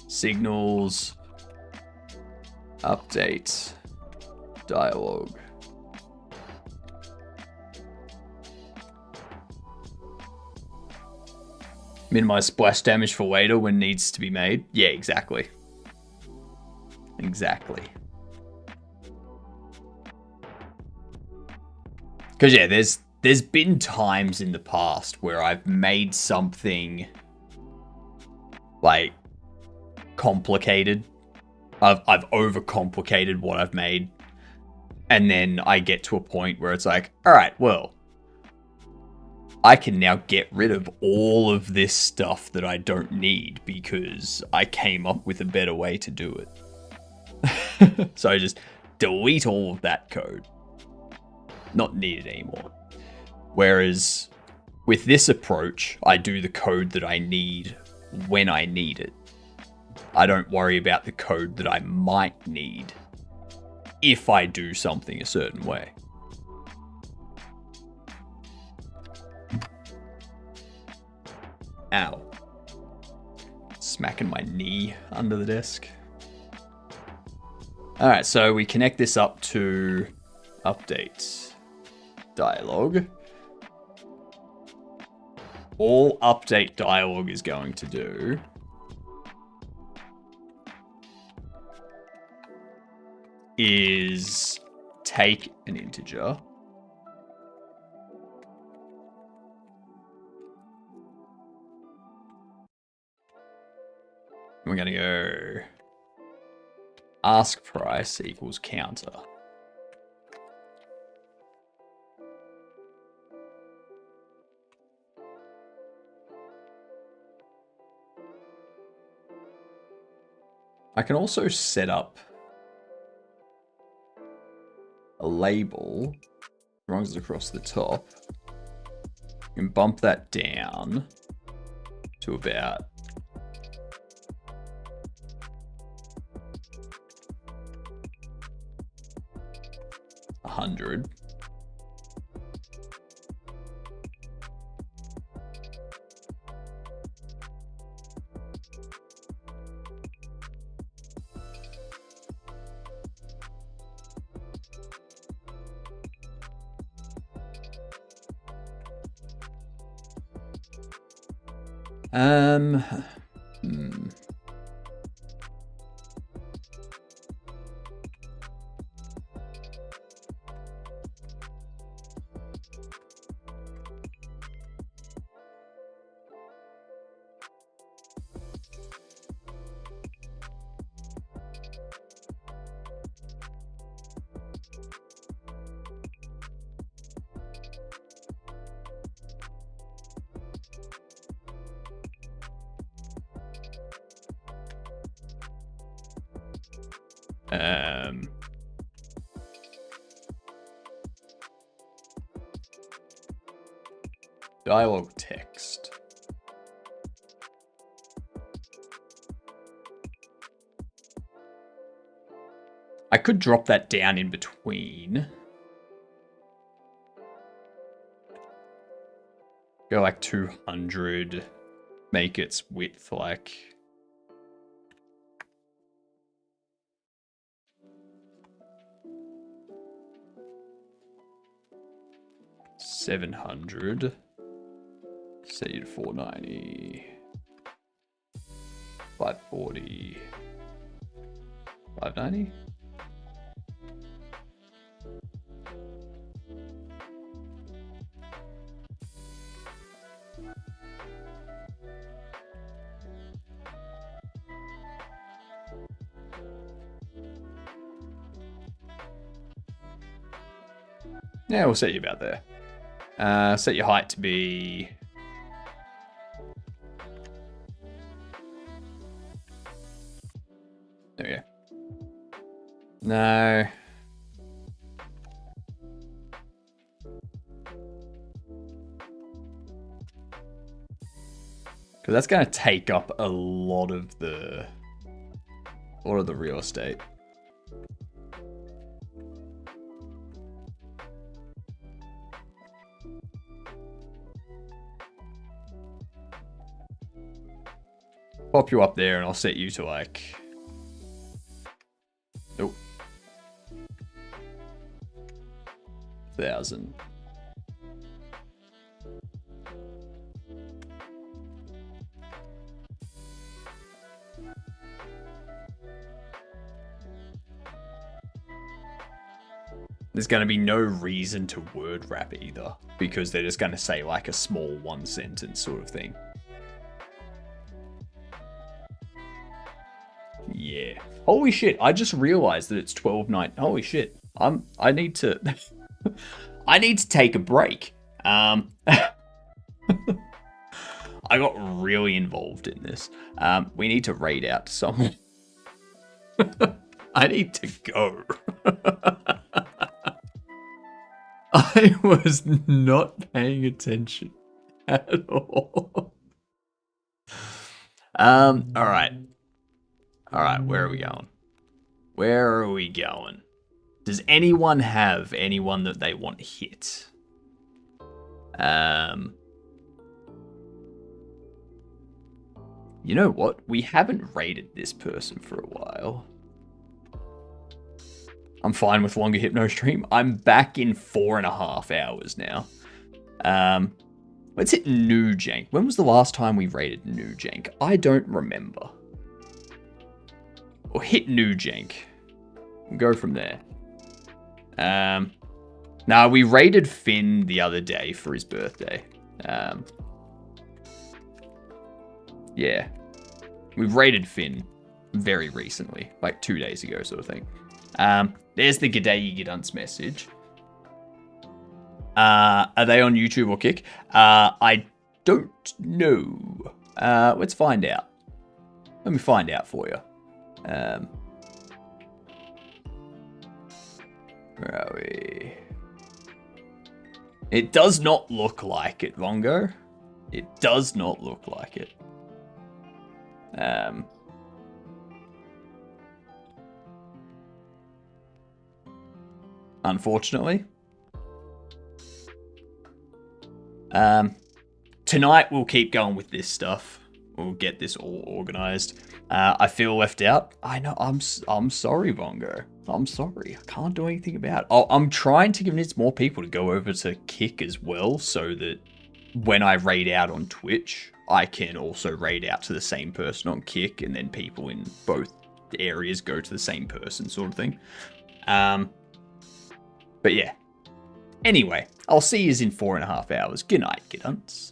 Signals. Update. Dialogue. Minimize splash damage for later when needs to be made. Yeah, exactly. Exactly. Because yeah, there's been times in the past where I've made something like complicated. I've overcomplicated what I've made. And then I get to a point where it's like, all right, well, I can now get rid of all of this stuff that I don't need because I came up with a better way to do it. So I just delete all of that code. Not needed anymore. Whereas with this approach, I do the code that I need when I need it. I don't worry about the code that I might need if I do something a certain way. Ow. Smacking my knee under the desk. Alright, so we connect this up to update dialogue. All update dialogue is going to do is take an integer we're going to go ask price equals counter. I can also set up a label, as long as it's across the top, and bump that down to about 100. Dialogue text. I could drop that down in between. Go like 200. Make its width like 700. Set you to 490. 540. 590. Yeah, we'll set you about there. Set your height to be... There we go. No. Because that's going to take up a lot of the real estate. Pop you up there and I'll set you to like... Nope. 1,000. There's going to be no reason to word wrap either, because they're just going to say like a small one sentence sort of thing. Yeah. Holy shit, I just realized that it's 12:09. Holy shit. I need to I need to take a break. I got really involved in this. We need to raid out to someone. I need to go. I was not paying attention at all. All right. All right, where are we going? Where are we going? Does anyone have anyone that they want hit? You know what? We haven't rated this person for a while. I'm fine with longer hypno stream. I'm back in 4.5 hours now. Let's hit New Jank. When was the last time we rated New Jank? I don't remember. Or hit New Jank. We'll go from there. Now we rated Finn the other day for his birthday. Yeah. We've rated Finn very recently, like 2 days ago sort of thing. There's the G'day You Get message. Are they on YouTube or Kick? I don't know. Let's find out. Let me find out for you. Where are we? It does not look like it, Vongo. It does not look like it. Unfortunately. Tonight we'll keep going with this stuff. We'll get this all organized. I feel left out. I know. I'm sorry, Vongo. I'm sorry. I can't do anything about it. I'm trying to convince more people to go over to Kick as well, so that when I raid out on Twitch, I can also raid out to the same person on Kick, and then people in both areas go to the same person, sort of thing. But yeah. Anyway, I'll see yous in 4.5 hours. Good night, kidunts.